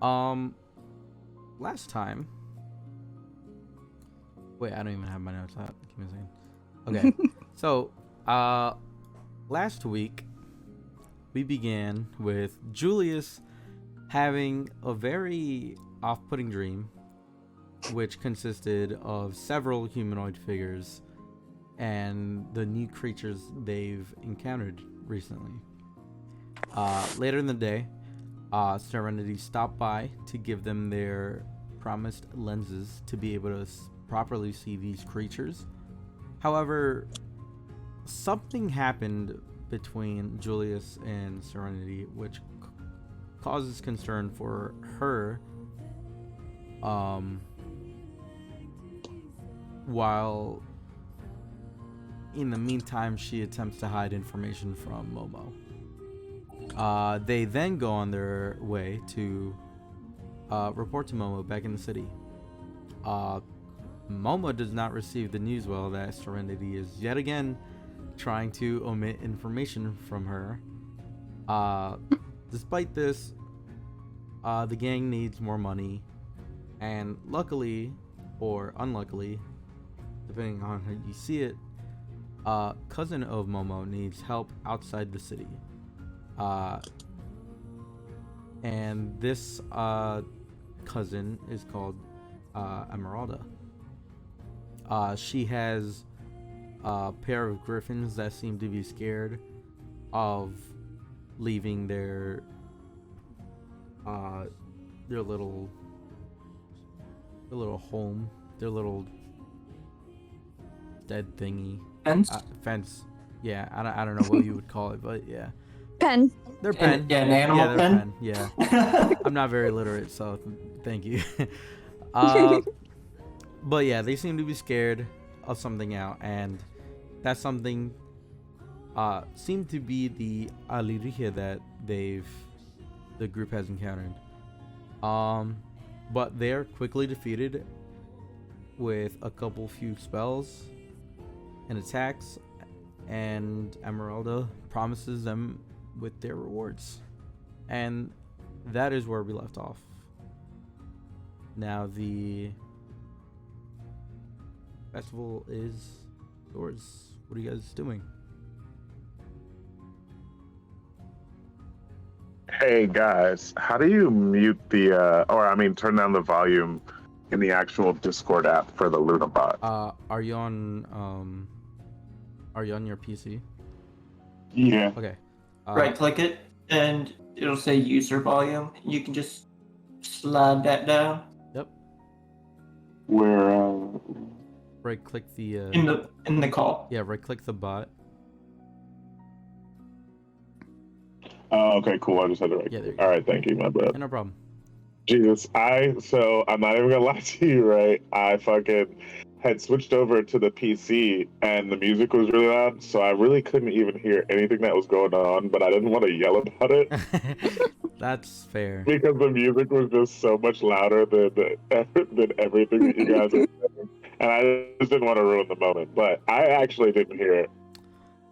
Um, last time. Wait, I don't even have my notes out. Give me a second. Okay, so last week we began with Julius having a very off-putting dream, which consisted of several humanoid figures and the new creatures they've encountered recently. Later in the day, Serenity stopped by to give them their promised lenses to be able to properly see these creatures. However, something happened between Julius and Serenity which causes concern for her, while in the meantime she attempts to hide information from Momo. They then go on their way to report to Momo back in the city. Momo does not receive the news well that Serenity is yet again trying to omit information from her. Despite this, the gang needs more money, and luckily, or unluckily, depending on how you see it, cousin of Momo needs help outside the city. And this cousin is called Esmeralda. She has a pair of griffins that seem to be scared of leaving their little home, their little dead thingy. Fence. Yeah, I don't know what you would call it, but yeah. Pen. They're pen. Yeah, an animal yeah, they're pen. Yeah. I'm not very literate, so thank you. But yeah, they seem to be scared of something out, and that something seemed to be the alirija that the group has encountered. But they're quickly defeated with a few spells and attacks, and Esmeralda promises them with their rewards. And that is where we left off. Now the festival is yours. What are you guys doing? Hey guys, how do you mute turn down the volume in the actual Discord app for the Lunabot? Are you on your PC? Yeah. Okay. Right click it and it'll say user volume. You can just slide that down. Yep. Where Right click the in the call. Yeah, right click the bot. Oh, okay, cool. I just had it right. Yeah, there you All go. right, thank you, my bad. Yeah, no problem. Jesus, I'm not even gonna lie to you, right? I fucking had switched over to the PC and the music was really loud, so I really couldn't even hear anything that was going on, but I didn't want to yell about it. That's fair. Because the music was just so much louder than everything that you guys were saying. And I just didn't want to ruin the moment, but I actually didn't hear it.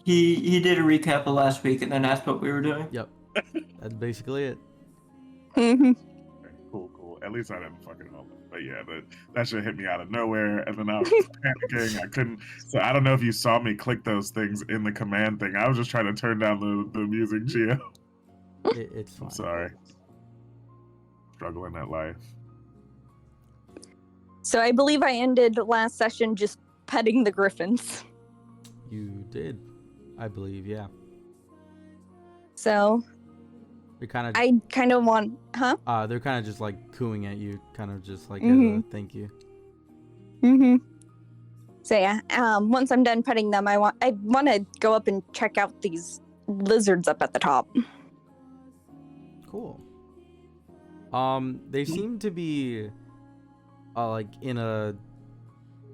He did a recap of last week and then asked what we were doing. Yep. That's basically it. Cool. At least I didn't fucking know. But yeah, that shit hit me out of nowhere, and then I was panicking. I couldn't. So I don't know if you saw me click those things in the command thing. I was just trying to turn down the music, Gio. It's fine. I'm sorry. Struggling at life. So I believe I ended last session just petting the griffins. You did, I believe, yeah. So They're kind of. I kind of want, huh? They're kind of just like cooing at you, kind of just like as a thank you. So yeah, once I'm done petting them, I want to go up and check out these lizards up at the top. Cool. They seem to be like in a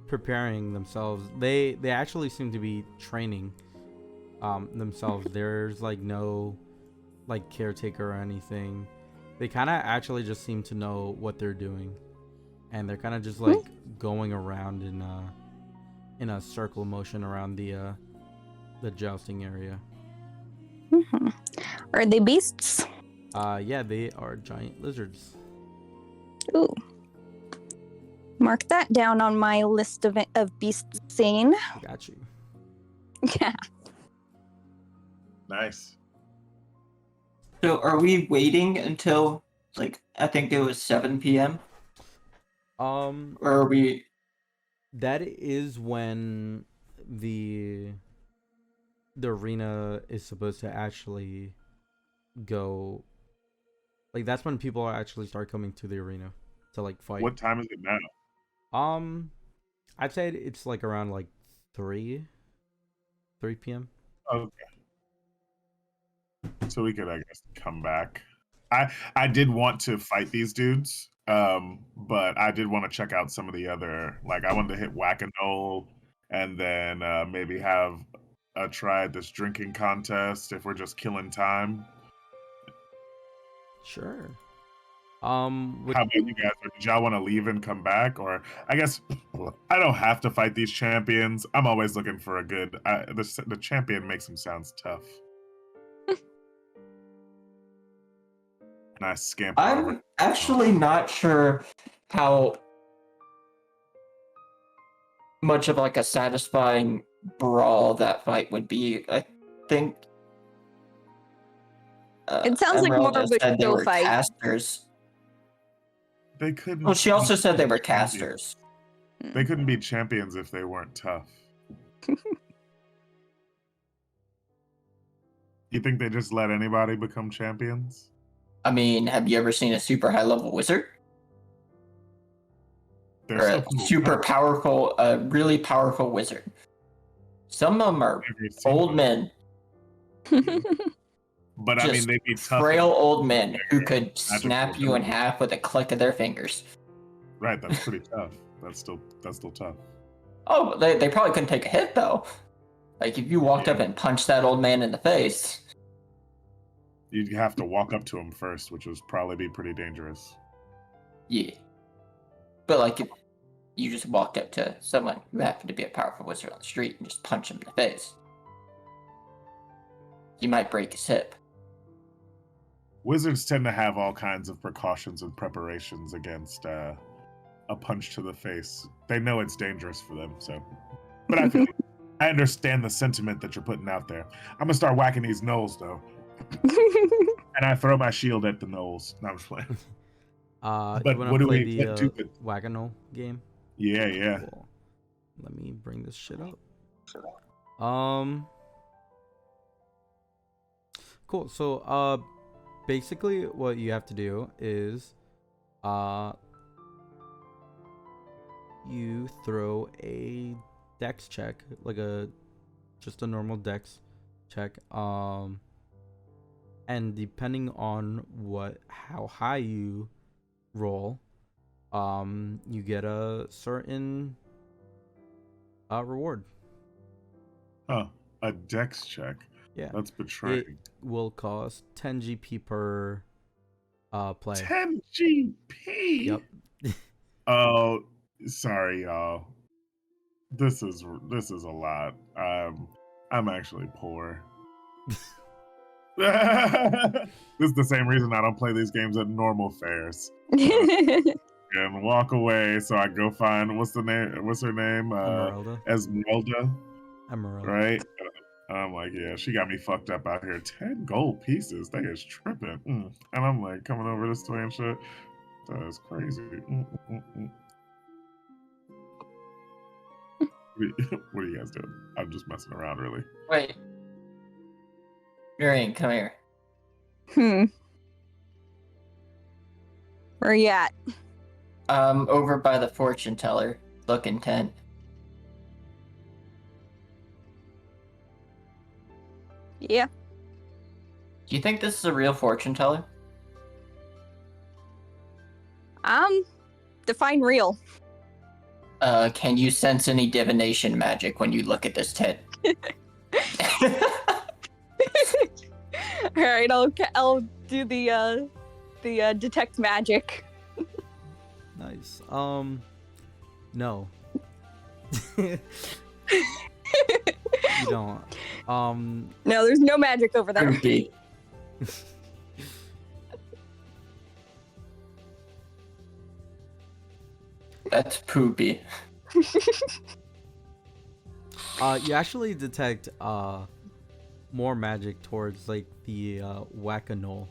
preparing themselves. They actually seem to be training themselves. There's like no like caretaker or anything. They kind of actually just seem to know what they're doing, and they're kind of just like going around in a circle motion around the jousting area. Are they beasts? Yeah, they are giant lizards. Ooh. Mark that down on my list of beasts seen. I got you. Yeah. Nice. So are we waiting until like I think it was 7 p.m. Um, or are we? that is when the arena is supposed to actually go. Like that's when people actually start coming to the arena to like fight. What time is it now? I'd say it's like around like 3 p.m. Okay. So we could, I guess, come back. I did want to fight these dudes, but I did want to check out some of the other. Like, I wanted to hit Whack-A-Knoll, and then maybe have a try at this drinking contest if we're just killing time. Sure. How about you guys? Or did y'all want to leave and come back? Or I guess I don't have to fight these champions. I'm always looking for a good. The champion makes him sounds tough. And I scamper over. I'm actually not sure how much of like a satisfying brawl that fight would be. I think It sounds like more Emeralda of a said they show were fight. casters. They couldn't. Well, she also be said they were champions. casters. They couldn't be champions if they weren't tough. You think they just let anybody become champions? I mean, have you ever seen a super high level wizard? They're Or so a cool. super powerful, really powerful wizard. Some of them are I've never seen old one. men, But I mean, just they'd be tough. frail old men who could Magical snap you in ability. half with a click of their fingers. Right, that's pretty tough. That's still tough. Oh, they probably couldn't take a hit though. Like if you walked up and punched that old man in the face. You'd have to walk up to him first, which would probably be pretty dangerous. Yeah. But like if you just walked up to someone who happened to be a powerful wizard on the street and just punch him in the face, you might break his hip. Wizards tend to have all kinds of precautions and preparations against a punch to the face. They know it's dangerous for them, so. But I feel I understand the sentiment that you're putting out there. I'm gonna start whacking these gnolls though, and I throw my shield at the gnolls. No, I'm just playing. But But you wanna what do play we the do with? Whack-A-Knoll game? Yeah. Cool. Let me bring this shit up. Cool. So basically what you have to do is you throw a dex check, like just a normal dex check. And depending on how high you roll, you get a certain reward. Huh. A dex check. Yeah. That's betraying. It will cost 10 GP per play. 10 GP. Yep. Oh, sorry, y'all. This is a lot. I'm actually poor. This is the same reason I don't play these games at normal fairs. And walk away, so I go find what's her name? Emeralda. Esmeralda, Emeralda. right? And I'm like, yeah, she got me fucked up out here. 10 gold pieces, they is tripping. And I'm like coming over this way and shit. That is crazy. What are you guys doing? I'm just messing around, really. Wait. Marion, come here. Where you at? Over by the fortune teller, look intent. Yeah. Do you think this is a real fortune teller? Define real. Can you sense any divination magic when you look at this tent? All right, I'll do the detect magic. Nice. No. You don't. No, there's no magic over there. That's poopy. You actually detect more magic towards like the whack-a-knoll.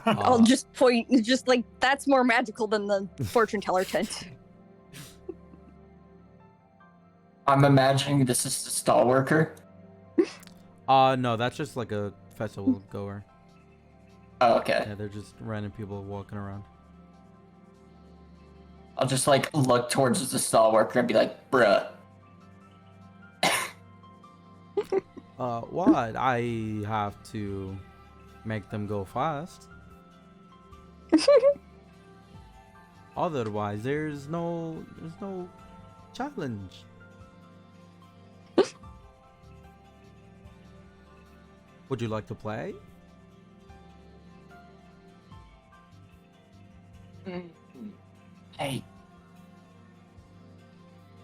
I'll just point, just like, that's more magical than the fortune teller tent. I'm imagining this is the stall worker. No, that's just like a festival goer. Oh, okay. Yeah, they're just random people walking around. I'll just like look towards the stall worker and be like, bruh. What? I have to make them go fast. Otherwise, there's no challenge. Would you like to play? Hey.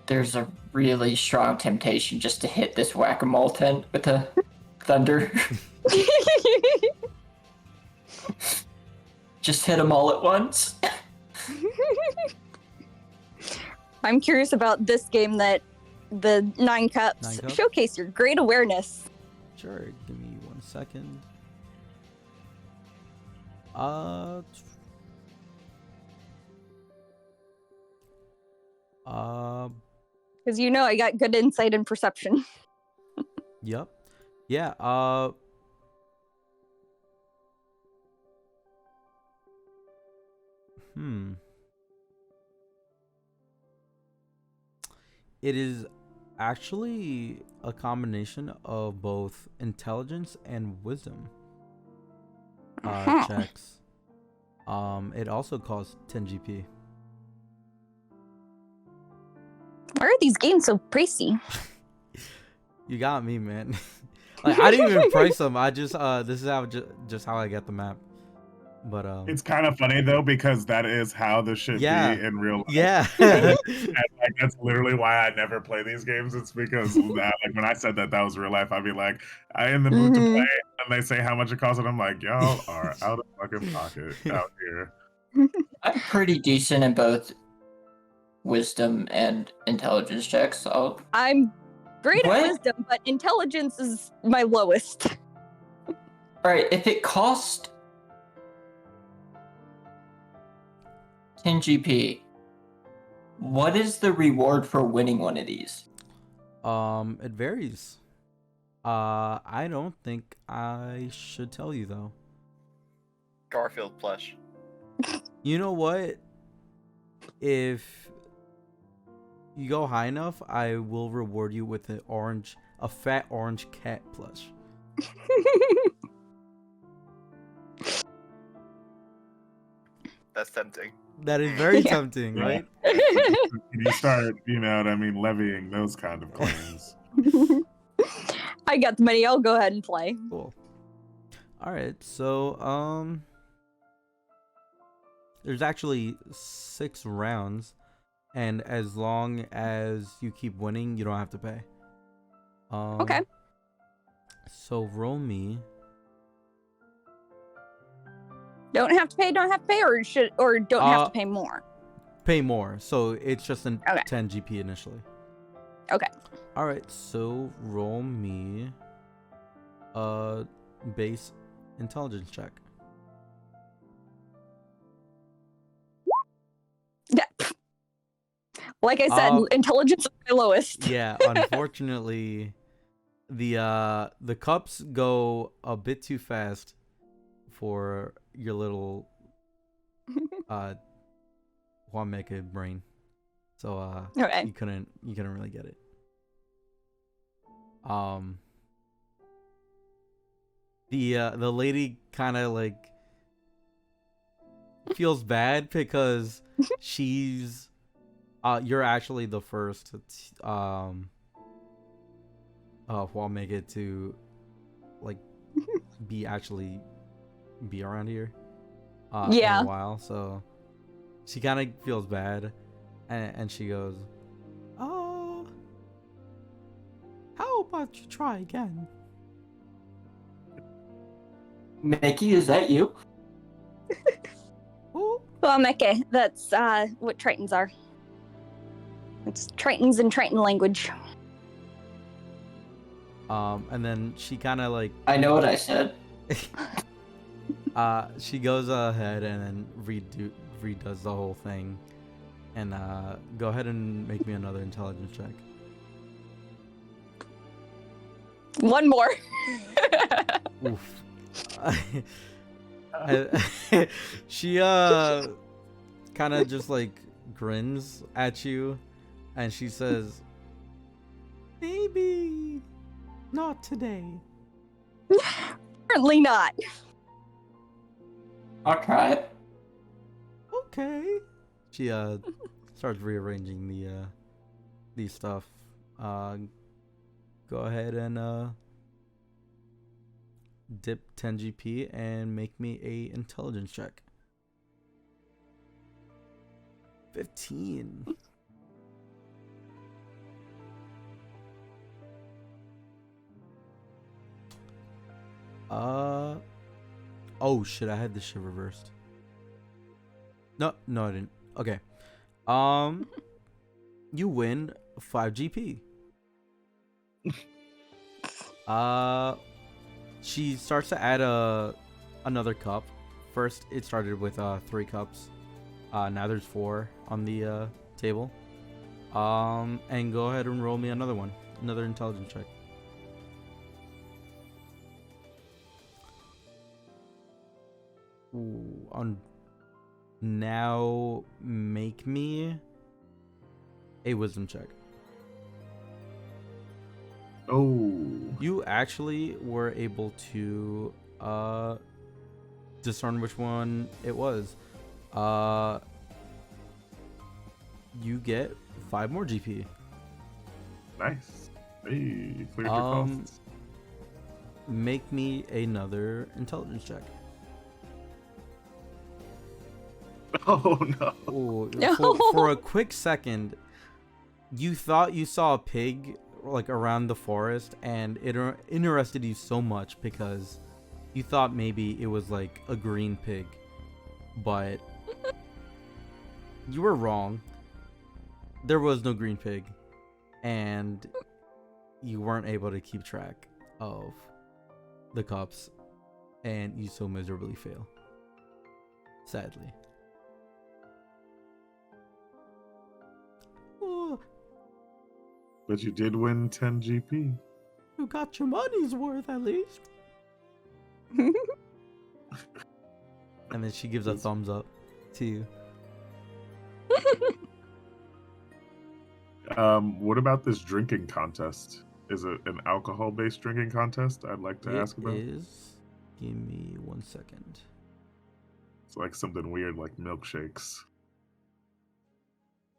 There's a really strong temptation just to hit this whack-a-mole tent with a thunder. Just hit them all at once. I'm curious about this game that the Nine Cups showcase your great awareness. Sure, give me 1 second. Because you know I got good insight and perception. Yep. Yeah, It is actually a combination of both intelligence and wisdom checks. It also costs 10 GP. Why are these games so pricey? You got me, man. Like, I didn't even price them. I just this is how just how I get the map. But it's kind of funny though, because that is how this should be in real life. Yeah. and, like, that's literally why I never play these games. It's because like when I said that was real life, I'd be like, I in the mood to play, and they say how much it costs, and I'm like, y'all are out of fucking pocket out here. I'm pretty decent in both wisdom and intelligence checks. So I'm great at wisdom, but intelligence is my lowest. Alright, if it cost 10 GP, what is the reward for winning one of these? It varies. I don't think I should tell you though. Garfield plush. You know what? If you go high enough, I will reward you with a fat orange cat plush. That's tempting. That is very tempting, right? You start, you know what I mean, levying those kind of claims. I got the money. I'll go ahead and play. Cool. All right, so there's actually 6 rounds, and as long as you keep winning, you don't have to pay. Okay. So roll me. Don't have to pay, or don't have to pay more. Pay more. So it's just an Okay. 10 GP initially. Okay. All right, so roll me a base intelligence check. Yeah. Like I said, intelligence is my lowest. Yeah, unfortunately, the cups go a bit too fast for your little Wameka brain. So okay. you couldn't really get it. The lady kind of like feels bad because she's you're actually the first Wameka to like be around here in a while, so she kind of feels bad, and she goes, how about you try again? Mickey, is that you? Oh, Well, Mecca, that's what Tritons are. It's Tritons and Triton language. And then she kind of like I know what I said. she goes ahead and then redoes the whole thing, and go ahead and make me another intelligence check. One more. Oof. She kind of just like grins at you, and she says, "Maybe not today." Apparently not. I'll try it. Okay. She starts rearranging the stuff. Go ahead and dip 10 GP and make me a intelligence check. 15. Oh shit, I had this shit reversed. No, I didn't. Okay. You win 5 GP. She starts to add another cup. First, it started with 3 cups. Now there's 4 on the table. And go ahead and roll me another one, another intelligence check. Ooh, now make me a wisdom check. Oh. You actually were able to discern which one it was. You get 5 more GP. Nice. Hey, cleared your costs. Make me another intelligence check. Oh no. Ooh, No. for a quick second, you thought you saw a pig like around the forest, and it interested you so much because you thought maybe it was like a green pig, but you were wrong. There was no green pig, and you weren't able to keep track of the cups, and you so miserably fail. Sadly. Oh, But you did win 10 GP. you got your money's worth at least. And then she gives a thumbs up to you. What about this drinking contest? Is it an alcohol-based drinking contest? I'd like to ask about. It is. Give me 1 second. It's like something weird, like milkshakes.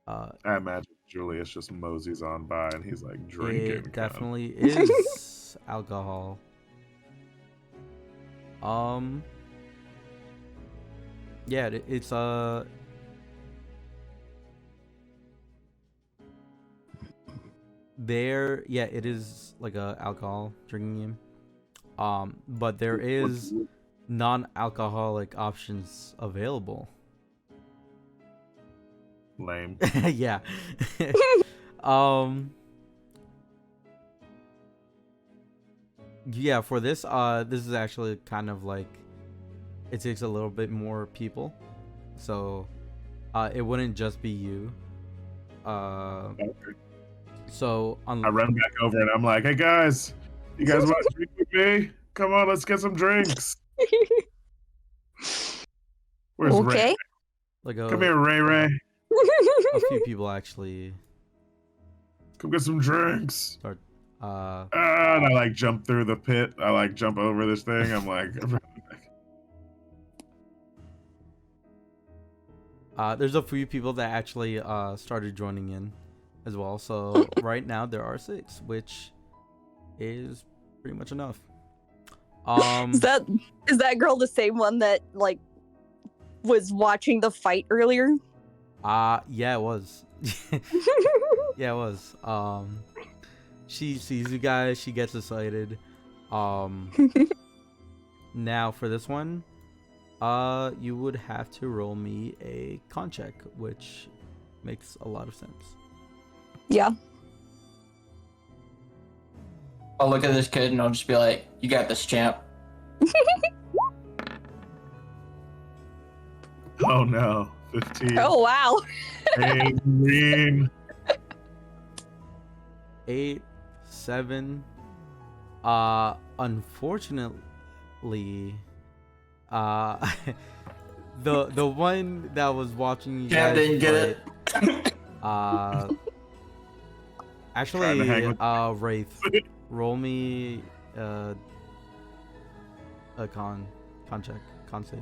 Uh, I imagine Julius just moseys on by and he's like drinking. it definitely is alcohol. Yeah, it's there. Yeah, it is like a alcohol drinking game. But there is non-alcoholic options available. Lame. Yeah. Yeah, for this this is actually kind of like it takes a little bit more people, so it wouldn't just be you. So I run back over and I'm like, hey guys, you guys want to drink with me? Come on, let's get some drinks. Where's Okay. Ray? like Come here, Ray Ray. a few people actually Come get some drinks. start And I like jump through the pit. I like jump over this thing. I'm like, there's a few people that actually started joining in as well. So right now there are 6, which is pretty much enough. Is that girl the same one that like was watching the fight earlier? Yeah, it was. Yeah, it was. She sees you guys, she gets excited. Now for this one, You would have to roll me a con check, which makes a lot of sense. Yeah. I'll look at this kid and I'll just be like, "You got this, champ." Oh no, 15. Oh wow. Hey, green. 8, 7. Unfortunately, the one that was watching you Champ guys didn't get fight, it. actually, Trying to hang with- Wraith, roll me a con check, con save.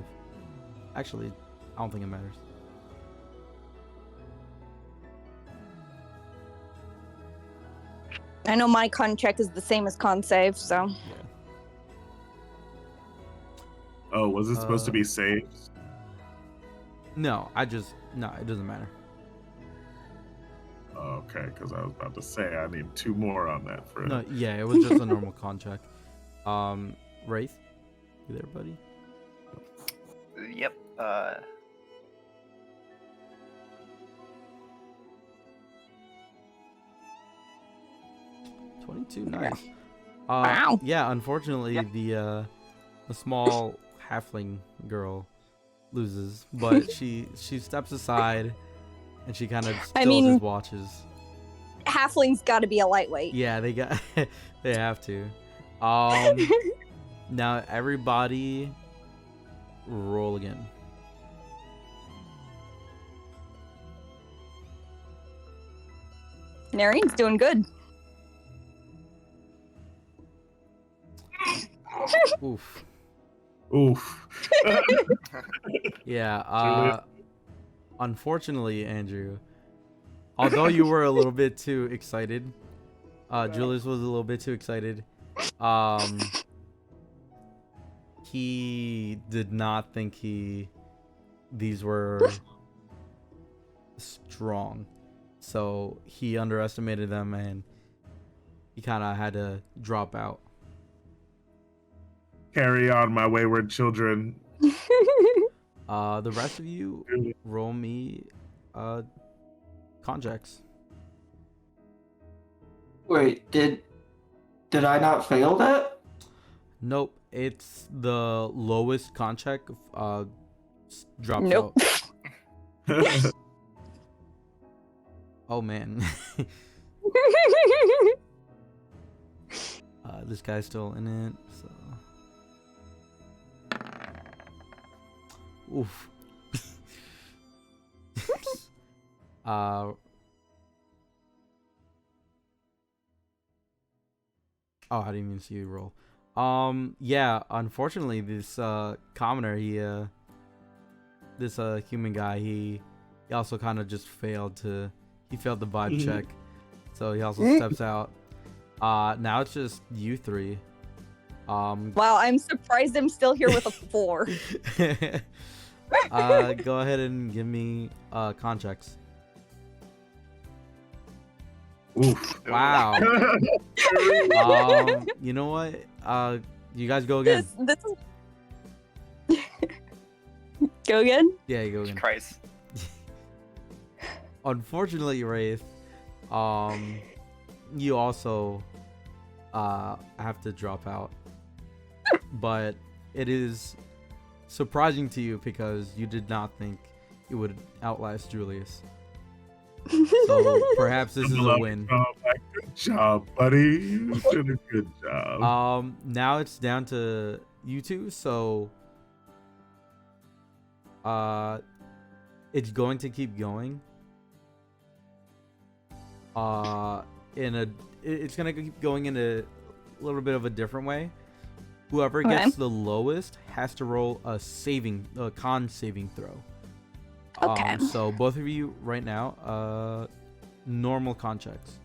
Actually, I don't think it matters. I know my con check is the same as con save, so. Oh, was it supposed to be saves? No, it doesn't matter. Okay, because I was about to say I need 2 more on that for No, yeah, it was just a normal con check. Wraith, you there, buddy? Yep. 22, nice. Wow. Yeah, unfortunately, the small halfling girl loses, but she steps aside and she kind of still just watches. Halfling's got to be a lightweight. Yeah, they have to. Now everybody roll again. Narine's doing good. Oof. Oof. Yeah, unfortunately, Andrew, although you were a little bit too excited, Julius was a little bit too excited. He did not think these were strong, so he underestimated them and he kind of had to drop out. Carry on, my wayward children. The rest of you roll me con checks. Wait, did I not fail that? Nope, it's the lowest con check drops Nope. out. Oh man. This guy's still in it, so oof. Oh, I didn't even see you roll. Yeah, unfortunately, this commoner, this human guy, he also kind of just failed the vibe check, so he also steps out. Now it's just you three. Wow, I'm surprised I'm still here with a 4. Go ahead and give me con checks. Oof. Wow. You know what? You guys go again. This is... Go again? Yeah, you go again. Christ. Unfortunately, Wraith, you also have to drop out. But it is surprising to you because you did not think you would outlast Julius. So perhaps this is a win. Good job, buddy. You did a good job. Now it's down to you two, so it's going to keep going. It's gonna keep going in a little bit of a different way. Whoever gets the lowest has to roll a con saving throw. Okay. So both of you right now, normal con checks.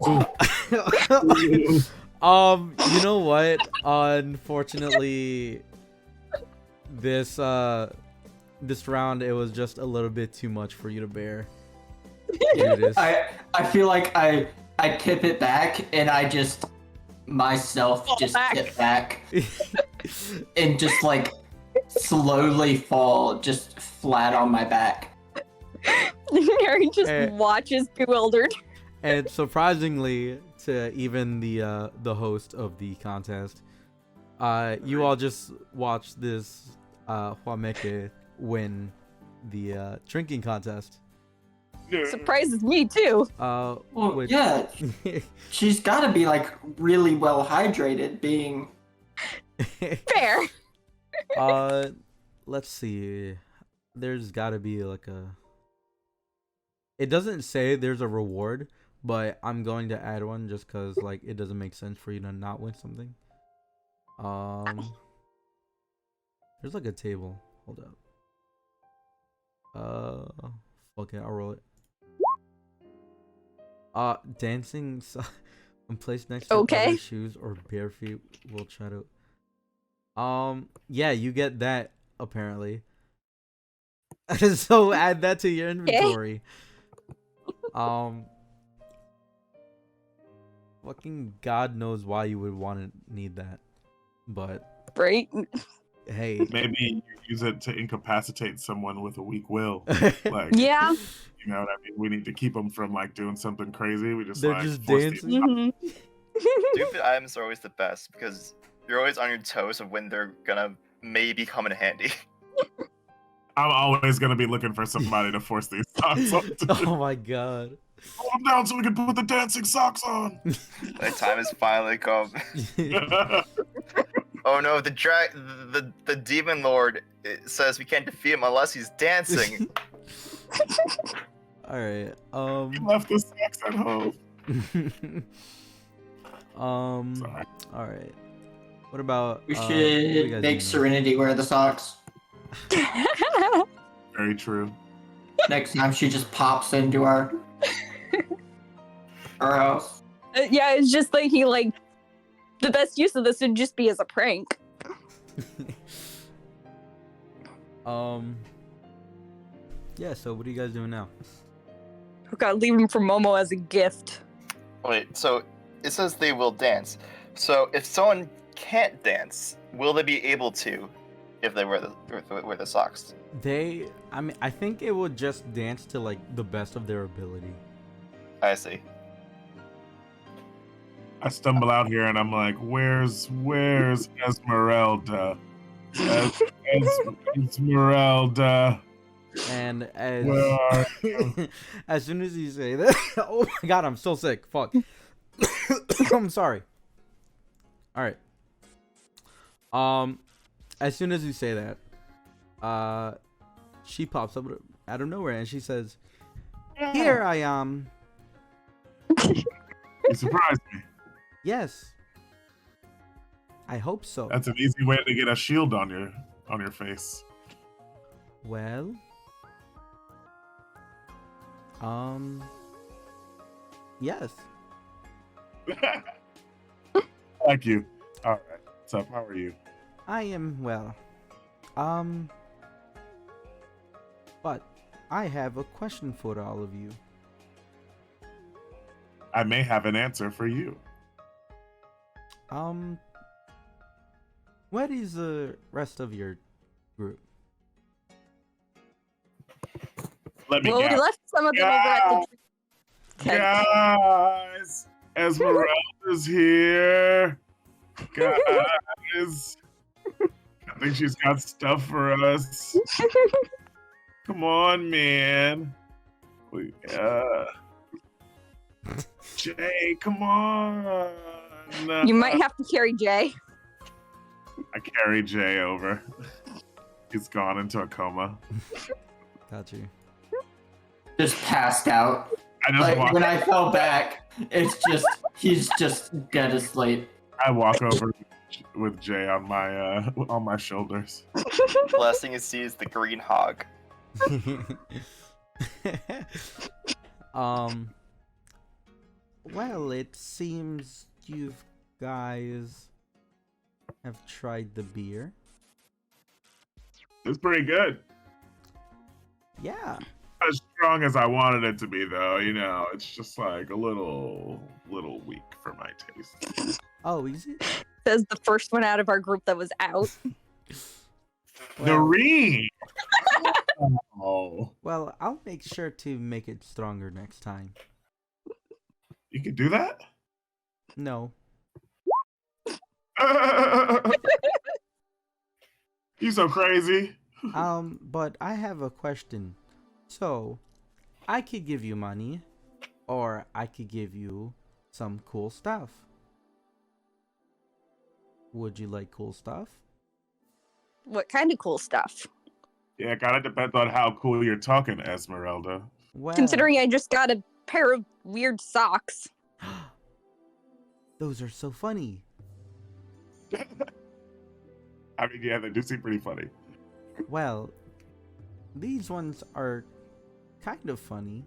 You know what? Unfortunately, this round it was just a little bit too much for you to bear. Judas. I feel like I tip it back and I just myself just back. tip back. and just like slowly fall just flat on my back. Harry just Eh. watches bewildered. And surprisingly to even the host of the contest, you all just watched this Huameke win the drinking contest. Surprises me too. Well, Which- yeah, she's got to be like really well hydrated, being. Fair. Let's see. There's got to be like a. It doesn't say there's a reward, but I'm going to add one just because like it doesn't make sense for you to not win something. There's like a table. Hold up. Fuck it, I'll roll it. Dancing when placed next to Okay. other shoes or bare feet will try to. Yeah, you get that apparently. So add that to your inventory. Fucking God knows why you would want to need that, but Right? hey, Maybe you use it to incapacitate someone with a weak will. Like, Yeah. you know what I mean? We need to keep them from like doing something crazy. We just They're like just force dancing. these- Mhm. Stupid items are always the best because you're always on your toes of when they're gonna maybe come in handy. I'm always gonna be looking for somebody to force these socks on. Oh my God. Hold them down so we can put the dancing socks on. The time has finally come. Oh no, the demon lord says we can't defeat him unless he's dancing. All right. He left the socks at home. All Sorry. right. What about? We what do you should guys make do? Serenity wear the socks. Very true. Next time she just pops into our house. Yeah, it's just like the best use of this would just be as a prank. Yeah. So what are you guys doing now? We gotta leave him for Momo as a gift. Wait, so it says they will dance. So if someone can't dance, will they be able to if they wear the socks? I mean, I think it would just dance to like the best of their ability. I see. I stumble out here and I'm like, where's Esmeralda? Esmeralda. And as Where are you? as soon as you say that, oh my God, I'm still sick. Fuck. I'm sorry. All right. As soon as you say that, she pops up out of nowhere and she says, "Here I am." You surprised me. Yes. I hope so. That's an easy way to get a shield on your face. Well, yes. Thank you. All right. What's up? How are you? I am well. But I have a question for all of you. I may have an answer for you. Where is the rest of your group? Let me Well, we guess. left some of them over at the tent. Guys, Esmeralda's here. Guys, I think she's got stuff for us. Come on, man. Jay, come on. You might have to carry Jay. I carry Jay over. He's gone into a coma. Got you. Just passed out. I just Like walk. when I fell back, he's just dead asleep. I walk over with Jay on my shoulders. Last thing you see is the green hog. Well, it seems you guys have tried the beer. It's pretty good. Yeah. Not as strong as I wanted it to be, though. You know, it's just like a little weak for my taste. Oh, is it? Says the first one out of our group that was out. Noreen! Oh. Well, I'll make sure to make it stronger next time. You can do that? No. You so crazy. But I have a question. So, I could give you money, or I could give you some cool stuff. Would you like cool stuff? What kind of cool stuff? Yeah, it kind of depends on how cool you're talking, Esmeralda. Well, Considering I just got a pair of weird socks. those are so funny. I mean, yeah, they do seem pretty funny. Well, these ones are kind of funny.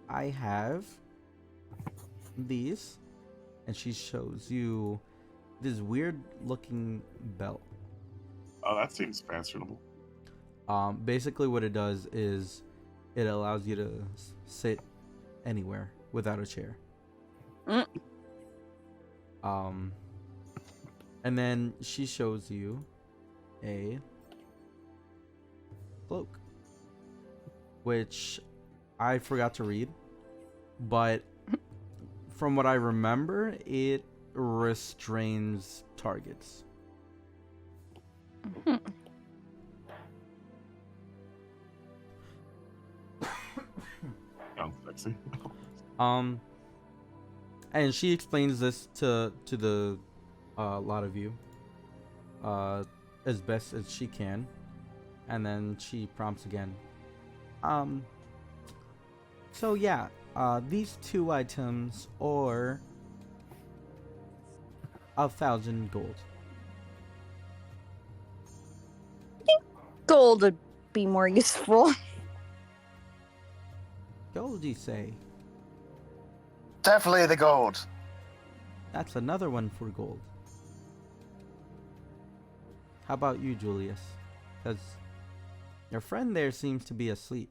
I have these, and she shows you this weird looking belt. Oh, that seems fashionable. Basically what it does is it allows you to sit anywhere without a chair. Mm. And then she shows you a cloak, which I forgot to read, but from what I remember, it restrains targets. Sounds sexy. And she explains this to the lot of you as best as she can, and then she prompts again. So yeah, these two items are 1,000 gold. Gold would be more useful. Gold, you say? Definitely the gold. That's another one for gold. How about you, Julius? Because your friend there seems to be asleep.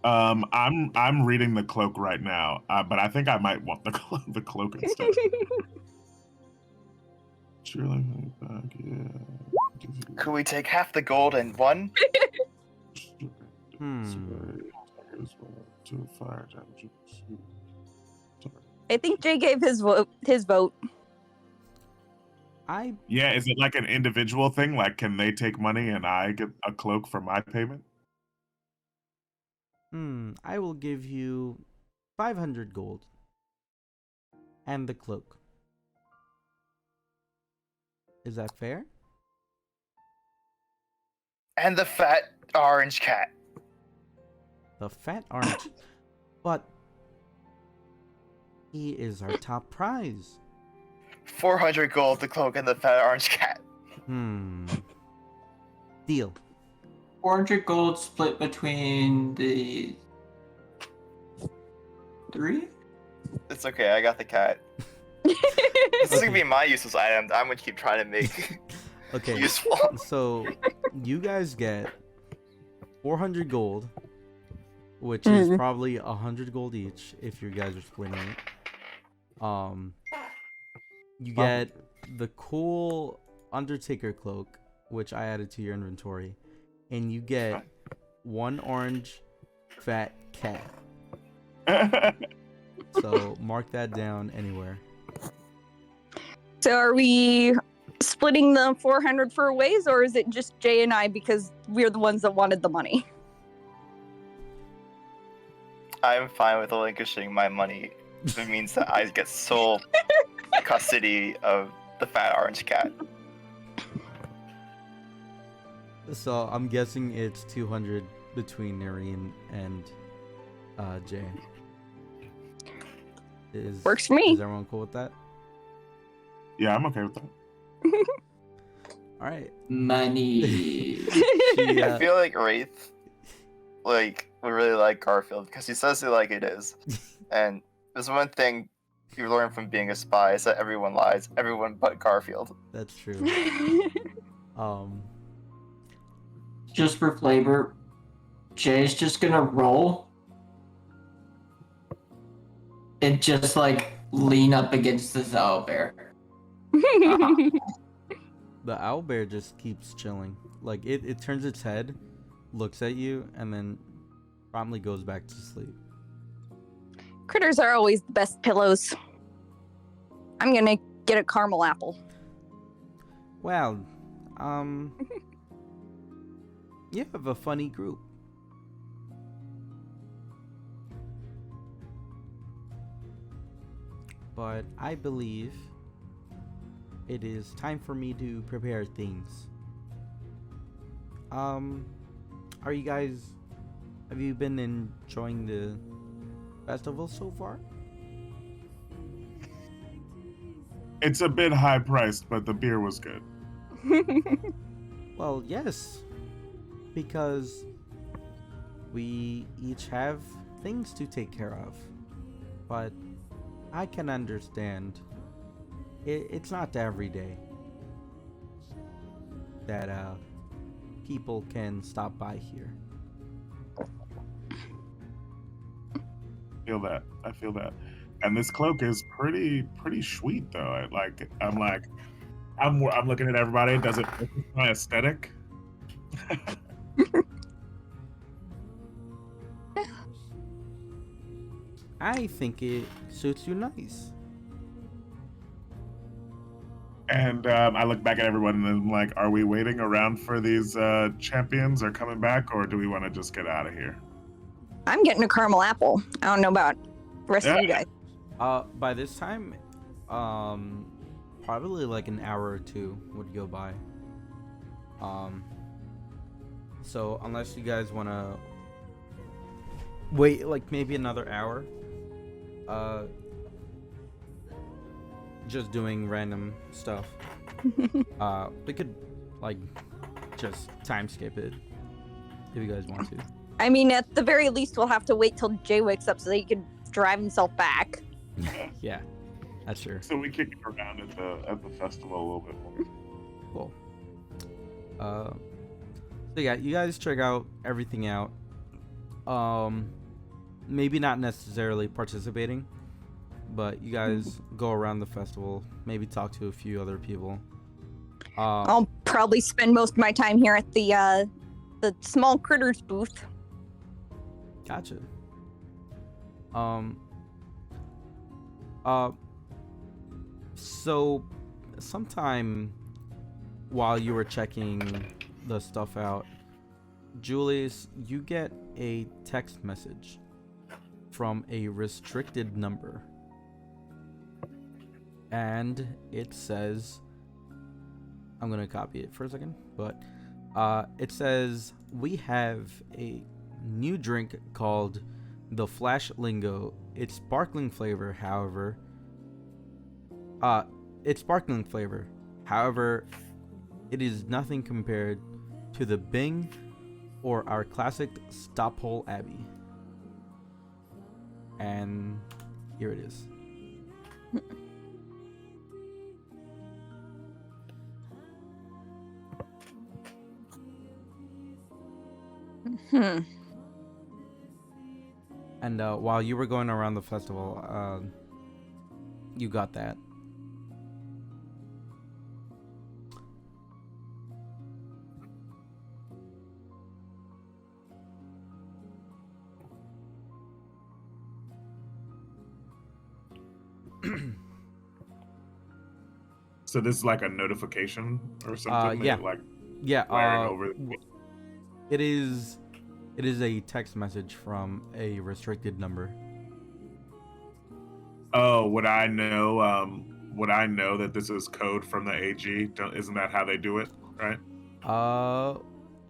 I'm reading the cloak right now, but I think I might want the cloak instead. Surely, yeah. Could we take half the gold and one? I think Jay gave his vote. Yeah, is it like an individual thing? Like, can they take money and I get a cloak for my payment? I will give you 500 gold. And the cloak. Is that fair? And the fat orange cat. The fat orange. But he is our top prize. 400 gold, the cloak, and the fat orange cat. Deal. 400 gold split between the 3? It's okay, I got the cat. This is gonna be my useless item that I'm gonna keep trying to make Okay. useful. So you guys get 400 gold, which is probably 100 gold each if you guys are splitting it. You get the cool Undertaker cloak, which I added to your inventory, and you get one orange fat cat. So mark that down anywhere. So are we splitting the 400 for ways, or is it just Jay and I because we're the ones that wanted the money? I'm fine with relinquishing my money. It means that I get sole custody of the fat orange cat. So I'm guessing it's 200 between Noreen and Jay. Works for me. Is everyone cool with that? Yeah, I'm okay with that. All right. Money. I feel like Wraith, would really like Garfield because he says it like it is. And there's one thing you learn from being a spy is that everyone lies, everyone but Garfield. That's true. Just for flavor, Jay's just gonna roll and just lean up against this owlbear. The owlbear just keeps chilling. Like it turns its head, looks at you, and then promptly goes back to sleep. Critters are always the best pillows. I'm gonna get a caramel apple. Well, you have a funny group. But I believe it is time for me to prepare things. Are you guys, have you been enjoying the festival so far? It's a bit high priced, but the beer was good. Well, yes, because we each have things to take care of. But I can understand. It's not every day that people can stop by here. I feel that. And this cloak is pretty sweet though. I'm looking at everybody. Does it fit my aesthetic? I think it suits you nice. And I look back at everyone and I'm like, are we waiting around for these champions or coming back, or do we want to just get out of here? I'm getting a caramel apple. I don't know about the rest of you guys. By this time, probably like an hour or two would go by. So unless you guys want to wait like maybe another hour, just doing random stuff, we could like just time skip it if you guys want to. I mean, at the very least, we'll have to wait till Jay wakes up so that he can drive himself back. Yeah, that's true. So we kick it around at the festival a little bit more. Cool. So yeah, you guys check out everything out. Maybe not necessarily participating, but you guys go around the festival, maybe talk to a few other people. I'll probably spend most of my time here at the small critters booth. Gotcha. So sometime while you were checking the stuff out, Julius, you get a text message from a restricted number. And it says, I'm gonna copy it for a second, but it says, we have a new drink called the Flash Lingo. It's sparkling flavor, however, it is nothing compared to the Bing or our classic Stophole Abbey. And here it is. And while you were going around the festival, you got that. So this is like a notification or something? Yeah. Yeah. Over. It is a text message from a restricted number. Oh, would I know? Would I know that this is code from the AG? Isn't that how they do it, right?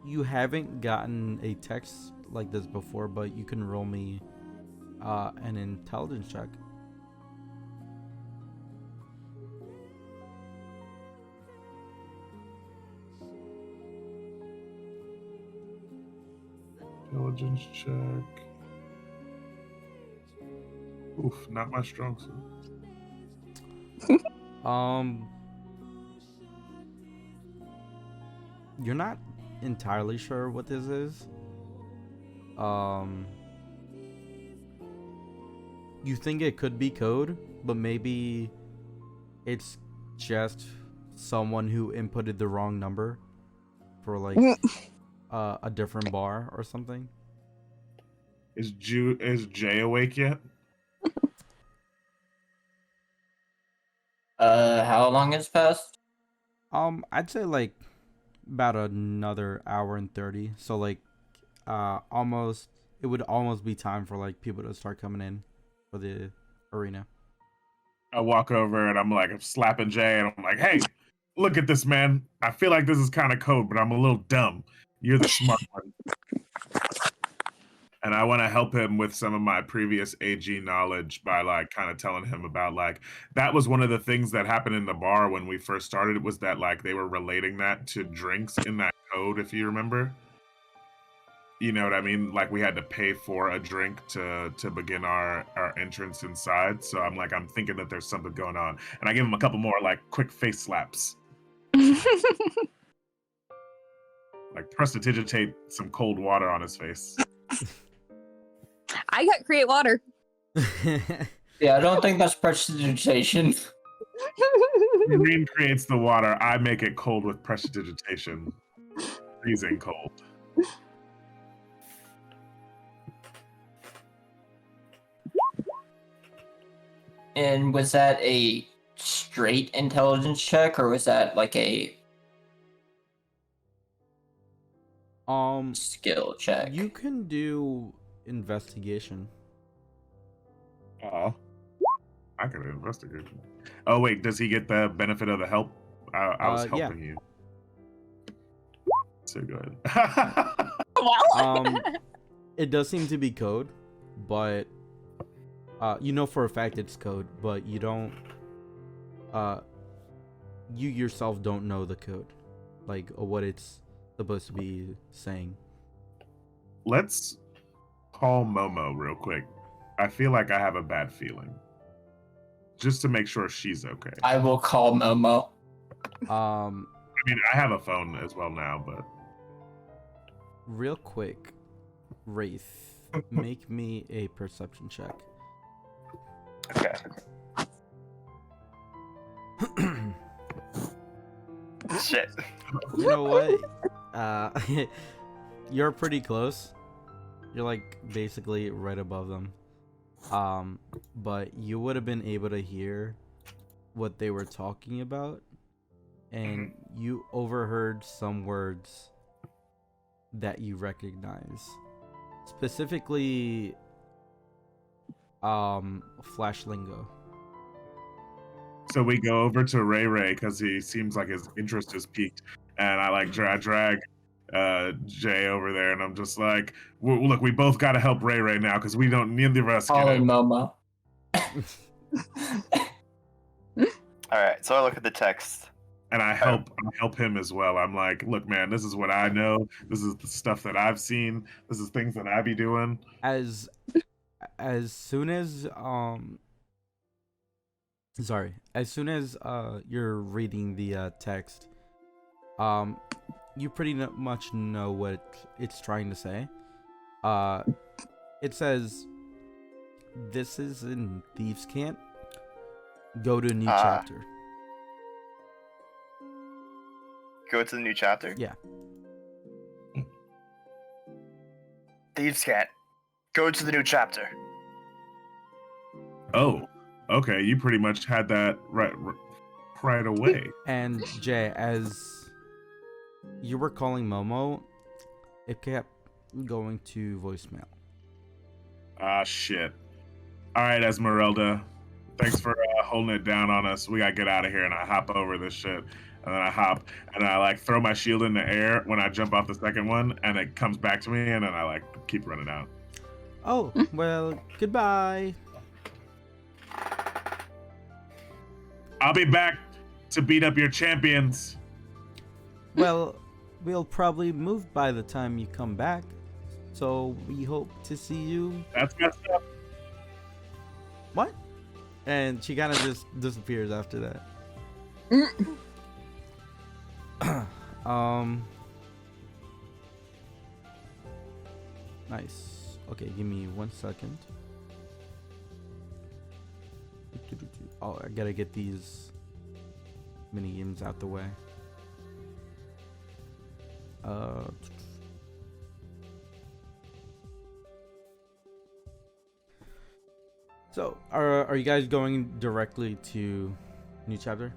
You haven't gotten a text like this before, but you can roll me an intelligence check. Intelligence check. Oof, not my strong suit. You're not entirely sure what this is. You think it could be code, but maybe it's just someone who inputted the wrong number for like a different bar or something. Is Jay awake yet? How long has passed? I'd say like about another hour and 30. So like almost it would almost be time for like people to start coming in for the arena. I walk over and I'm like, I'm slapping Jay and I'm like, hey, look at this, man. I feel like this is kind of code, but I'm a little dumb. You're the smart one. And I want to help him with some of my previous AG knowledge by like kind of telling him about like that was one of the things that happened in the bar when we first started. It was that like they were relating that to drinks in that code, if you remember. You know what I mean? Like we had to pay for a drink to begin our entrance inside. So I'm thinking that there's something going on. And I give him a couple more like quick face slaps. Like prestidigitate some cold water on his face. I got create water. Yeah, I don't think that's prestidigitation. The name creates the water. I make it cold with prestidigitation. Freezing cold. And was that a straight intelligence check, or was that like a skill check? You can do investigation. I can investigate. Oh wait, does he get the benefit of the help? I was helping you. So good. Well, It does seem to be code, but you know for a fact it's code, but you don't you yourself don't know the code, like what it's supposed to be saying. Let's call Momo real quick. I feel like I have a bad feeling. Just to make sure she's okay. I will call Momo. I mean, I have a phone as well now, but Real quick, Wraith, make me a perception check. Okay. Shit. You know what? You're pretty close. You're like basically right above them. But you would have been able to hear what they were talking about, and you overheard some words that you recognize. Specifically, flash lingo. so we go over to Ray Ray because he seems like his interest is piqued, and I like drag Jay over there, and I'm just like, look, we both got to help Ray Ray now because we don't. Neither of us Calling can. Momo. All right. So I look at the text. And I help him as well. I'm like, look, man, this is what I know. This is the stuff that I've seen. This is things that I be doing. As soon as you're reading the text, you pretty much know what it's trying to say. It says, "This is in Thieves' Camp. Go to a new chapter." Go to the new chapter? Yeah. Thieves can't. Go to the new chapter. Oh, okay. You pretty much had that right away. And Jay, as you were calling Momo, it kept going to voicemail. Ah, shit. All right, Esmeralda. Thanks for holding it down on us. We gotta get out of here, and I hop over this shit. And then I hop, and I like throw my shield in the air when I jump off the second one, and it comes back to me, and then I like keep running out. Oh, well, goodbye. I'll be back to beat up your champions. Well, we'll probably move by the time you come back, so we hope to see you. That's messed up. What? And she kind of just disappears after that. Nice. Okay, give me 1 second. Oh, I gotta get these mini games out the way. So are you guys going directly to new chapter?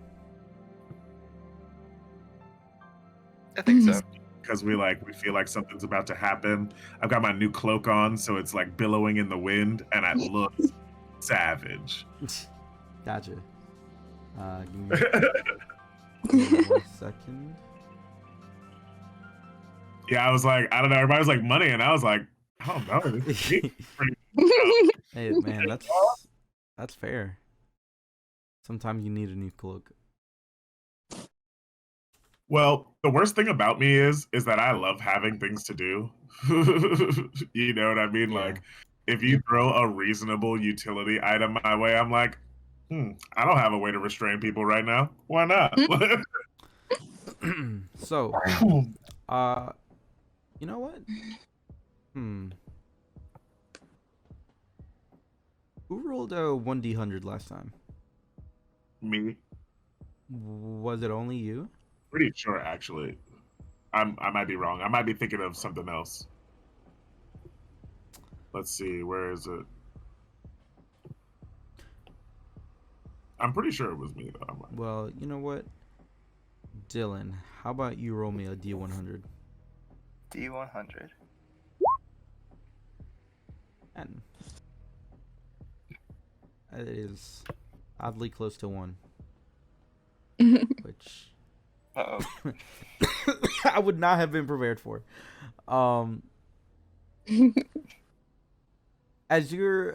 I think so. Because we feel like something's about to happen. I've got my new cloak on, so it's like billowing in the wind, and I look savage. Gotcha. Give me 1 second. Yeah, I was like, I don't know. Everybody was like money, and I was like, I don't know. This is pretty Hey man, that's fair. Sometimes you need a new cloak. Well, the worst thing about me is that I love having things to do. You know what I mean? Yeah. Like, if you throw a reasonable utility item my way, I'm like, I don't have a way to restrain people right now. Why not? So, you know what? Who rolled a 1d100 last time? Me, Was it only you? pretty sure actually. I might be wrong. I might be thinking of something else. Let's see, where is it? I'm pretty sure it was me though. Well, you know what? Dylan, how about you roll me a d100? D100. And it is oddly close to 1. Which Uh-oh. I would not have been prepared for. As you're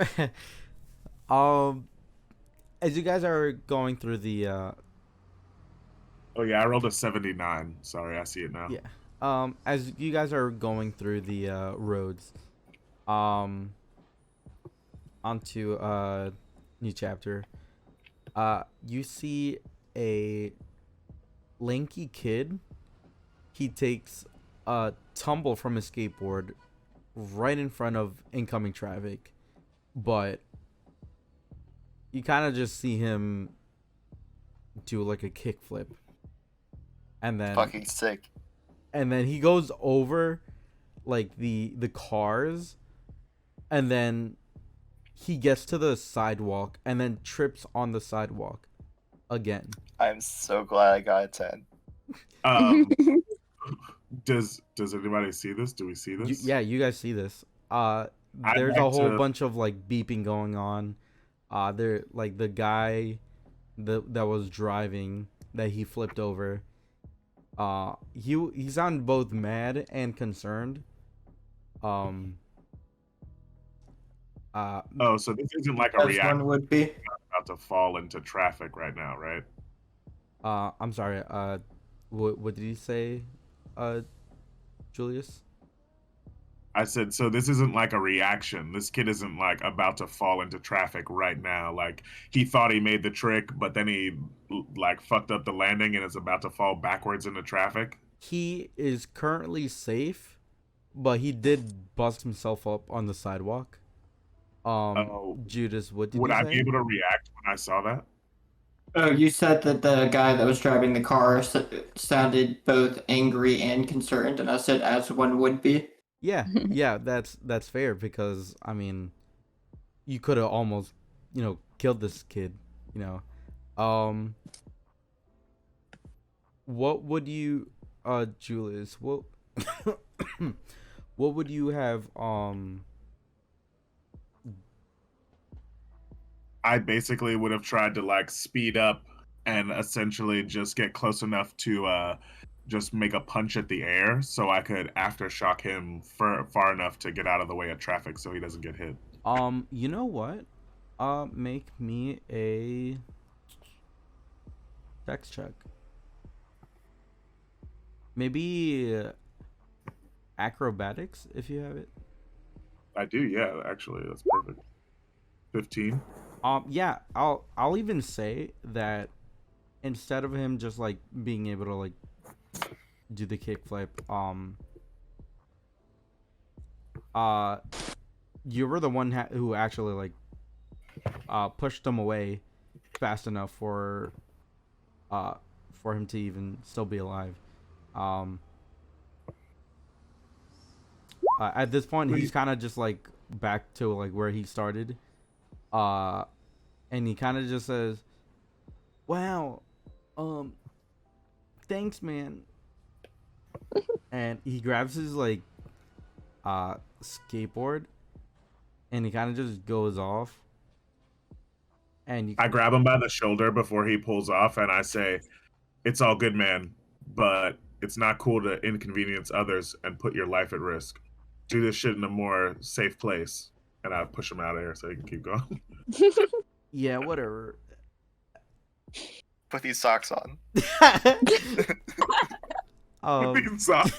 as you guys are going through the Oh yeah, I rolled a 79. Sorry, I see it now. yeah. As you guys are going through the roads onto new chapter, you see a lanky kid. He takes a tumble from his skateboard right in front of incoming traffic, but you kind of just see him do like a kickflip, and then Fucking sick. and then he goes over like the cars, and then he gets to the sidewalk and then trips on the sidewalk again. I'm so glad I got a 10. Does anybody see this? Do we see this? Yeah, you guys see this. There's a whole bunch of like beeping going on. There like the guy that was driving that he flipped over. He sounded both mad and concerned. Oh, so this isn't like a As reaction one would be. about to fall into traffic right now, right? I'm sorry. What did he say, Julius? I said, so this isn't like a reaction. This kid isn't like about to fall into traffic right now. Like he thought he made the trick, but then he like fucked up the landing and is about to fall backwards into traffic. He is currently safe, but he did bust himself up on the sidewalk. Judas, what did Would you I say? be able to react when I saw that? Oh, you said that the guy that was driving the car sounded both angry and concerned, and I said, as one would be. Yeah, yeah, that's fair because I mean, you could have almost, killed this kid, What would you, Julius? What, what would you have, I basically would have tried to like speed up and essentially just get close enough to just make a punch at the air so I could aftershock him far enough to get out of the way of traffic so he doesn't get hit. You know what? Make me a dex check. Maybe acrobatics if you have it. I do, yeah, actually, that's perfect. 15. Yeah, I'll even say that instead of him just like being able to like do the kickflip, you were the one who actually like pushed him away, fast enough for him to even still be alive. At this point, he's kind of just like back to like where he started, and he kind of just says, "Wow, thanks, man." And he grabs his like skateboard, and he kind of just goes off. And I grab him by the shoulder before he pulls off, and I say, "It's all good, man, but it's not cool to inconvenience others and put your life at risk. Do this shit in a more safe place." And I push him out of here so he can keep going. Yeah, whatever. Put these socks on. These socks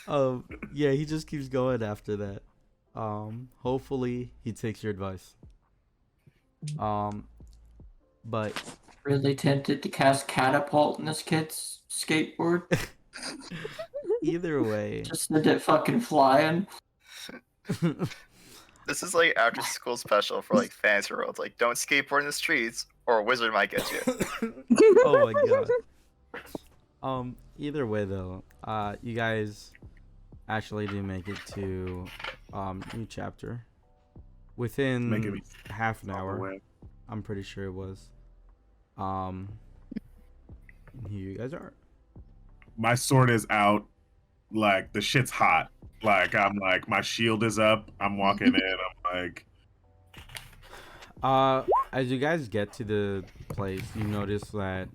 on. Yeah, he just keeps going after that. Hopefully he takes your advice. But Really tempted to cast catapult in this kid's skateboard. either way, Just send it fucking flying. This is like after school special for like fantasy worlds. Like, don't skateboard in the streets, or a wizard might get you. oh my god. Either way though, you guys actually do make it to new chapter within half an hour. I'm pretty sure it was. Here you guys are. My sword is out. Like, the shit's hot. Like, I'm like, my shield is up. I'm walking in. I'm like, as you guys get to the place, you notice that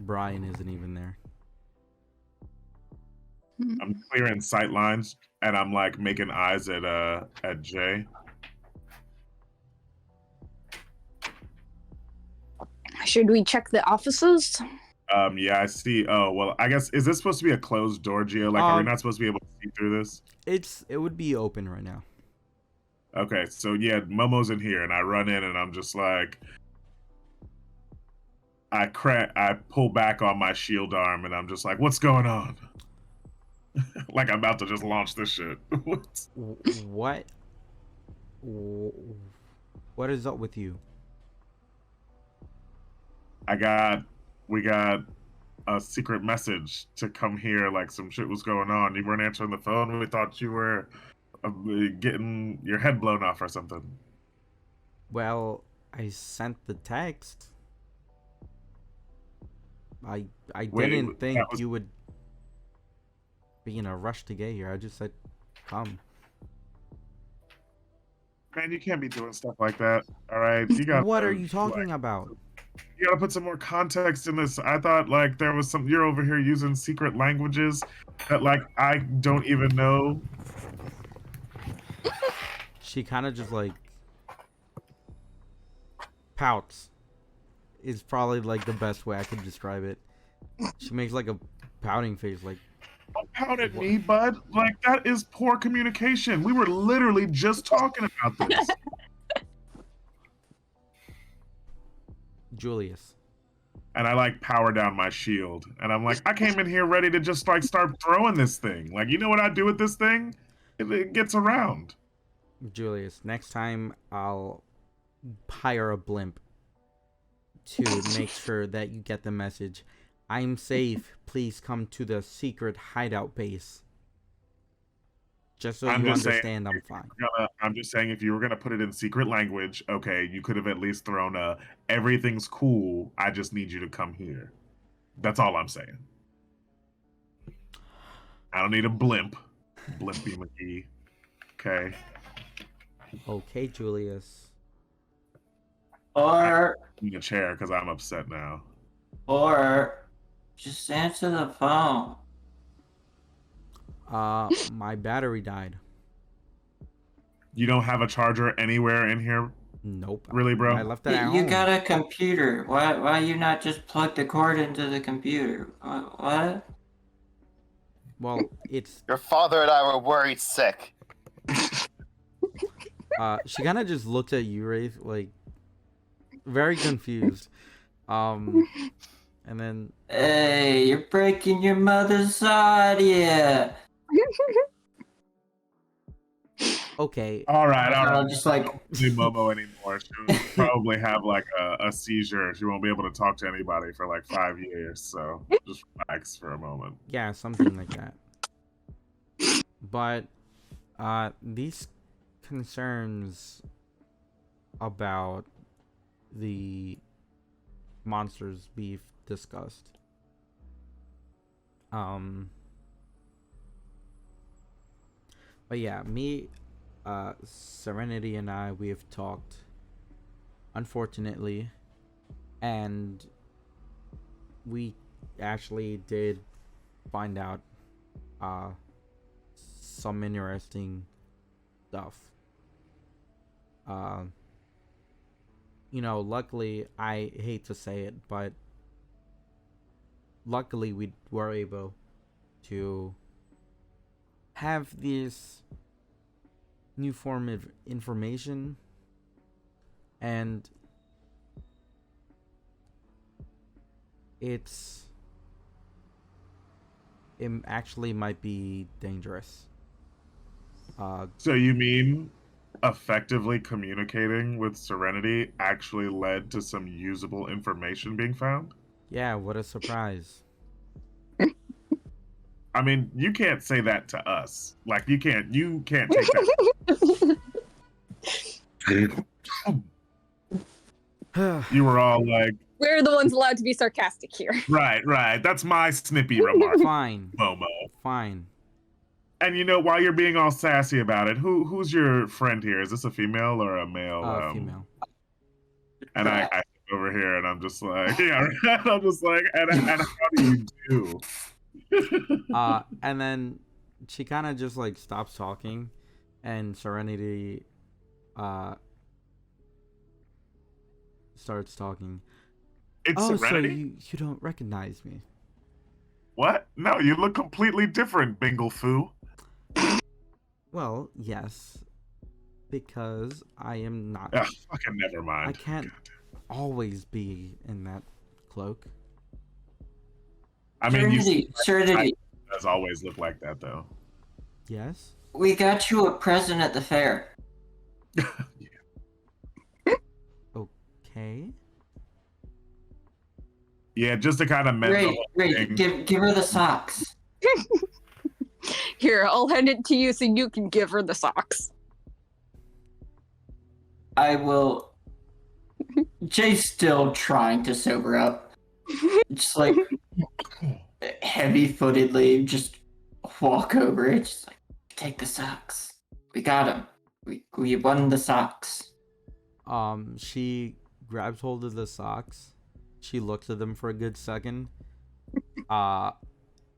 Brian isn't even there. I'm clearing sight lines, and I'm like making eyes at Jay. Should we check the offices? Yeah, I see. Oh, well, I guess, is this supposed to be a closed door, Gio? Like, are we not supposed to be able to see through this? It would be open right now. Okay, so yeah, Momo's in here, and I run in, and I'm just like, I pull back on my shield arm, and I'm just like, what's going on? Like, I'm about to just launch this shit. What? What is up with you? We got a secret message to come here, like some shit was going on. You weren't answering the phone. We thought you were getting your head blown off or something. Well, I sent the text. I didn't think you would be in a rush to get here. I just said, come. Man, you can't be doing stuff like that. All right, you got. What are you talking about? You gotta put some more context in this. I thought like there was some. You're over here using secret languages that like I don't even know. She kind of just like pouts. Is probably like the best way I could describe it. She makes like a pouting face, like. Don't pout at me, bud. Like, that is poor communication. We were literally just talking about this. Julius. And I like power down my shield. And I'm like, I came in here ready to just like start throwing this thing. Like, you know what I do with this thing? It gets around. Julius, next time I'll hire a blimp to make sure that you get the message. I'm safe. Please come to the secret hideout base. Just so you understand, I'm fine. I'm just saying, if you were gonna put it in secret language, okay, you could have at least thrown a "everything's cool. I just need you to come here." That's all I'm saying. I don't need a blimp, Blimpy McGee. Okay. Okay, Julius. Or In a chair because I'm upset now. just answer the phone. My battery died. You don't have a charger anywhere in here? Nope. Really, bro? I left it at You home. got a computer. Why you not just plug the cord into the computer? What? Well, it's Your father and I were worried sick. she kind of just looked at you, Wraith, like very confused. And then Hey, you're breaking your mother's audio. Okay. All right, all right. Just like Don't see Momo anymore. She'll probably have like a seizure. She won't be able to talk to anybody for like 5 years. So just relax for a moment. Yeah, something like that. But these concerns about the monsters we've discussed. But yeah, me, Serenity, and we have talked, unfortunately, and we actually did find out some interesting stuff. Luckily, I hate to say it, but luckily we were able to have this new form of information, and it actually might be dangerous. So you mean effectively communicating with Serenity actually led to some usable information being found? Yeah, what a surprise. I mean, you can't say that to us. Like you can't take that. You were all like, We're the ones allowed to be sarcastic here. right. That's my snippy remark, Fine. Momo. Fine. And while you're being all sassy about it, who's your friend here? Is this a female or a male? Female. And I sit over here and I'm just like, yeah, I'm just like, and how do you do? And then she kind of just like stops talking, and Serenity starts talking. It's Serenity? So you don't recognize me? What? No, you look completely different, Bingle Foo. Well, yes, because I am not. Ugh, fucking never mind. I can't always be in that cloak. I mean, Serenity, does always look like that, though. Yes. we got you a present at the fair. Okay. Yeah, just to kind of mend the whole thing. Give her the socks. Here, I'll hand it to you so you can give her the socks. I will. Jay's still trying to sober up. Just like heavy-footedly, just walk over it. Just like, take the socks. We got him. We won the socks. She grabs hold of the socks. She looks at them for a good second.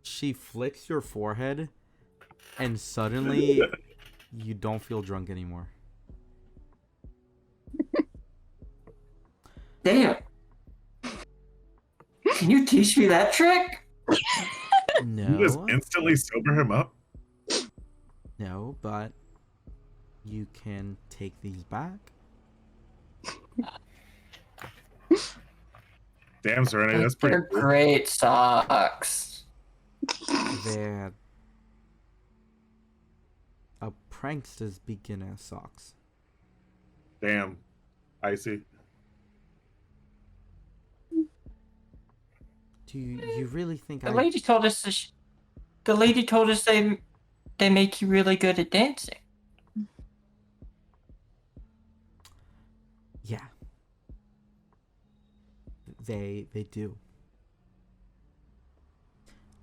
She flicks your forehead, and suddenly you don't feel drunk anymore. Damn. Can you teach me that trick? You just No. instantly sober him up? No, but you can take these back. Damn, Serenity, that's pretty They're cool. great socks. They're a prankster's beginner socks. Damn. Icy. Do you really think The lady told us they make you really good at dancing. Yeah. They do.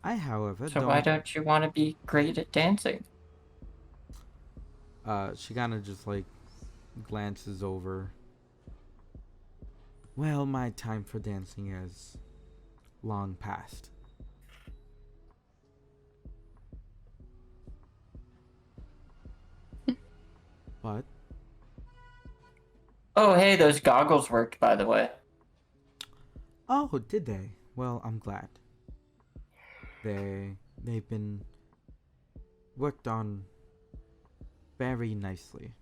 I, however, So why don't you want to be great at dancing? She kind of just like glances over. Well, my time for dancing has long past. But Oh, hey, those goggles worked, by the way. oh, did they? Well, I'm glad. They've been worked on very nicely.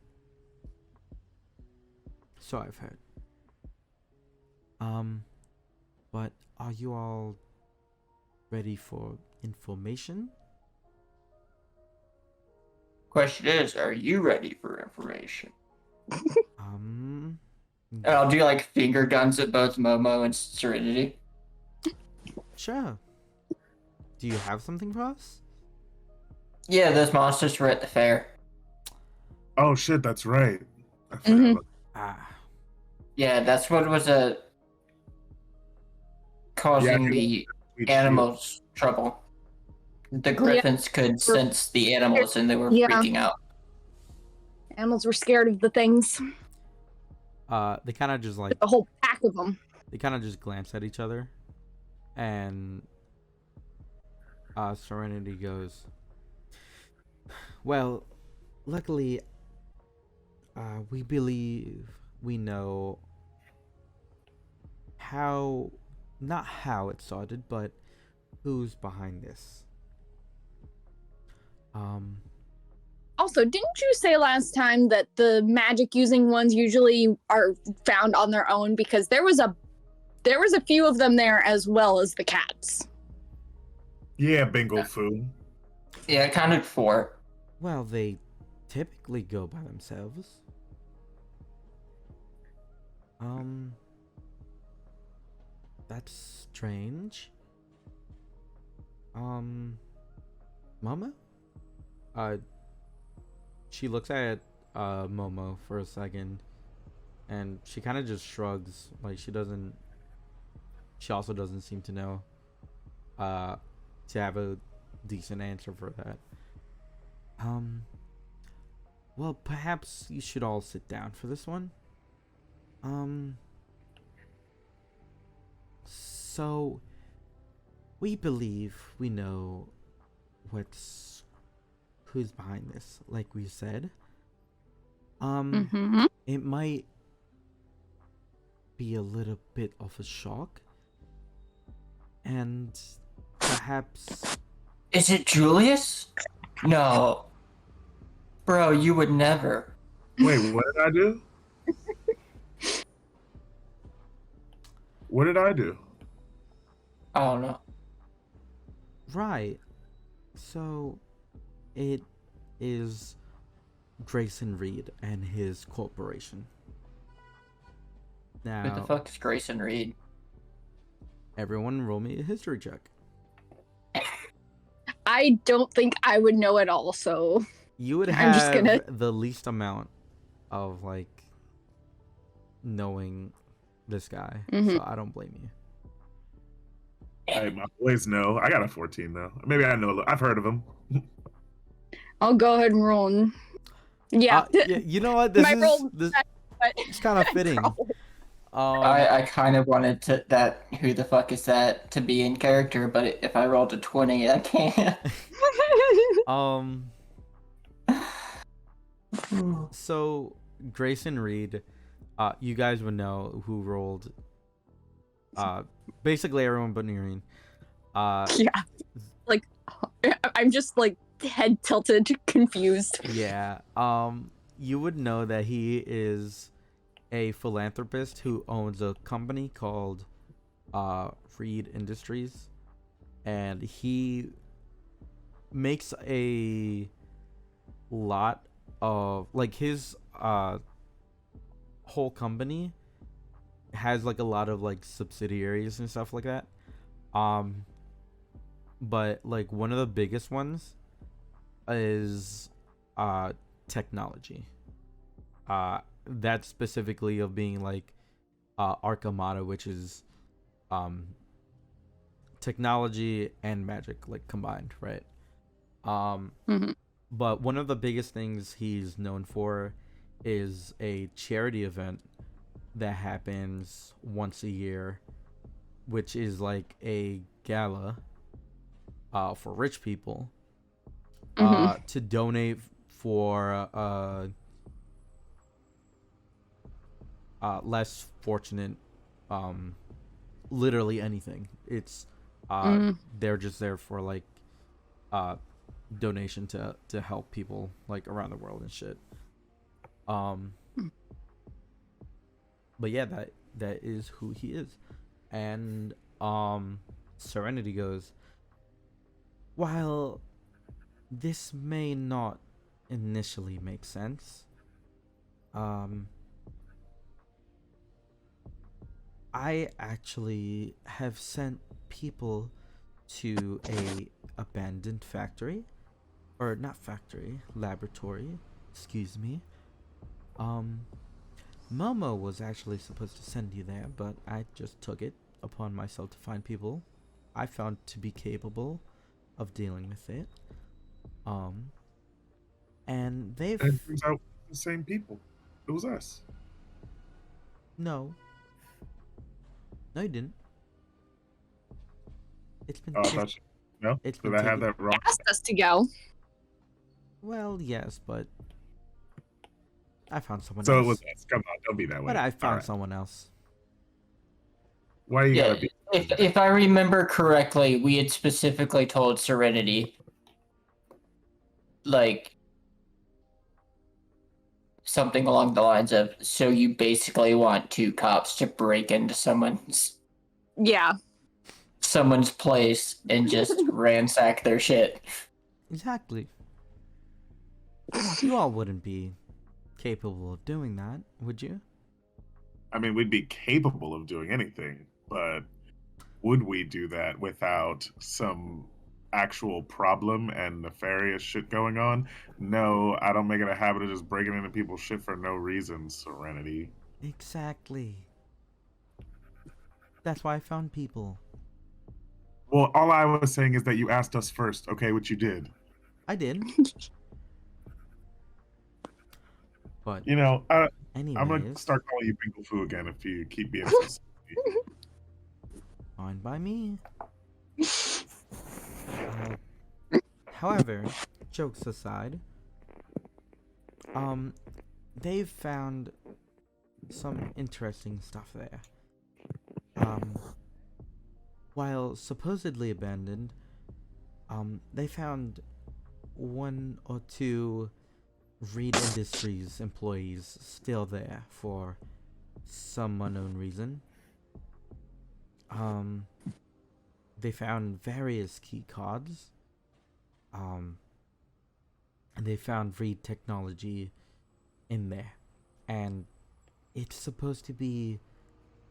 So I've heard. But are you all ready for information? Question is, are you ready for information? Um, And I'll do like finger guns at both Momo and Serenity. sure. Do you have something for us? Yeah, those monsters were at the fair. Oh shit, that's right. I forgot Mhm. about Ah, Yeah, that's what was Yeah, causing he the sweet animals trouble. The griffins could sense the animals and they were Yeah. freaking out. Animals were scared of the things. they kind of just like A whole pack of them. they kind of just glance at each other, and Serenity goes, "Well, luckily, we believe we know how, not how it started, but who's behind this. Um, Also, didn't you say last time that the magic using ones usually are found on their own because there was a few of them there as well as the cats. Yeah, bingo foo. Yeah, it counted 4. well, they typically go by themselves. Um, that's strange. Mama? She looks at Momo for a second, and she kind of just shrugs. Like she also doesn't seem to know to have a decent answer for that. Well, perhaps you should all sit down for this one. So we believe we know who's behind this, like we said. Mm-hmm. It might be a little bit of a shock, and perhaps Is it Julius? No. Bro, you would never. Wait, what did I do? What did I do? I don't know. right. So it is Grayson Reed and his corporation. Who the Now, fuck is Grayson Reed? everyone roll me a history check. I don't think I would know it all, so You would I'm just have gonna- the least amount of like knowing this guy, Mhm. so I don't blame you. Hey, my boys know. I got a 14 though. Maybe I know. I've heard of him. I'll go ahead and roll. Yeah. You know what? This My is roll- this. but- It's kind of fitting. Probably. I kind of wanted to that who the fuck is that to be in character, but if I rolled a 20, I can't. So Grayson Reed, you guys would know who rolled. Basically everyone but Noreen. Yeah. Like, I'm just like head tilted, confused. Yeah. You would know that he is a philanthropist who owns a company called Reed Industries, and he makes a lot of like his whole company has like a lot of like subsidiaries and stuff like that. But like one of the biggest ones is technology. That specifically of being like Arcamata, which is technology and magic like combined, right? Mhm. But one of the biggest things he's known for is a charity event that happens once a year, which is like a gala for rich people to donate for less fortunate, literally anything. It's they're just there for like donation to help people like around the world and shit. But yeah, that is who he is. And Serenity goes, while this may not initially make sense. I actually have sent people to a abandoned factory, or not factory, laboratory, excuse me. Momo was actually supposed to send you there, but I just took it upon myself to find people I found to be capable of dealing with it. And they've And it turns out the same people. It was us. no, no, you didn't. It's been Oh, I thought you. No? it's Did been I have taken. that wrong? Asked us to go. Well, yes, but I found someone So it else. was us. Come on, don't be that way. But I All found right. someone else. Why you Yeah, gotta be? if I remember correctly, we had specifically told Serenity, like, something along the lines of, so you basically want two cops to break into Yeah. someone's place and just ransack their shit. Exactly. You all wouldn't be capable of doing that, would you? I mean, we'd be capable of doing anything, but would we do that without some actual problem and nefarious shit going on? No, I don't make it a habit of just breaking into people's shit for no reason, Serenity. Exactly. That's why I found people. Well, all I was saying is that you asked us first, okay, which you did. I did. But You know, I'm gonna anyways, start calling you Pinkle Fu again if you keep being so silly. fine by me. However, jokes aside, they've found some interesting stuff there. While supposedly abandoned, they found one or two Reed Industries employees still there for some unknown reason. They found various key cards. And they found Reed technology in there. And it's supposed to be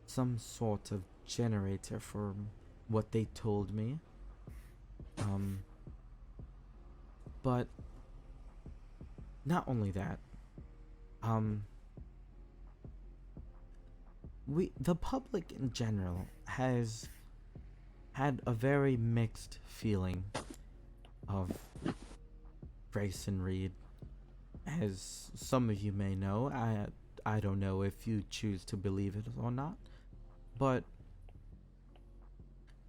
some sort of generator for what they told me. But not only that, the public in general has had a very mixed feeling of Grace and Reed. As some of you may know, I don't know if you choose to believe it or not, but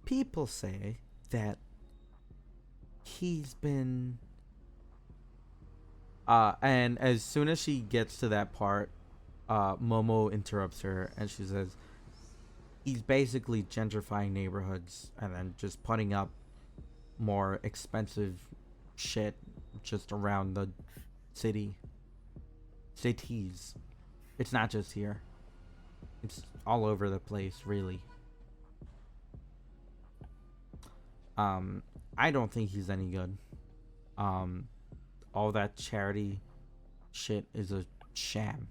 people say that he's been and as soon as she gets to that part, Momo interrupts her and she says he's basically gentrifying neighborhoods and then just putting up more expensive shit just around the cities. It's not just here. It's all over the place, really. I don't think he's any good. All that charity shit is a sham.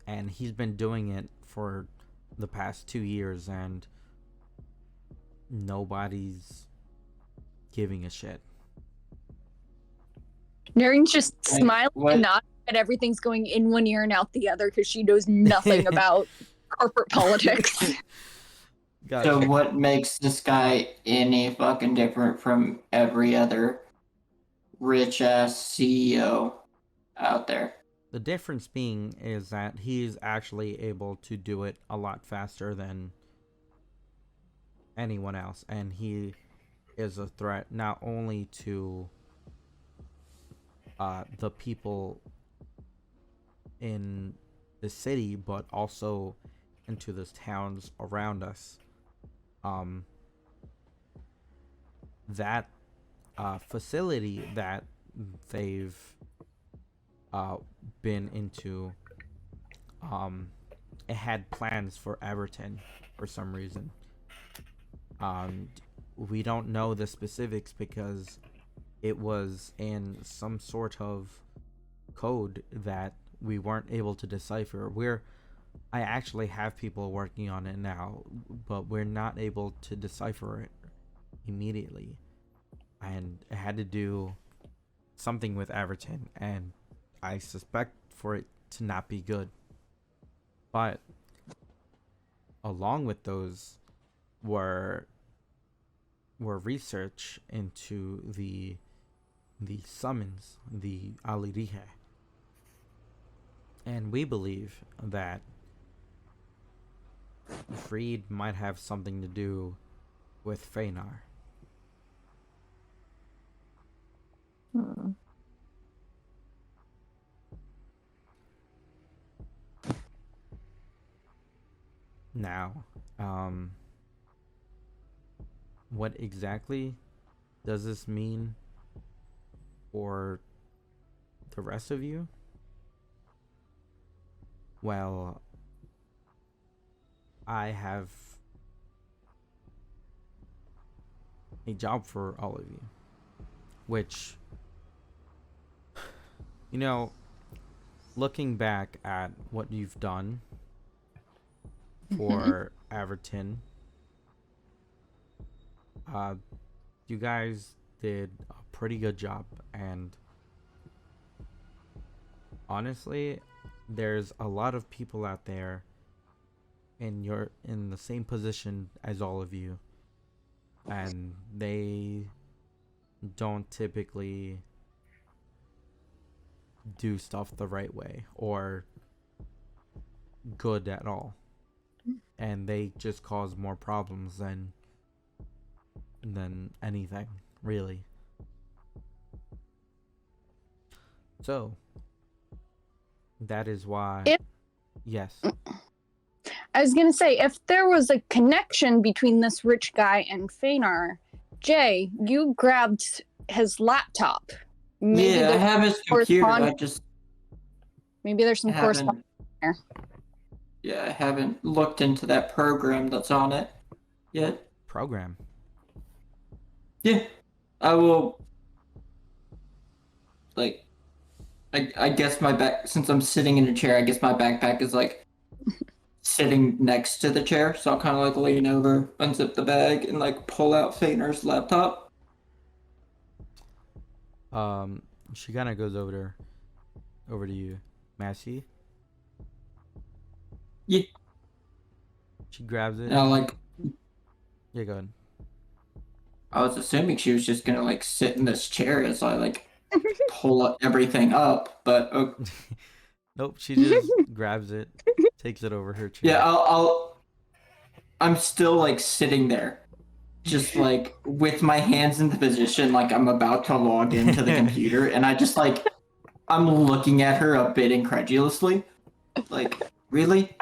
And he's been doing it for the past 2 years and nobody's giving a shit. Naring's just Wait, smiling what? and nodding, and everything's going in one ear and out the other because she knows nothing about corporate politics. Gotcha. So what makes this guy any fucking different from every other rich ass CEO out there? The difference being is that he's actually able to do it a lot faster than anyone else, and he is a threat not only to the people in the city, but also into the towns around us. That facility that they've been into, it had plans for Everton for some reason. we don't know the specifics because it was in some sort of code that we weren't able to decipher. I actually have people working on it now, but we're not able to decipher it immediately. And it had to do something with Everton, and I suspect for it to not be good. But along with those were research into the summons, the Alirihe. And we believe that Freed might have something to do with Fenar. Now, what exactly does this mean for the rest of you? Well, I have a job for all of you, which, you know, looking back at what you've done for Everton, you guys did a pretty good job, and honestly, there's a lot of people out there in the same position as all of you, and they don't typically do stuff the right way or good at all, and they just cause more problems than anything, really. So that is why yes. I was gonna say, if there was a connection between this rich guy and Fenar, Jay, you grabbed his laptop. Maybe Yeah, I there's have his computer. correspondence. Maybe there's some correspondence there. Yeah, I haven't looked into that program that's on it yet. Program. Yeah, I will. Like, I guess my back, since I'm sitting in a chair, I guess my backpack is like sitting next to the chair, so I'll kind of like lean over, unzip the bag, and like pull out Feinar's laptop. She kind of goes over to you, Massey. Yeah. She grabs it. And I'll like. Yeah, go ahead. I was assuming she was just gonna like sit in this chair as I like pull everything up, but Nope, she just grabs it, takes it over her chair. yeah, I'm still like sitting there, just like with my hands in the position like I'm about to log into the computer, and I just like I'm looking at her a bit incredulously, like, really?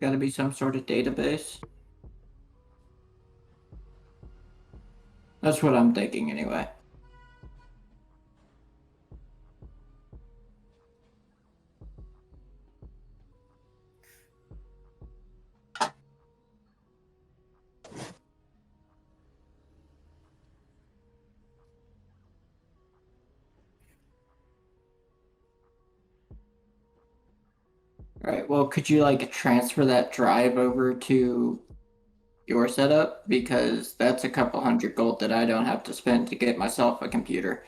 Gotta be some sort of database. That's what I'm thinking anyway. Alright, well, could you, like, transfer that drive over to your setup? Because that's a couple hundred gold that I don't have to spend to get myself a computer.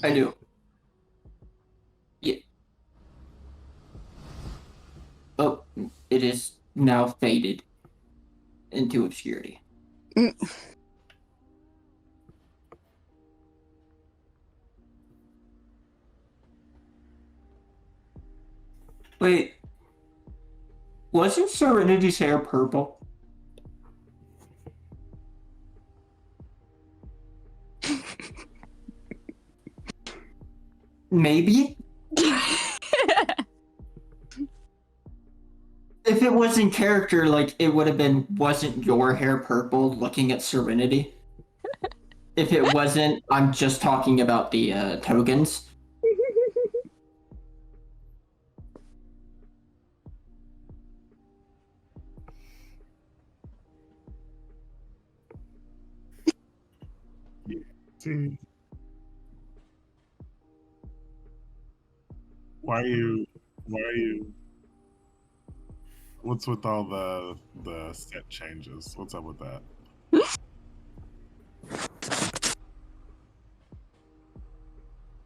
I do. Yeah. Oh, it is now faded into obscurity. Wait, wasn't Serenity's hair purple? Maybe? If it was in character, like, it would have been, wasn't your hair purple looking at Serenity? If it wasn't, I'm just talking about the tokens. See, why are you? Why are you? What's with all the set changes? What's up with that?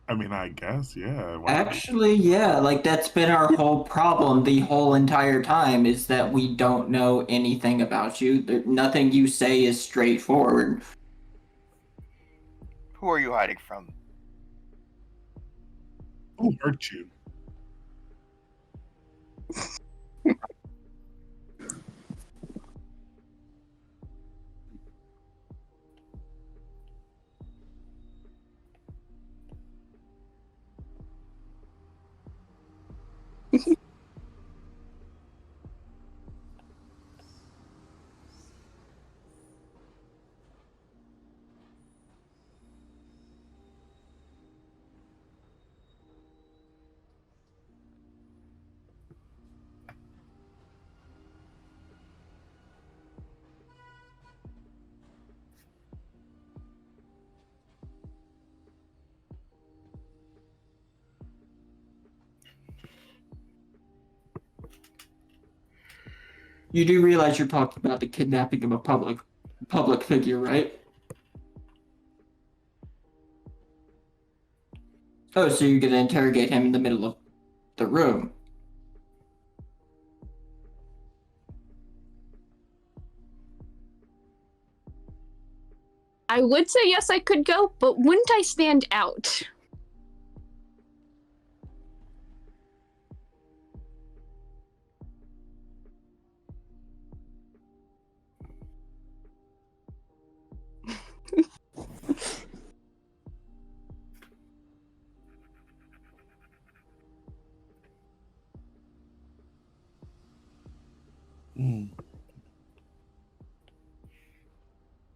I mean, I guess, yeah. Why not? Actually, yeah, like, that's been our whole problem the whole entire time, is that we don't know anything about you. Nothing you say is straightforward. Who are you hiding from? Who hurt you? You do realize you're talking about the kidnapping of a public figure, right? Oh, so you're gonna interrogate him in the middle of the room. I would say yes, I could go, but wouldn't I stand out?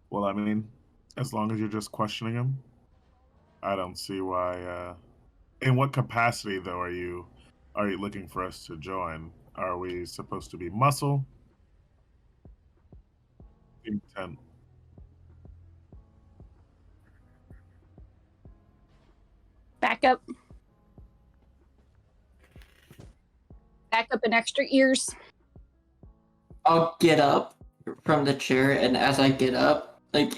Well, I mean, as long as you're just questioning him, I don't see why. In what capacity, though, are you looking for us to join? Are we supposed to be muscle? Intent. Back up. Back up and extra ears. I'll get up from the chair, and as I get up, like,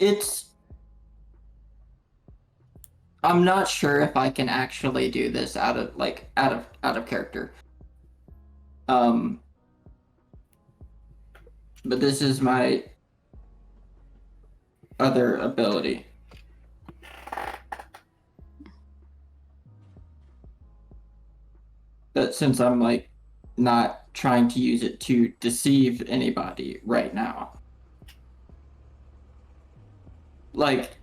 I'm not sure if I can actually do this out of character. But this is my other ability. But since I'm, like, not trying to use it to deceive anybody right now. Like,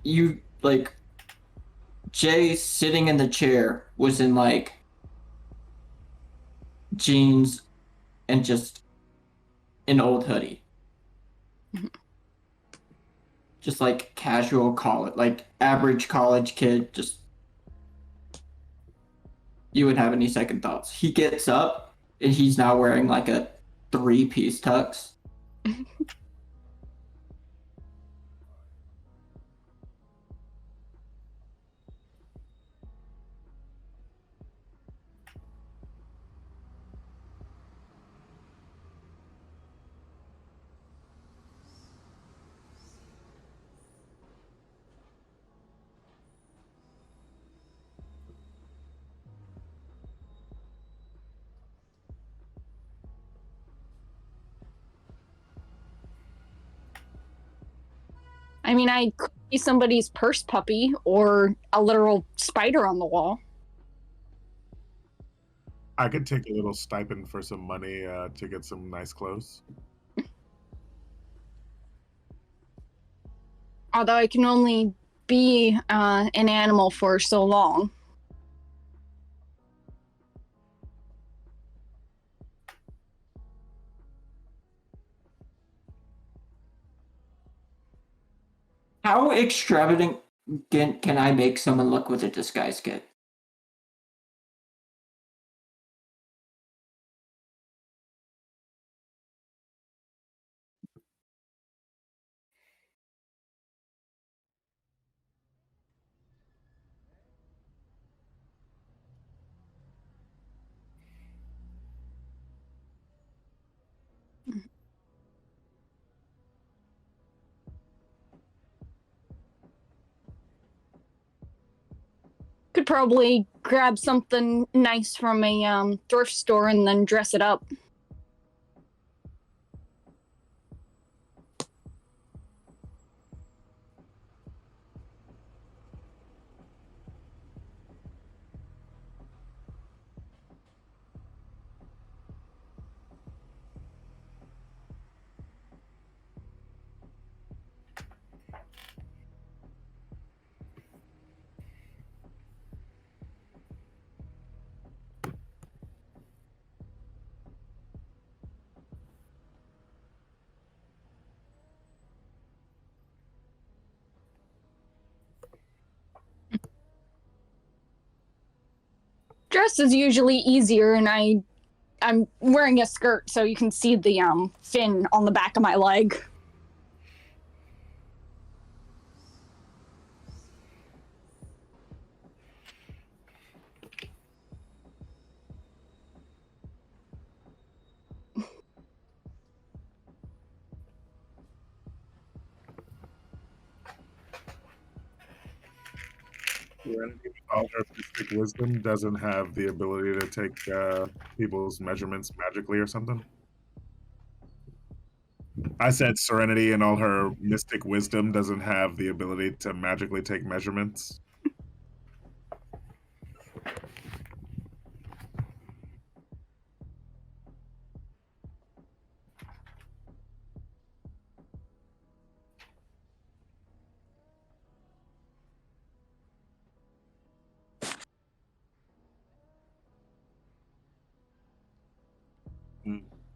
Jay sitting in the chair was in, like, jeans and just an old hoodie. Just, like, casual college, like, average college kid, just you would have any second thoughts. He gets up and he's now wearing like a 3-piece tux. I mean, I could be somebody's purse puppy or a literal spider on the wall. I could take a little stipend for some money to get some nice clothes. Although I can only be an animal for so long. How extravagant can I make someone look with a disguise kit? Could probably grab something nice from a thrift store and then dress it up. Dress is usually easier, and I'm wearing a skirt, so you can see the fin on the back of my leg. Serenity, with all her mystic wisdom, doesn't have the ability to take people's measurements magically or something. I said Serenity and all her mystic wisdom doesn't have the ability to magically take measurements.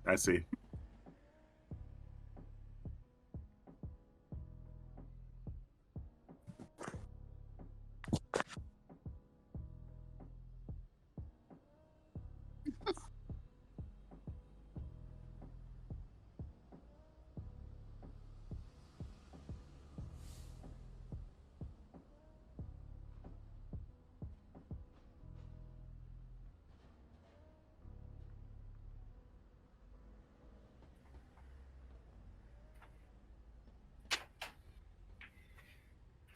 I see.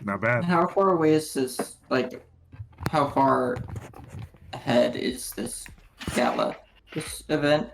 Not bad. How far away is this? Like, how far ahead is this gala? This event?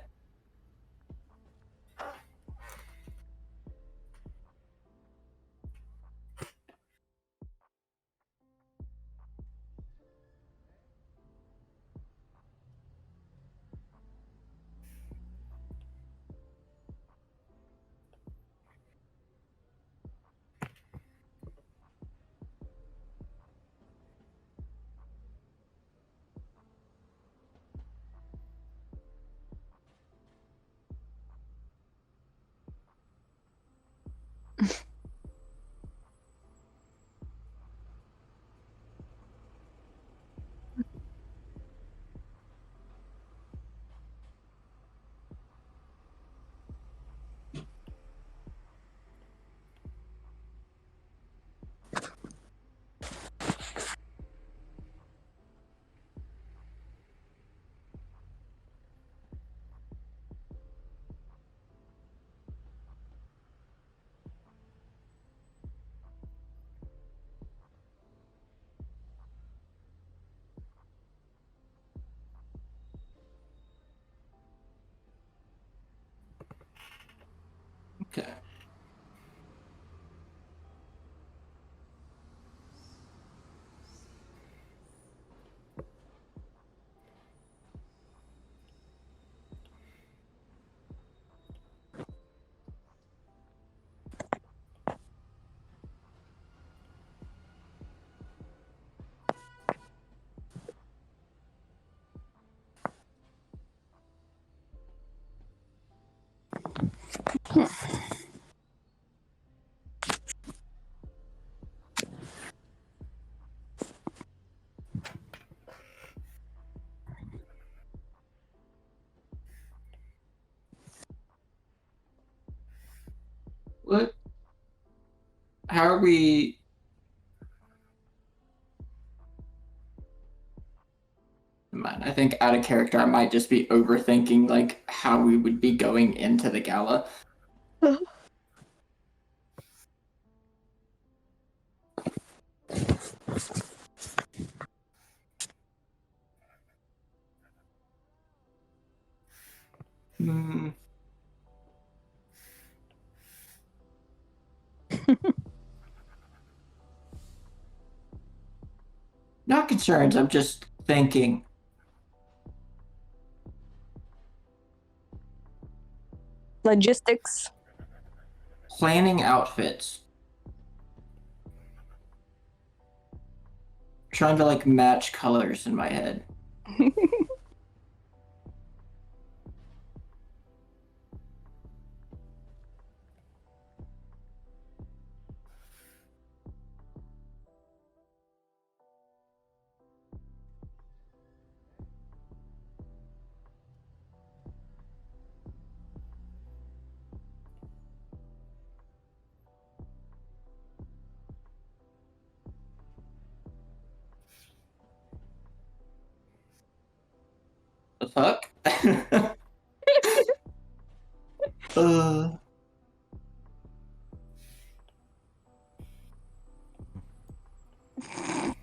What? How are we? Never mind. I think out of character, I might just be overthinking like how we would be going into the gala. Hmm. Not concerned. I'm just thinking. Logistics. Planning outfits. Trying to like match colors in my head. The fuck? uh,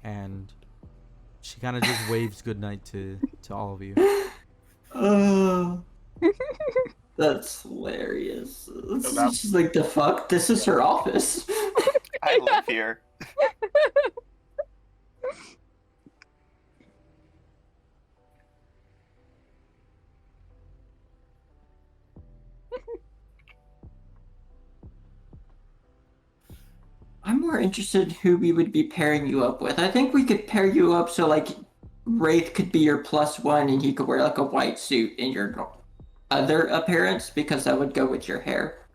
And she kind of just waves goodnight to all of you. uh, that's hilarious. It's just like the fuck. This is her office. I live here. I'm more interested in who we would be pairing you up with. I think we could pair you up so like Wraith could be your +1 and he could wear like a white suit in your other appearance because that would go with your hair.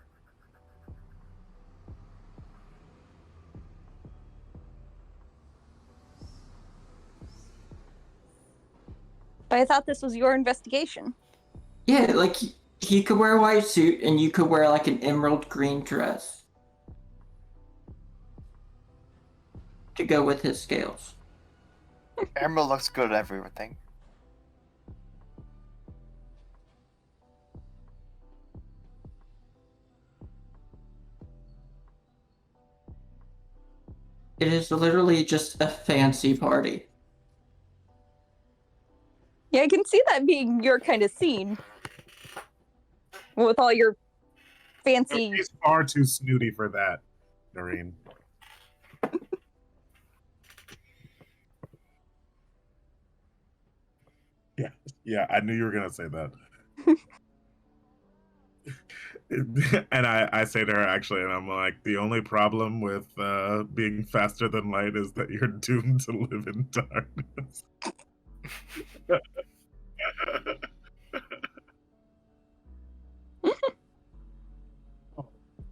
But I thought this was your investigation. Yeah, like he could wear a white suit and you could wear like an emerald green dress to go with his scales. Emerald looks good at everything. It is literally just a fancy party. Yeah, I can see that being your kind of scene. With all your fancy... He's far too snooty for that, Noreen. Yeah, I knew you were gonna say that. And I say to her actually, and I'm like, the only problem with being faster than light is that you're doomed to live in darkness.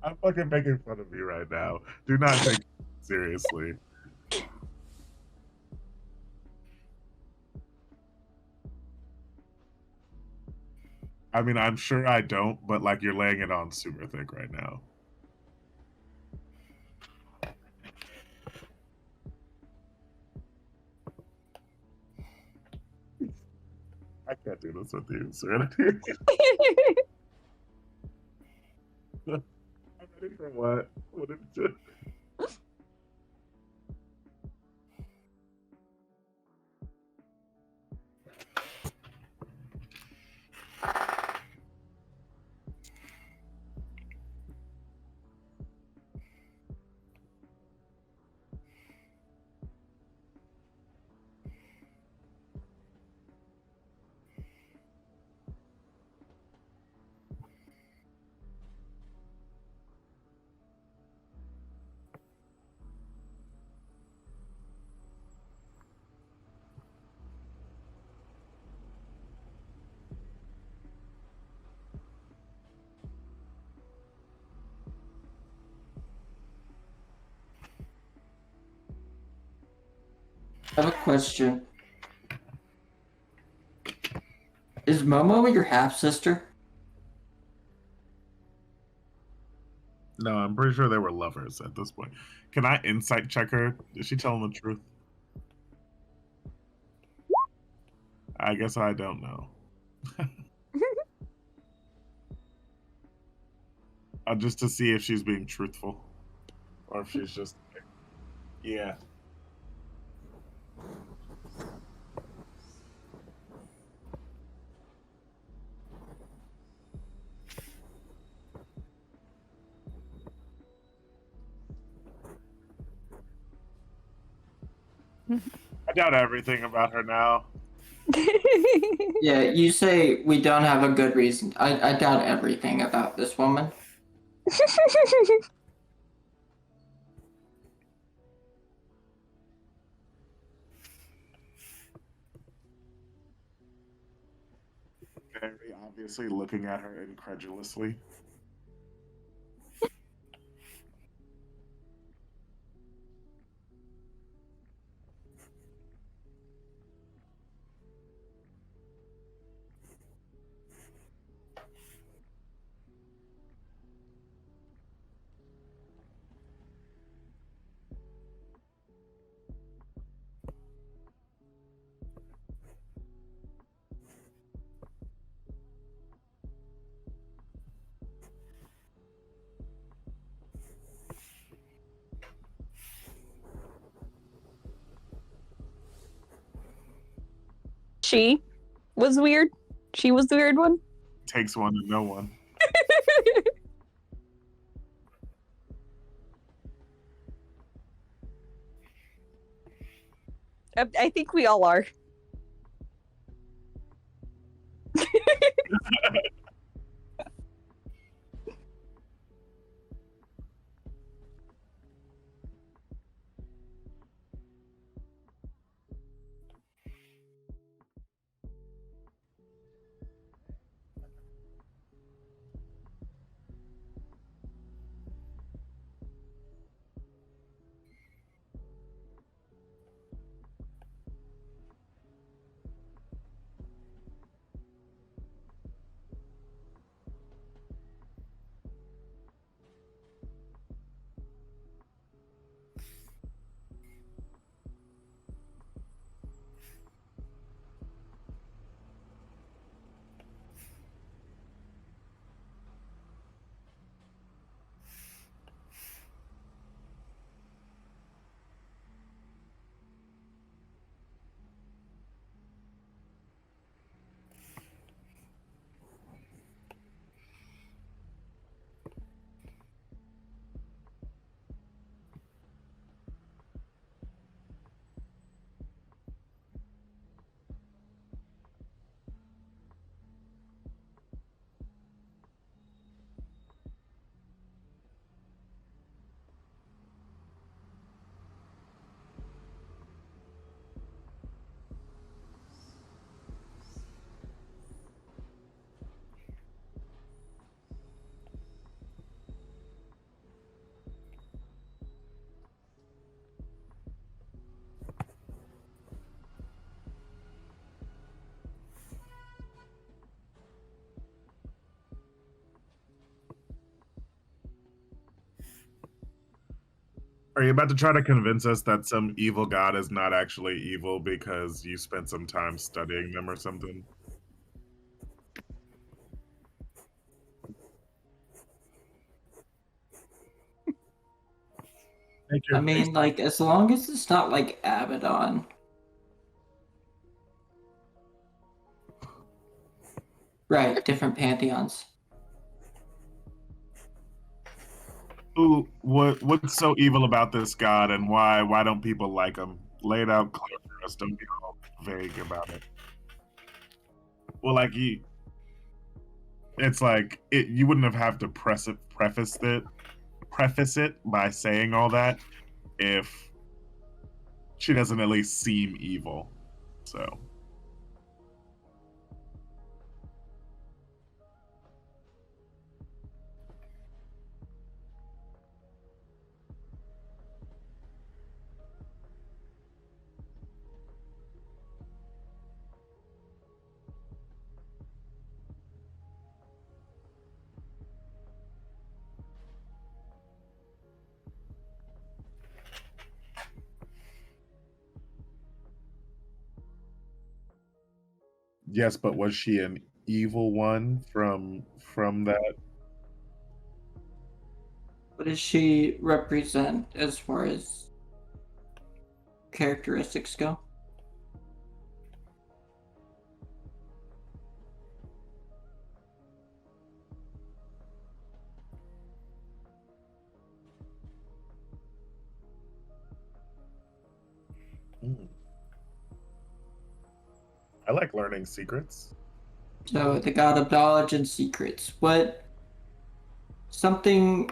I'm fucking making fun of you right now. Do not take it seriously. I mean, I'm sure I don't, but like you're laying it on super thick right now. I can't do this with you, Serenity. I'm ready for what? What did you... I have a question. Is Momo your half sister? No, I'm pretty sure they were lovers at this point. Can I insight check her? Is she telling the truth? I guess I don't know. Just to see if she's being truthful. Or if she's just... Yeah. I doubt everything about her now. Yeah, you say we don't have a good reason. I doubt everything about this woman. Very obviously looking at her incredulously. She was weird. She was the weird one. Takes one to know one. I think we all are. Are you about to try to convince us that some evil god is not actually evil because you spent some time studying them or something? Make your I mean, face. like, as long as it's not like Abaddon. Right, different pantheons. What's so evil about this god, and why don't people like him? Lay it out clear for us. Don't be all vague about it. Well, like it's like you wouldn't have to preface it by saying all that if she doesn't at least seem evil. So Yes, but was she an evil one from that? What does she represent as far as characteristics go? Hmm. I like learning secrets. So the god of knowledge and secrets. What something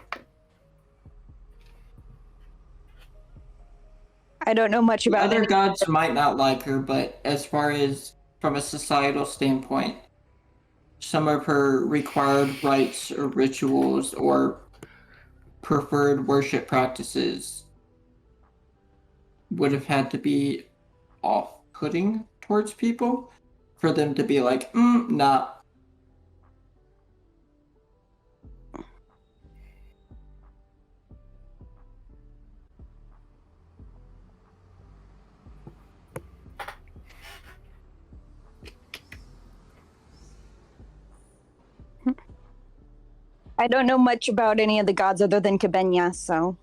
I don't know much the about other any. gods might not like her, but as far as from a societal standpoint, some of her required rites or rituals or preferred worship practices would have had to be off-putting towards people for them to be like, nah. I don't know much about any of the gods other than Cabenya, so.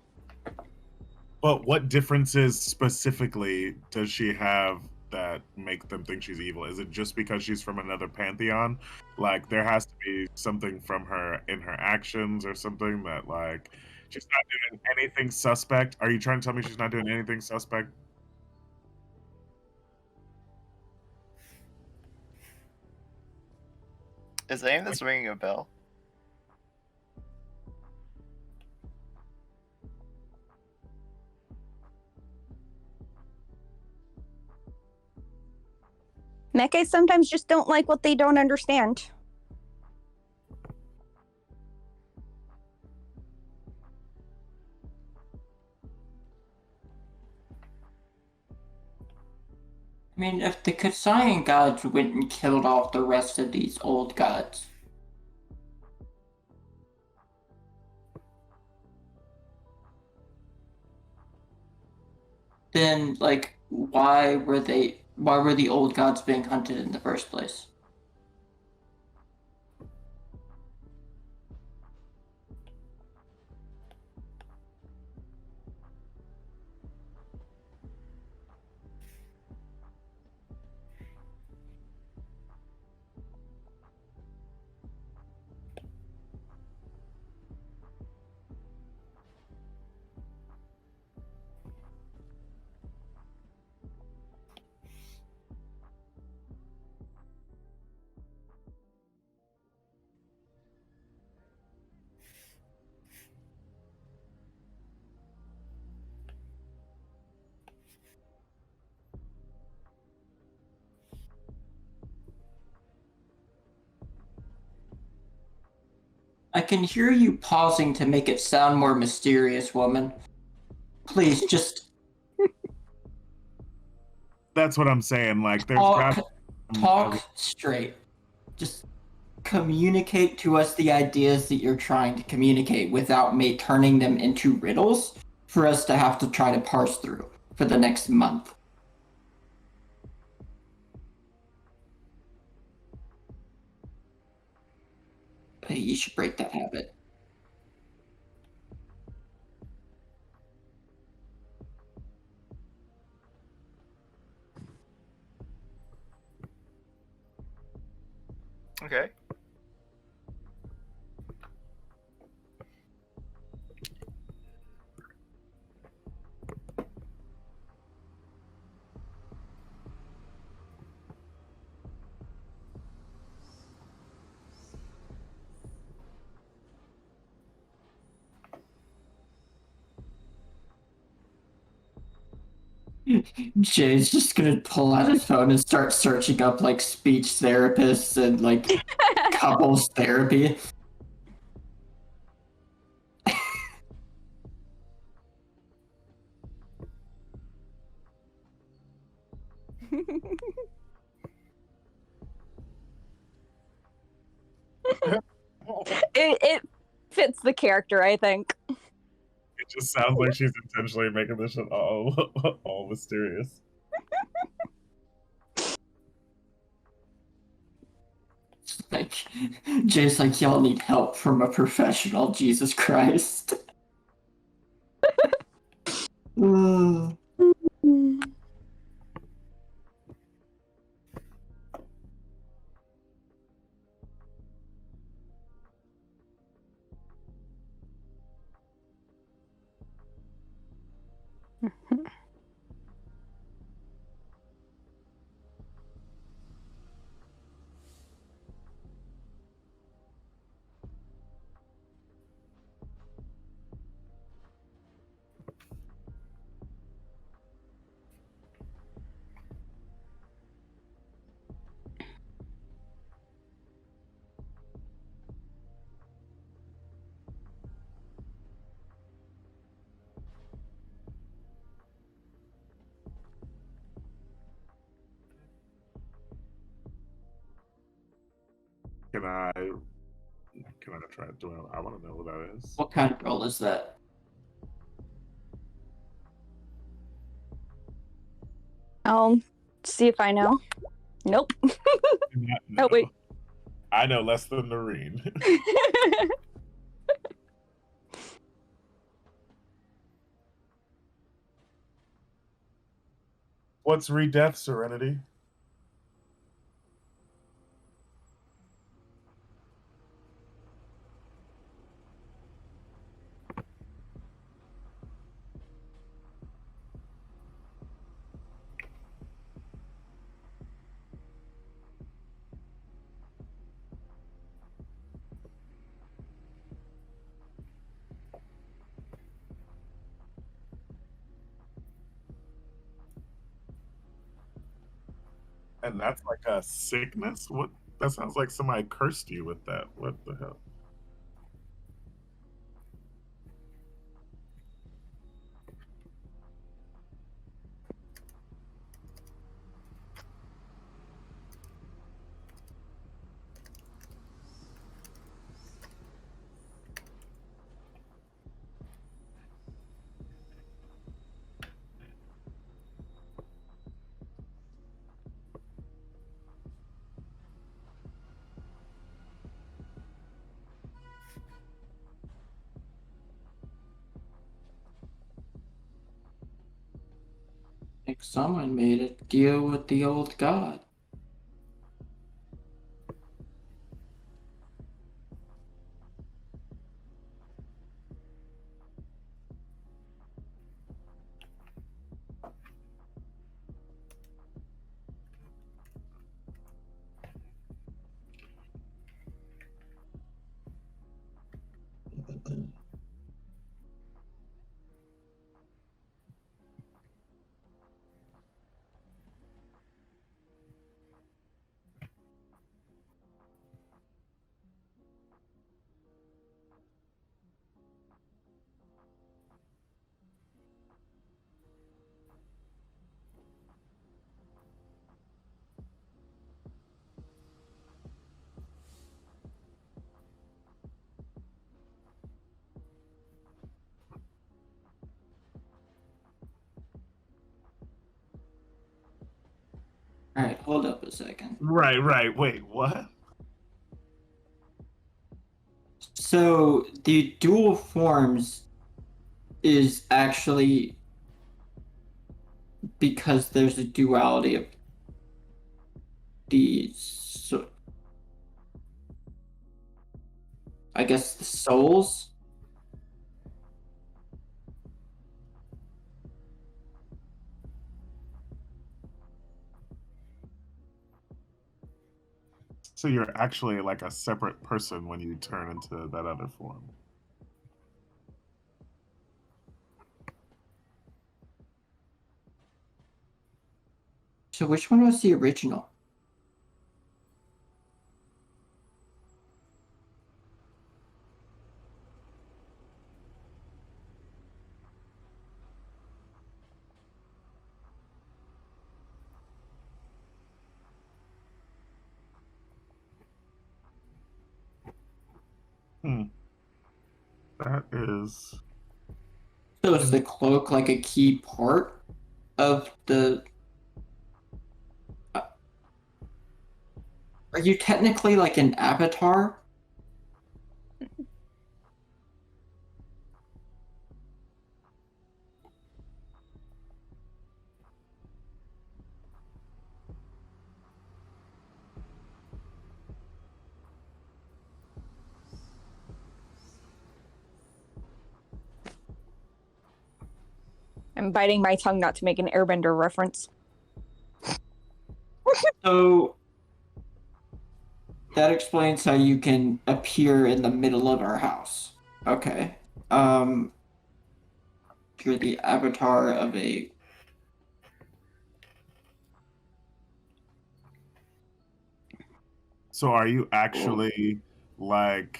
But what differences specifically does she have that make them think she's evil? Is it just because she's from another pantheon? Like there has to be something from her in her actions or something that like she's not doing anything suspect. Are you trying to tell me she's not doing anything suspect? Is any of this ringing a bell? Mecha sometimes just don't like what they don't understand. I mean, if the Kasayan gods went and killed off the rest of these old gods, then like why were the old gods being hunted in the first place? I can hear you pausing to make it sound more mysterious, woman. Please just That's what I'm saying. Like there's got talk straight. Just communicate to us the ideas that you're trying to communicate without me turning them into riddles for us to have to try to parse through for the next month. Hey, you should break that habit. Okay. Jay's just gonna pull out his phone and start searching up like speech therapists and like couples therapy. It fits the character, I think. it just sounds like she's intentionally making this shit all all mysterious. Like, Jay's like, y'all need help from a professional, Jesus Christ. Ugh. Can I try? I want to know who that is. What kind of roll is that? I'll see if I know. Nope. Oh, wait. I know less than Noreen. What's re-death, Serenity? And that's like a sickness? What? That sounds like somebody cursed you with that. What the hell? Like someone made a deal with the old god. Alright, hold up a second. Right. Wait, what? So, the dual forms is actually because there's a duality of the, I guess, the souls. So you're actually like a separate person when you turn into that other form. So which one was the original? That is. So is the cloak like a key part of the... Are you technically like an avatar? I'm biting my tongue not to make an airbender reference. So that explains how you can appear in the middle of our house. Okay. You're the avatar of a. So are you actually like?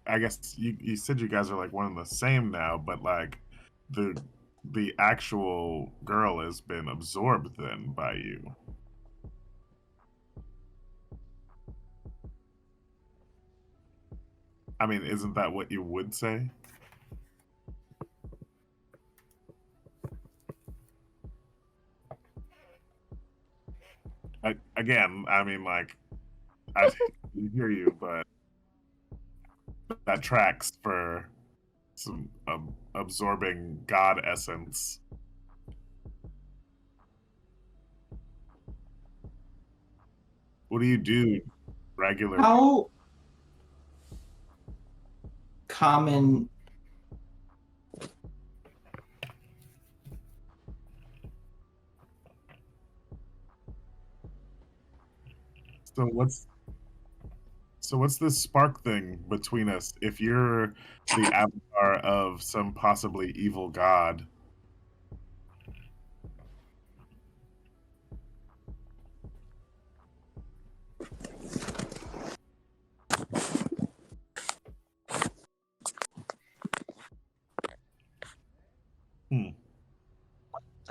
I guess you said you guys are like one and the same now, but like the actual girl has been absorbed then by you. I mean, isn't that what you would say? Again, I mean, like, I hear you, but that tracks for some absorbing God essence. What do you do regularly? How common. So what's this spark thing between us? If you're the avatar of some possibly evil god,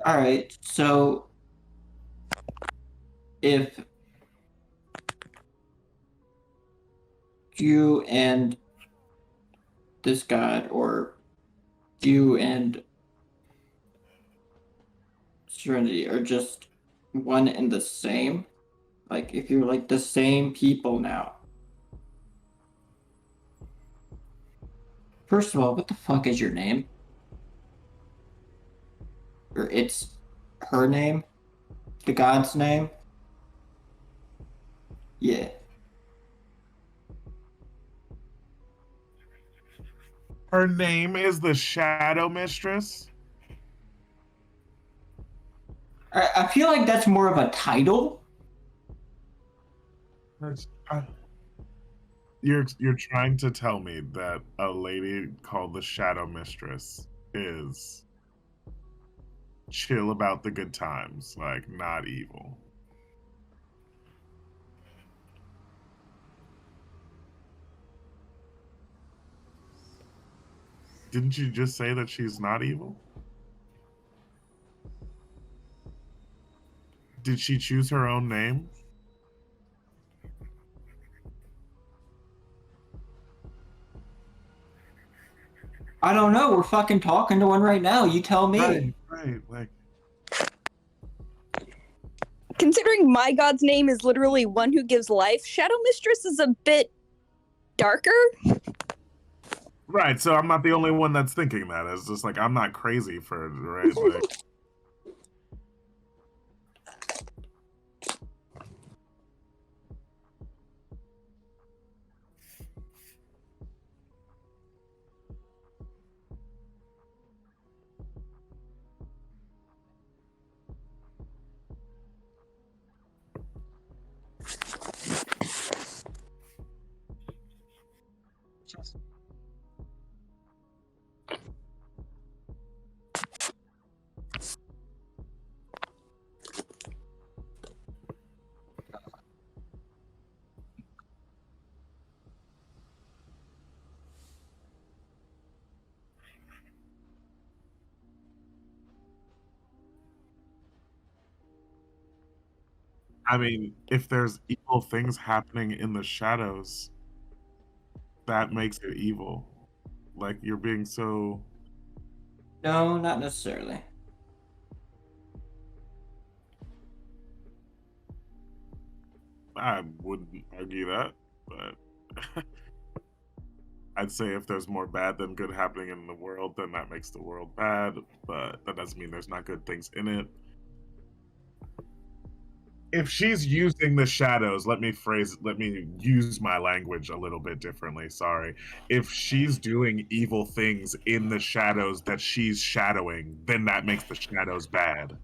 All right. So if you and this god, or you and Serenity are just one and the same, like if you're like the same people now. First of all, what the fuck is your name? Or it's her name? The god's name? Yeah. her name is the Shadow Mistress. I feel like that's more of a title. You're trying to tell me that a lady called the Shadow Mistress is chill about the good times, like not evil. Didn't you just say that she's not evil? Did she choose her own name? I don't know. We're fucking talking to one right now. You tell me. Right. Like, Considering my god's name is literally one who gives life, Shadow Mistress is a bit darker. right. So I'm not the only one that's thinking that. It's just like I'm not crazy for it, right? Like, I mean, if there's evil things happening in the shadows, that makes it evil. Like you're being so. No, not necessarily. I wouldn't argue that, but I'd say if there's more bad than good happening in the world, then that makes the world bad, but that doesn't mean there's not good things in it. If she's using the shadows, let me use my language a little bit differently. Sorry. If she's doing evil things in the shadows that she's shadowing, then that makes the shadows bad.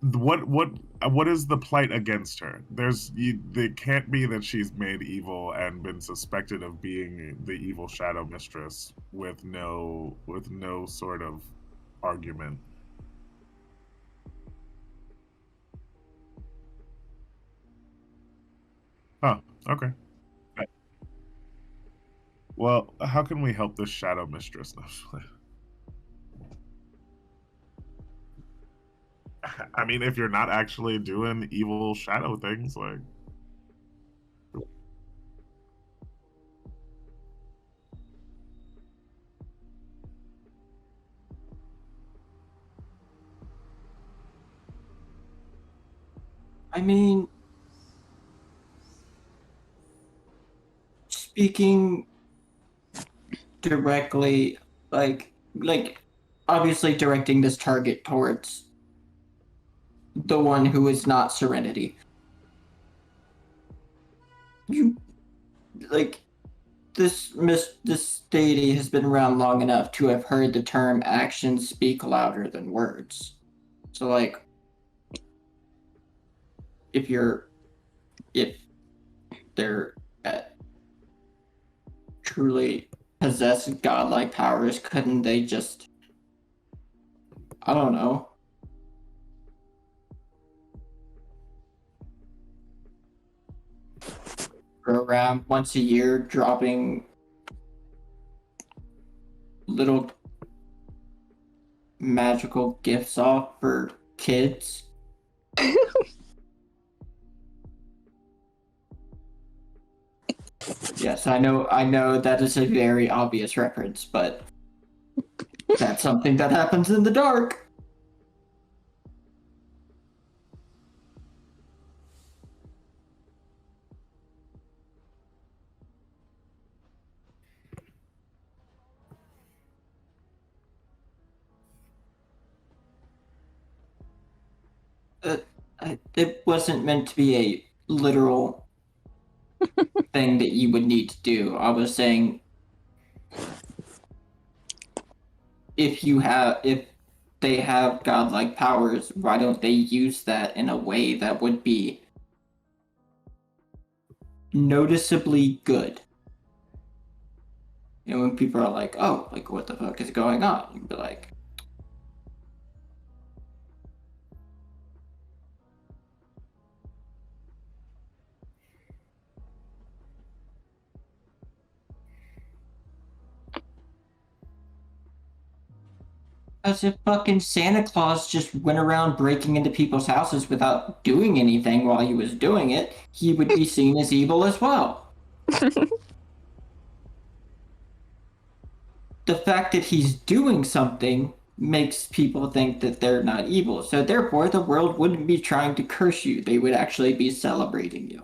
What is the plight against her? It can't be that she's made evil and been suspected of being the evil shadow mistress with no sort of argument. Huh, okay. Well, how can we help this shadow mistress? I mean, if you're not actually doing evil shadow things, like. I mean, speaking directly, like obviously directing this target towards the one who is not Serenity. You like this deity has been around long enough to have heard the term actions speak louder than words. So like if they're truly possess godlike powers, couldn't they just, I don't know, go around once a year dropping little magical gifts off for kids? Yes, I know that is a very obvious reference, but that's something that happens in the dark. It wasn't meant to be a literal thing that you would need to do. I was saying if they have godlike powers, why don't they use that in a way that would be noticeably good? You know, when people are like, oh, like what the fuck is going on? You'd be like, as if fucking Santa Claus just went around breaking into people's houses without doing anything while he was doing it, he would be seen as evil as well. The fact that he's doing something makes people think that they're not evil. So therefore, the world wouldn't be trying to curse you. They would actually be celebrating you.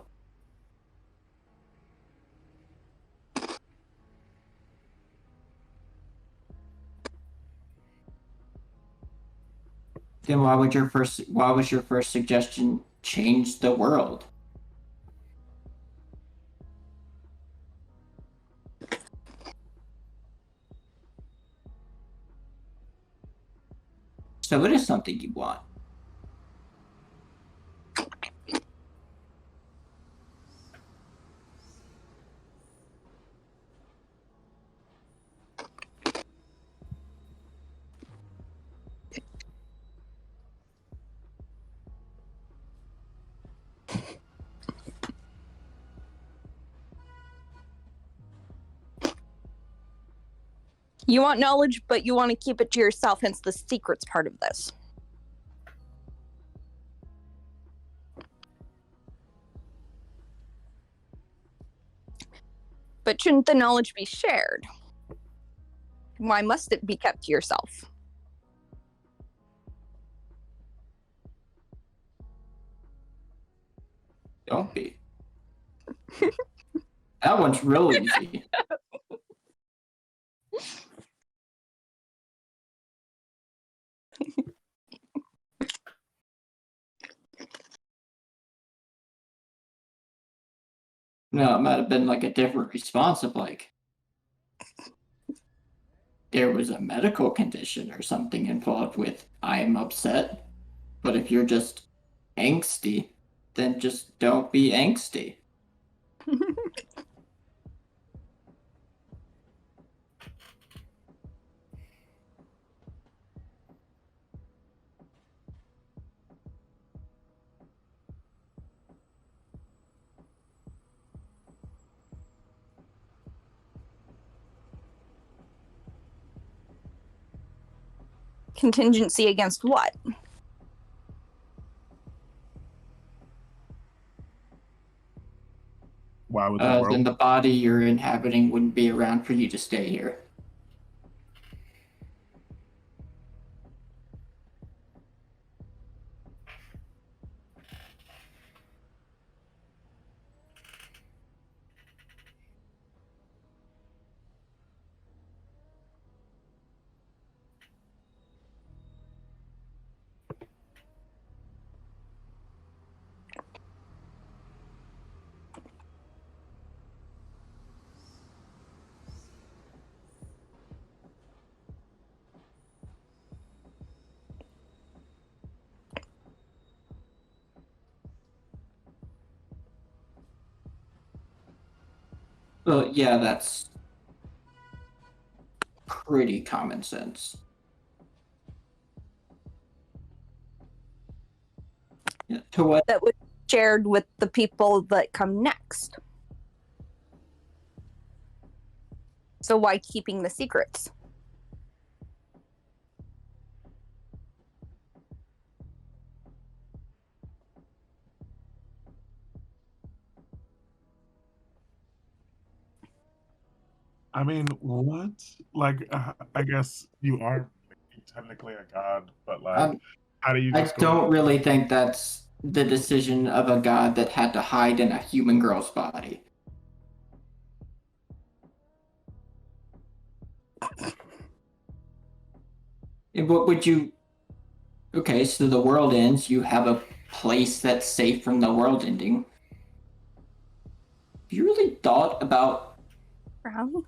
Then why was your first suggestion change the world? So it is something you want. You want knowledge, but you want to keep it to yourself, hence the secrets part of this. But shouldn't the knowledge be shared? Why must it be kept to yourself? Don't be. That one's real easy. No, it might have been like a different response of like, there was a medical condition or something involved with I am upset. But if you're just angsty, then just don't be angsty. Contingency against what? Why would the world? Then the body you're inhabiting wouldn't be around for you to stay here. Well, yeah, that's pretty common sense. Yeah, to what? That was shared with the people that come next. So why keeping the secrets? I mean, what? Like, I guess you are technically a god, but like, how do you I just go? don't really think that's the decision of a god that had to hide in a human girl's body. And what would you... Okay, so the world ends, you have a place that's safe from the world ending. Have you really thought about Brown?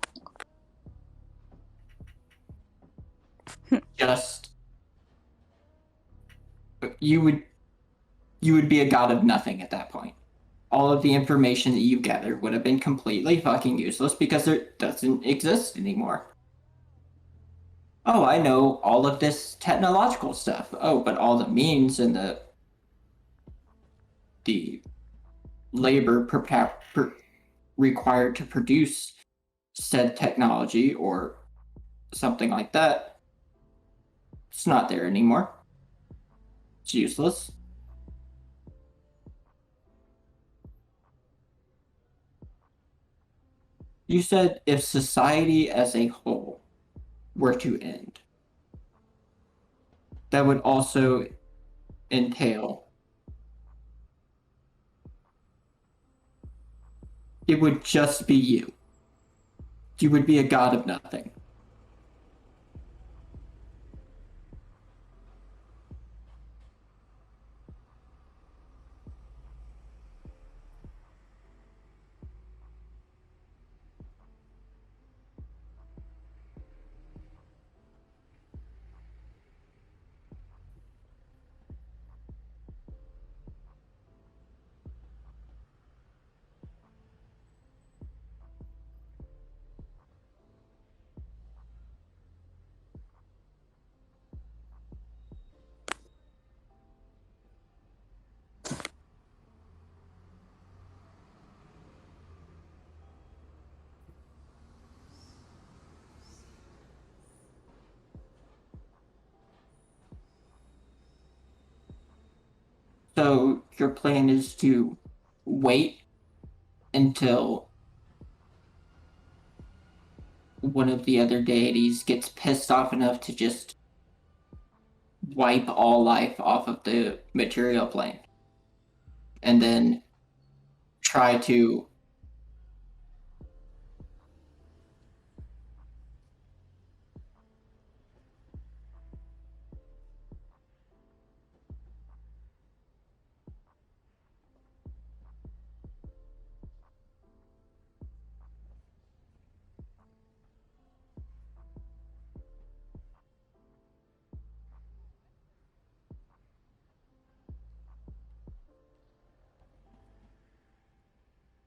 just... You would be a god of nothing at that point. All of the information that you've gathered would have been completely fucking useless because it doesn't exist anymore. Oh, I know all of this technological stuff. Oh, but all the means and the labor required to produce said technology or something like that, it's not there anymore. It's useless. You said if society as a whole were to end, that would also entail it would just be you. You would be a god of nothing. So your plan is to wait until one of the other deities gets pissed off enough to just wipe all life off of the material plane. And then try to.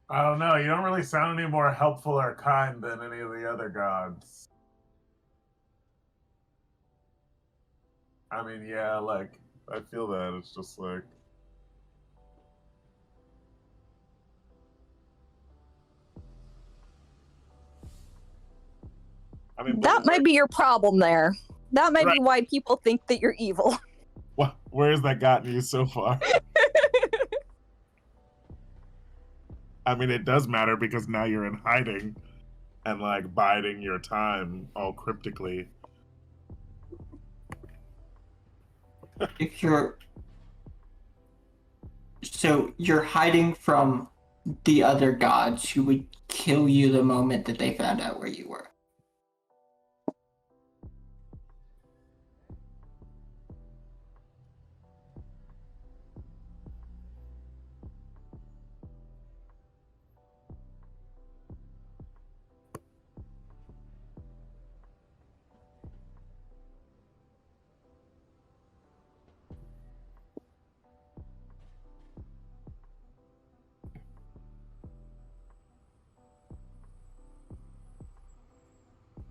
I don't know. You don't really sound any more helpful or kind than any of the other gods. I mean, yeah, like, I feel that. It's just like. I mean, That might be your problem there. That might be Right. why people think that you're evil. Where has that gotten you so far? I mean, it does matter because now you're in hiding and like biding your time all cryptically. If you're so you're hiding from the other gods who would kill you the moment that they found out where you were.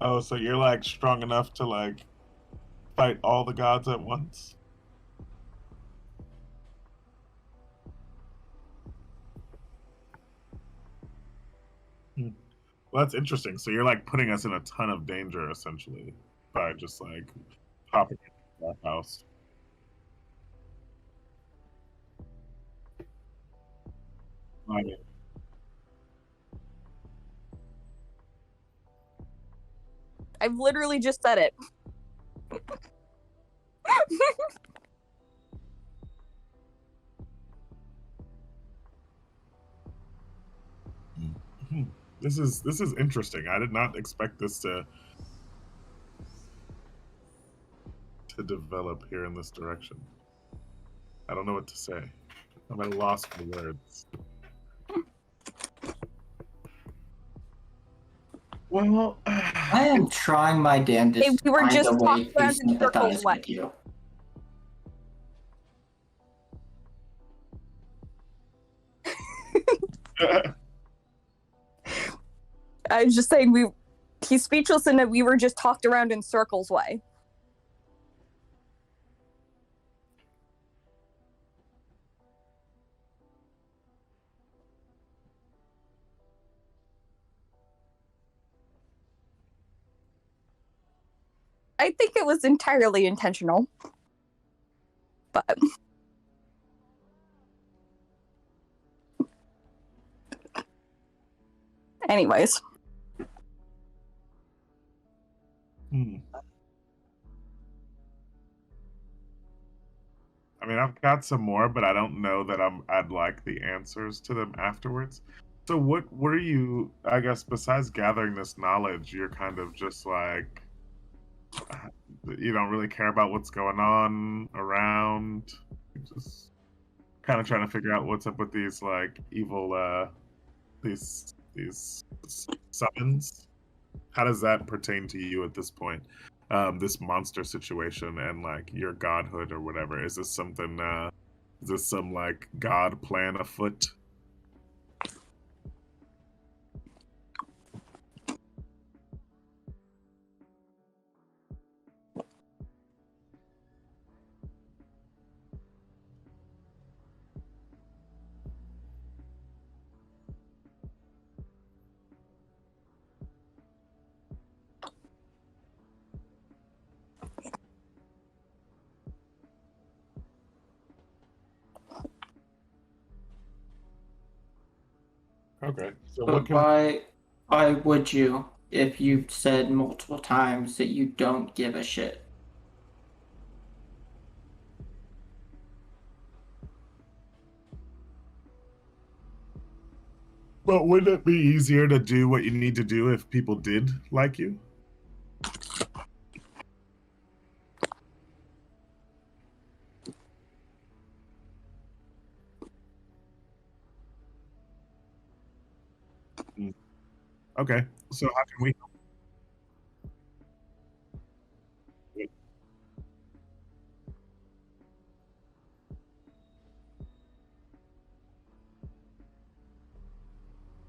Oh, so you're like strong enough to like fight all the gods at once? Well, that's interesting. So you're like putting us in a ton of danger essentially by just like popping into our house. I mean, I've literally just said it. this is interesting. I did not expect this to develop here in this direction. I don't know what to say. I'm at a loss for words. Well, I am trying my damnedest Hey, we were to find just a way talking to around in circles. sympathize What? with you. I was just saying he's speechless in that we were just talked around in circles way. I think it was entirely intentional. But anyways. I mean, I've got some more, but I don't know that I'd like the answers to them afterwards. So what are you, I guess, besides gathering this knowledge, you're kind of just like, you don't really care about what's going on around. You're just kind of trying to figure out what's up with these like evil, these summons. How does that pertain to you at this point? This monster situation and like your godhood or whatever. Is this something? Is this some like god plan afoot? Okay. So what But can why would you if you've said multiple times that you don't give a shit? But wouldn't it be easier to do what you need to do if people did like you? Okay, so how can we?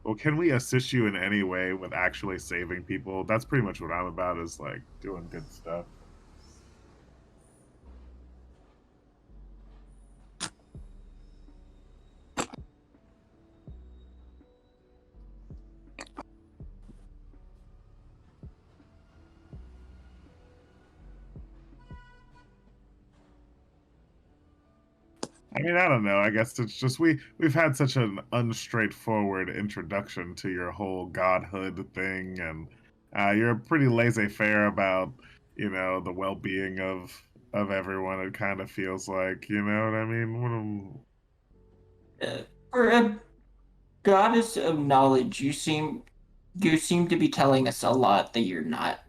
Well, can we assist you in any way with actually saving people? That's pretty much what I'm about, is like doing good stuff. I mean, I don't know. I guess it's just we've had such an unstraightforward introduction to your whole godhood thing, and you're pretty laissez-faire about the well-being of everyone. It kind of feels like, you know what I mean? For a goddess of knowledge, you seem to be telling us a lot that you're not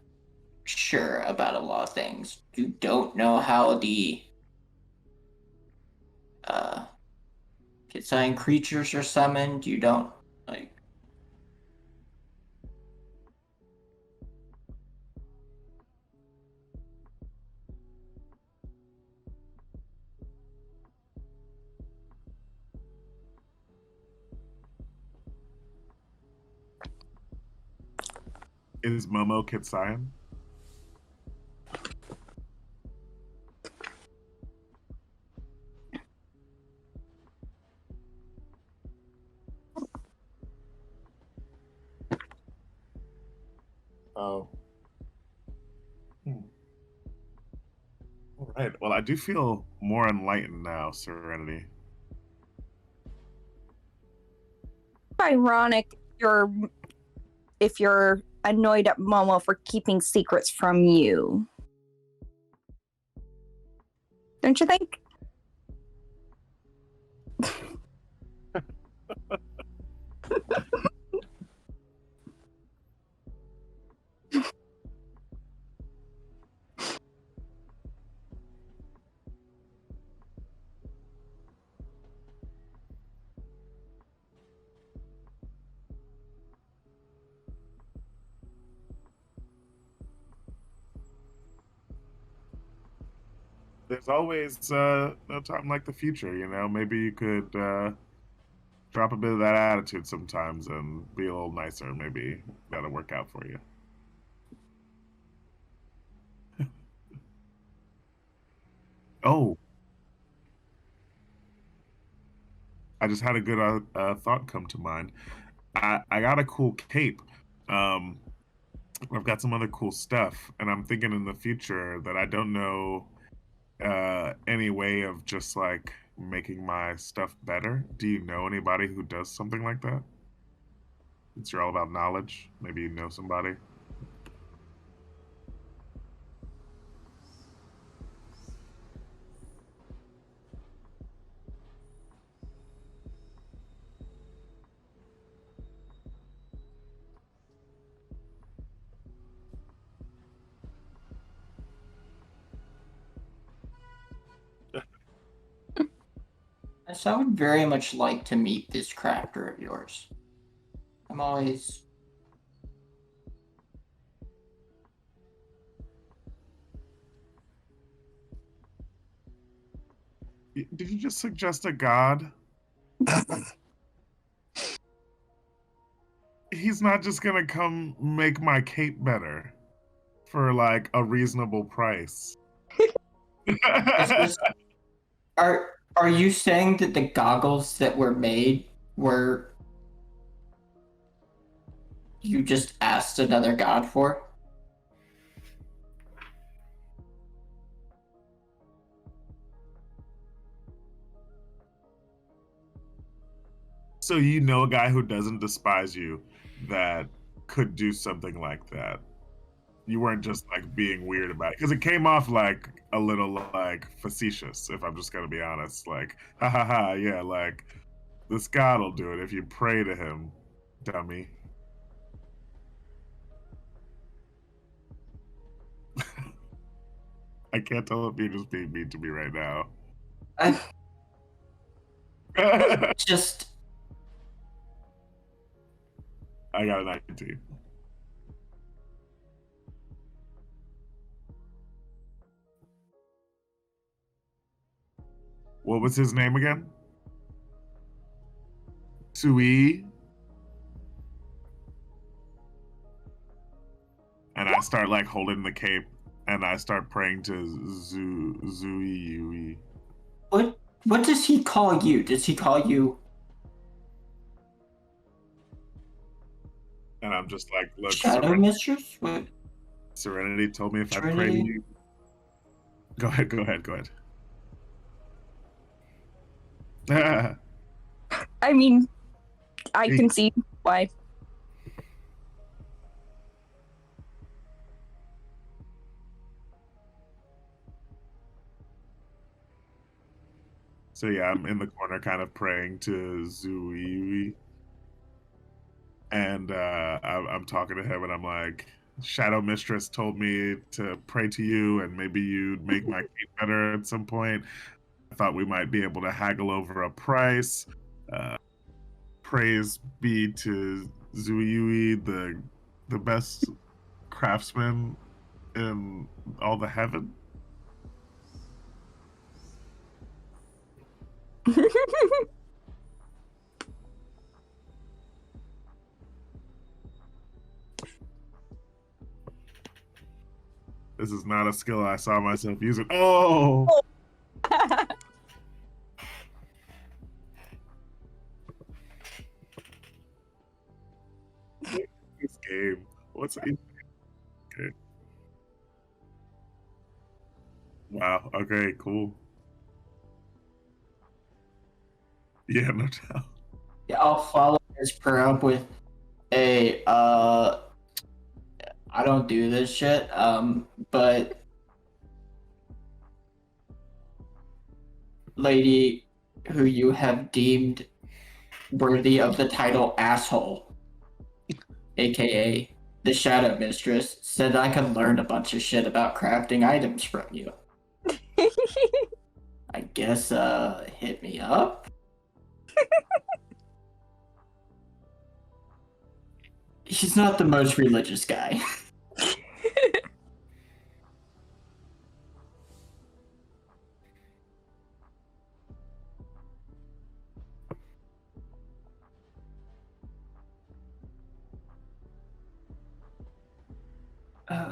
sure about a lot of things. You don't know how the Kitsayan creatures are summoned. You don't like. Is Momo Kitsayan? Oh. All right. Well, I do feel more enlightened now, Serenity. Ironic if you're annoyed at Momo for keeping secrets from you. Don't you think? There's always no time like the future, Maybe you could drop a bit of that attitude sometimes and be a little nicer. Maybe that'll work out for you. Oh, I just had a good thought come to mind. I got a cool cape. I've got some other cool stuff, and I'm thinking in the future that I don't know any way of just like making my stuff better. Do you know anybody who does something like that? Since you're all about knowledge, maybe you know somebody. So I would very much like to meet this crafter of yours. I'm always. Did you just suggest a god? He's not just gonna come make my cape better for like a reasonable price. Are you saying that the goggles that were made were you just asked another god for? So you know a guy who doesn't despise you that could do something like that. You weren't just like being weird about it because it came off like a little like facetious, if I'm just gonna be honest. Like, ha ha ha, yeah, like this god will do it if you pray to him. dummy. I can't tell if you're just being mean to me right now. I I just got a 19. What was his name again? Sui. And I start like holding the cape and I start praying to Zui Yui. what does he call you? Does he call you And I'm just like, look, Shadow Mistress? What? Serenity told me if I pray to Serenity? you. Go ahead. I mean, I can see why. So yeah, I'm in the corner kind of praying to Zui. And I'm talking to him and I'm like, Shadow Mistress told me to pray to you and maybe you'd make my cape better at some point. I thought we might be able to haggle over a price. Praise be to Zuyui, the best craftsman in all the heaven. This is not a skill I saw myself using. Oh! This game. What's it? Okay. Wow. Okay, cool. Yeah, no doubt. Yeah, I'll follow his prayer up with a I don't do this shit, but lady who you have deemed worthy of the title asshole, aka the Shadow Mistress, said I could learn a bunch of shit about crafting items from you. I guess hit me up. He's not the most religious guy.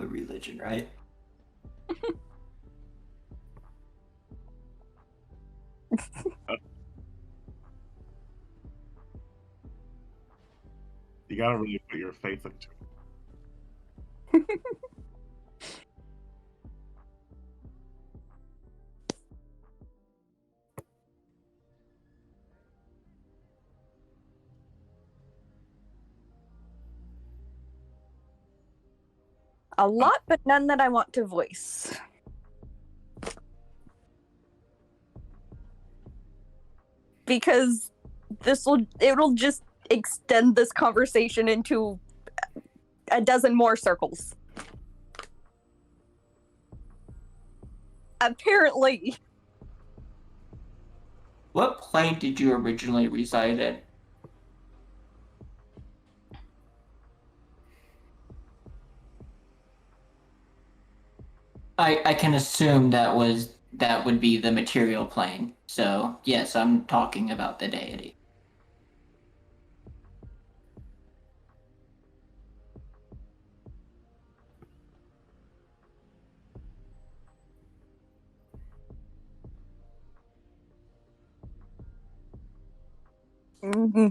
Religion, right? You gotta really put your faith into it. A lot, but none that I want to voice. Because it'll just extend this conversation into a dozen more circles. Apparently. What plane did you originally reside in? I can assume that would be the material plane. So yes, I'm talking about the deity. Mm-hmm.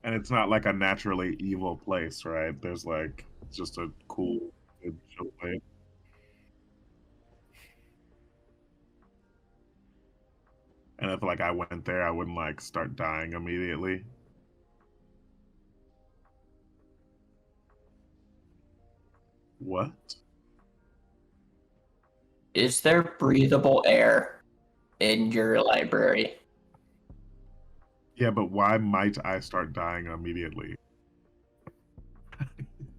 And it's not like a naturally evil place, right? There's like just a cool, good chill place. And if like I went there, I wouldn't like start dying immediately. What? Is there breathable air in your library? Yeah, but why might I start dying immediately?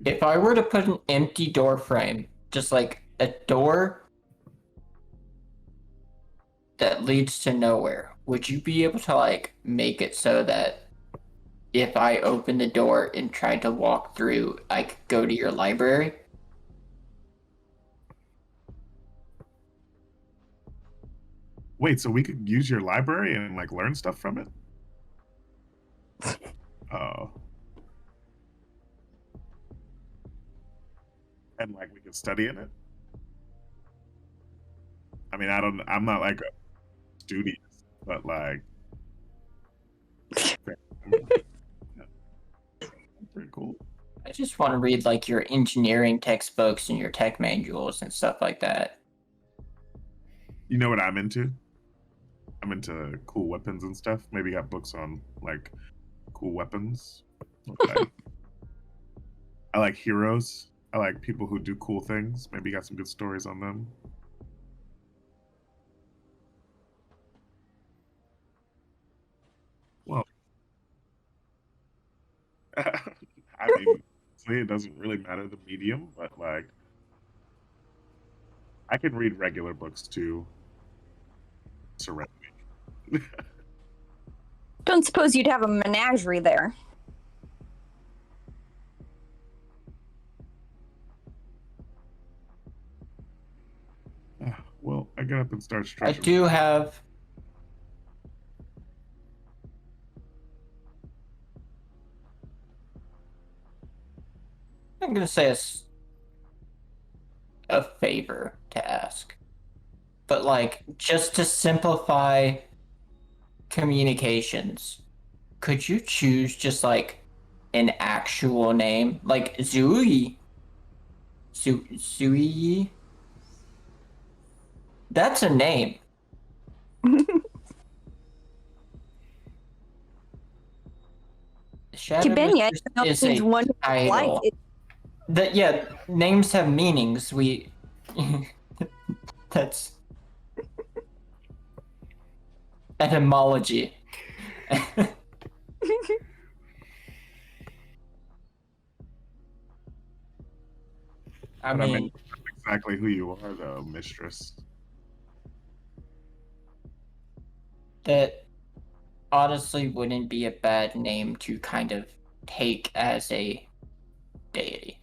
If I were to put an empty door frame, just like a door that leads to nowhere, would you be able to like make it so that if I open the door and tried to walk through, I could go to your library? Wait, so we could use your library and like learn stuff from it? Oh. And like we could study in it? I mean, I'm not like a studious, but like pretty cool. I just want to read like your engineering textbooks and your tech manuals and stuff like that. You know what I'm into? I'm into cool weapons and stuff. Maybe got books on like cool weapons. Okay. I like heroes. I like people who do cool things. Maybe got some good stories on them. Well, I mean, honestly, it doesn't really matter the medium, but like, I can read regular books too. Serenity. Don't suppose you'd have a menagerie there. Well, I get up and start I stretching. do have. I'm gonna say a favor to ask, but like just to simplify communications, could you choose just like an actual name, like Zui? Zui? That's a name. Shadow Kibenya Mistress is means a one life. title. Yeah, names have meanings. That's etymology. I mean, that's exactly who you are, though, Mistress. that honestly wouldn't be a bad name to kind of take as a deity.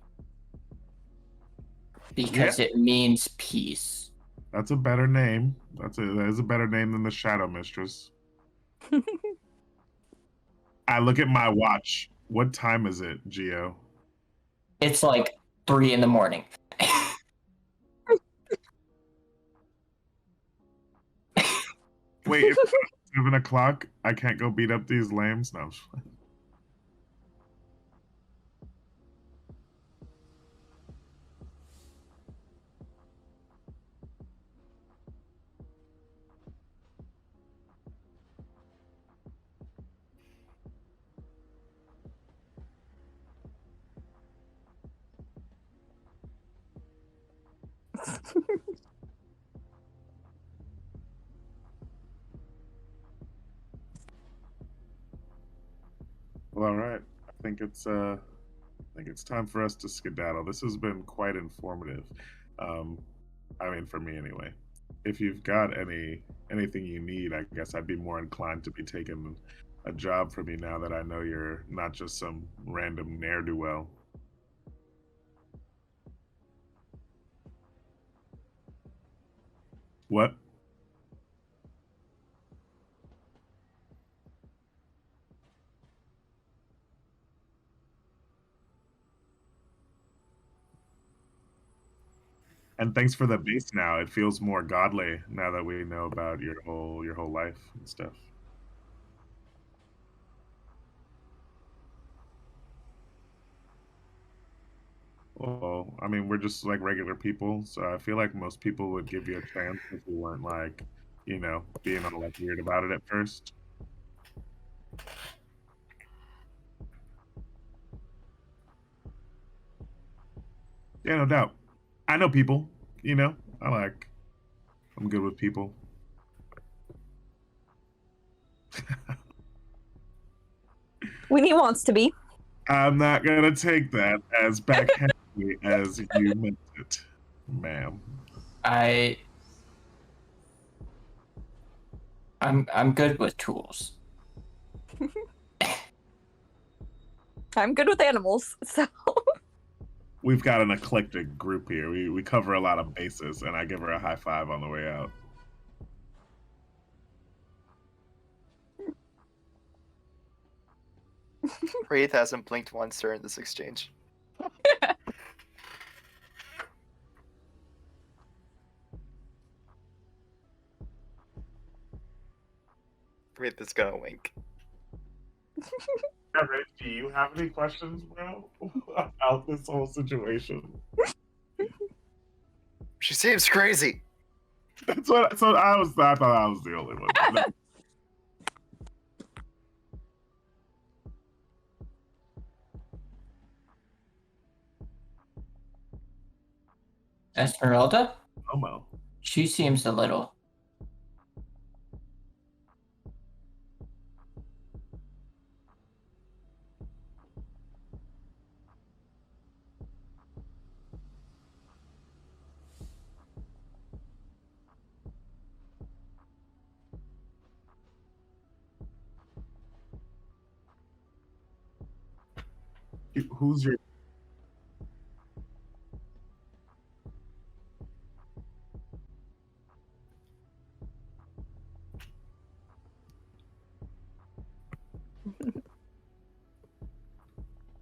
Because it means peace. That's a better name. That is a better name than the Shadow Mistress. I look at my watch. What time is it, Geo? It's like 3 a.m. Wait, if it's 7 o'clock, I can't go beat up these lambs? No. Well, all right. I think it's time for us to skedaddle. This has been quite informative. I mean, for me anyway. If you've got anything you need, I guess I'd be more inclined to be taking a job from you now that I know you're not just some random ne'er-do-well. What? And thanks for the base now. It feels more godly now that we know about your whole life and stuff. Well, I mean, we're just like regular people, so I feel like most people would give you a chance if you weren't like, being all like weird about it at first. Yeah, no doubt. I know people, I'm good with people. Winnie wants to be. I'm not gonna take that as backhandedly as you meant it, ma'am. I'm good with tools. I'm good with animals, so. We've got an eclectic group here. We cover a lot of bases, and I give her a high five on the way out. Wraith hasn't blinked once during this exchange. Wraith is gonna wink. Yeah, Rick, do you have any questions, bro, about this whole situation? She seems crazy. That's what. So I thought I was the only one. No. Esmeralda? Momo. She seems a little. Who's your?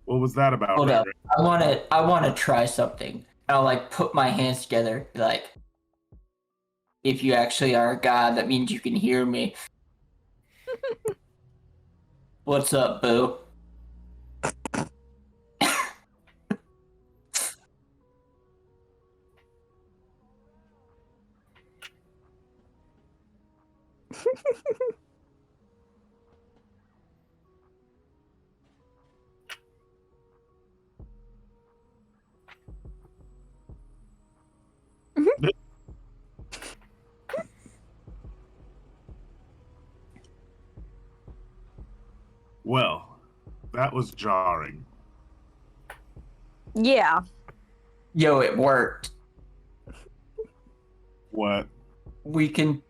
What was that about? Hold Ray up. Ray? I wanna try something. I'll like put my hands together, like if you actually are a god, that means you can hear me. What's up, boo? Well, that was jarring. Yeah. Yo, it worked. What? We can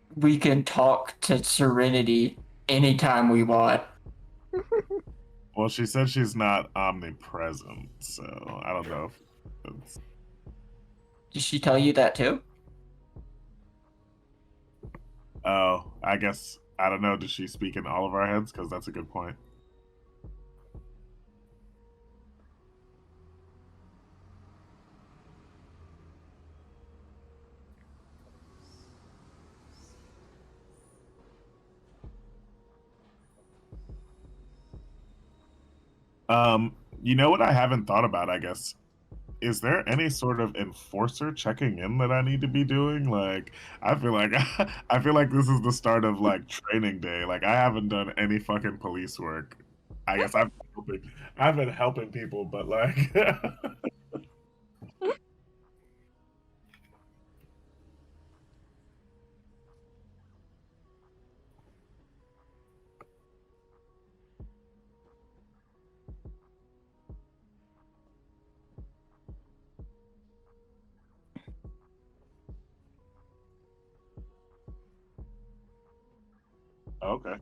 talk to Serenity anytime we want. Well, she said she's not omnipresent, so I don't know. It's... Did she tell you that too? Oh, I guess I don't know. Does she speak in all of our heads? Because that's a good point. You know what I haven't thought about, I guess. Is there any sort of enforcer checking in that I need to be doing? Like, I feel like I feel like this is the start of like training day. Like, I haven't done any fucking police work. I guess I've been helping people, but like, okay.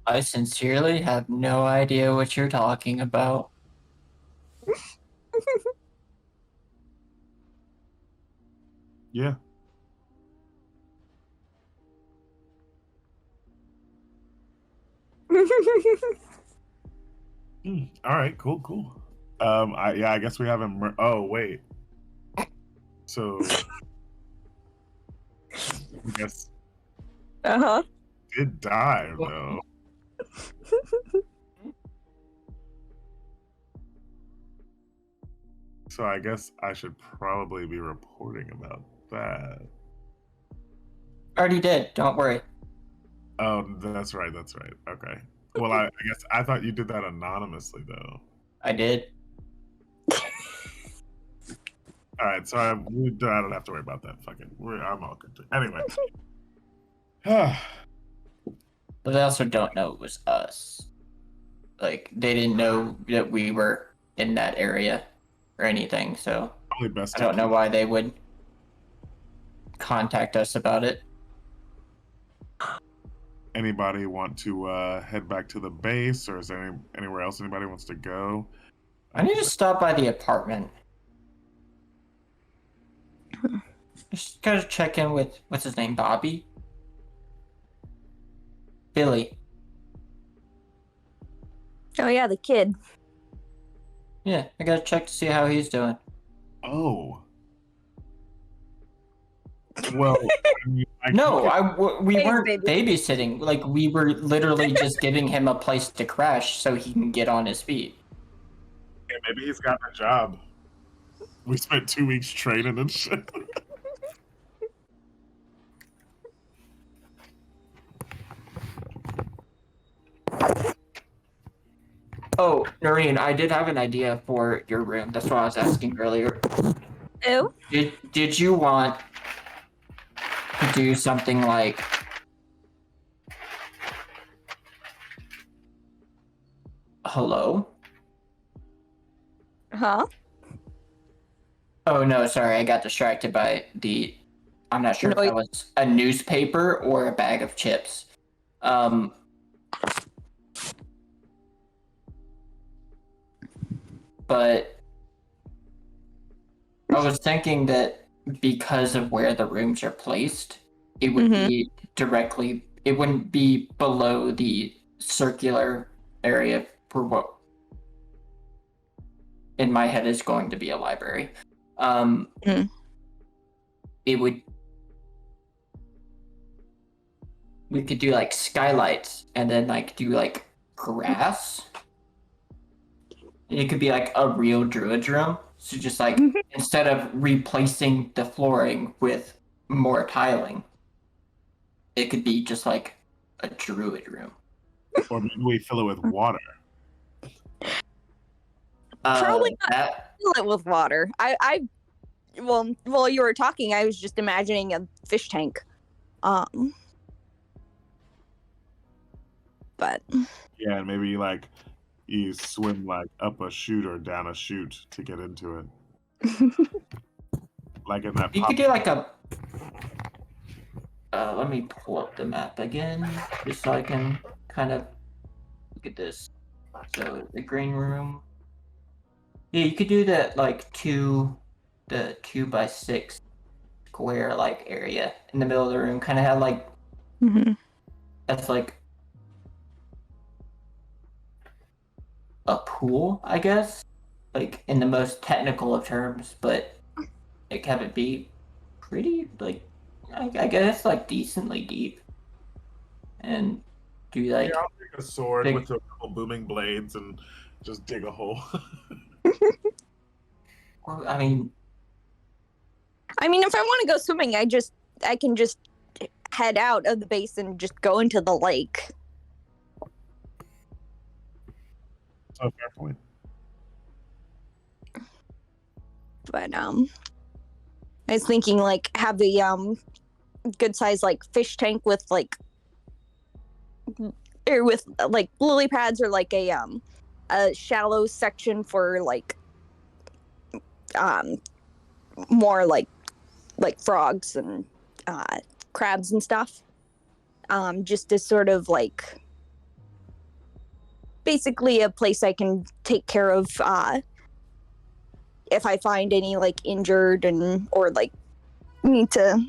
I sincerely have no idea what you're talking about. Yeah. All right, cool. I guess we haven't. Oh wait. So I guess Uh-huh. did die though. So I guess I should probably be reporting about that. Already did. Don't worry. Oh, that's right. Okay. Well, I guess I thought you did that anonymously though. I did. All right, so I don't have to worry about that. Fucking, I'm all good. Anyway. But they also don't know it was us. Like, they didn't know that we were in that area or anything, so Probably best I don't know why they would contact us about it. Anybody want to head back to the base, or is there anywhere else anybody wants to go? I need to stop by the apartment. Just gotta check in with, what's his name, Bobby? Billy. Oh yeah, the kid. Yeah, I gotta check to see how he's doing. Oh. Well, we Thanks, weren't baby. babysitting. Like, we were literally just giving him a place to crash so he can get on his feet. yeah, maybe he's got a job. We spent 2 weeks training and shit. Oh, Noreen, I did have an idea for your room. That's what I was asking earlier. Oh? Did you want to do something like hello? Huh? Oh no, sorry, I got distracted by I'm not sure if that was a newspaper or a bag of chips. But I was thinking that because of where the rooms are placed, it would be directly, it wouldn't be below the circular area for what in my head is going to be a library. It would, we could do like skylights and then like do like grass. And it could be like a real druid's room. So just like instead of replacing the flooring with more tiling, it could be just like a druid room. Or maybe we fill it with water. Probably not fill it with water. Well, while you were talking, I was just imagining a fish tank. But Yeah, and maybe like you swim like up a chute or down a chute to get into it. Like in that. You could do like a. Let me pull up the map again, just so I can kind of look at this. So the green room. Yeah, you could do that like the 2x6 square like area in the middle of the room. Kind of have like that's like a pool, I guess, like in the most technical of terms, but it have it be pretty like I guess like decently deep, and do like I'll take a sword with a couple booming blades and just dig a hole. Well, I mean, if I want to go swimming, I can just head out of the base and just go into the lake. That's a fair point. But I was thinking like have a good size like fish tank with like lily pads, or like a shallow section for like more like frogs and crabs and stuff, just to sort of like basically a place I can take care of if I find any like injured or like need to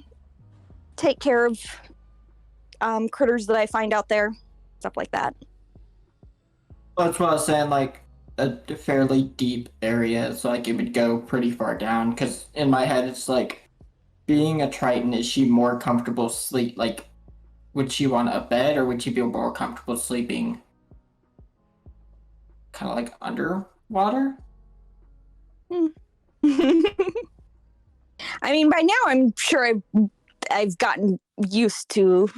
take care of critters that I find out there, stuff like that. That's what I was saying. Like a fairly deep area, so like it would go pretty far down. Because in my head, it's like being a Triton. Is she more comfortable sleep? Like, would she want a bed, or would she be more comfortable sleeping, kind of like underwater? I mean, by now I'm sure I've gotten used to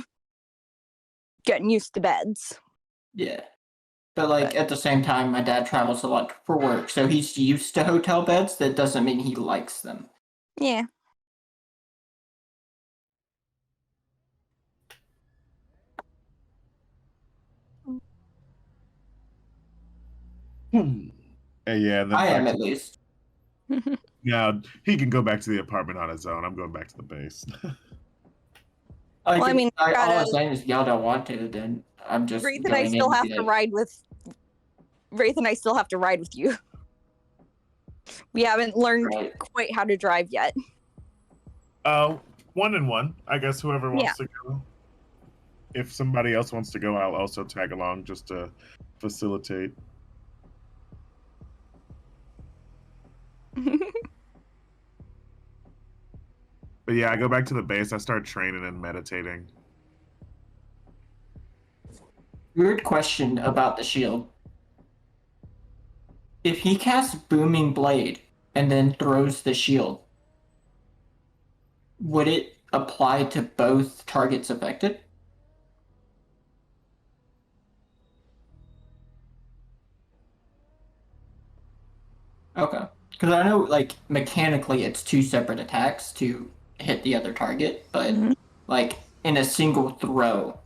beds. Yeah. But like at the same time, my dad travels a lot for work, so he's used to hotel beds. That doesn't mean he likes them. Yeah. Yeah, and then I am back at to, least. now he can go back to the apartment on his own. I'm going back to the base. Like, Well, I mean, all I'm saying is y'all don't want to, then I'm just Wraith and I going in still and have be to like, ride with you. We haven't learned right. quite how to drive yet. One and one. I guess whoever Yeah. wants to go. If somebody else wants to go, I'll also tag along just to facilitate. But yeah, I go back to the base. I start training and meditating. Weird question about the shield. If he casts Booming Blade and then throws the shield, would it apply to both targets affected? Okay. Because I know, like, mechanically it's two separate attacks to hit the other target, but, like, in a single throw.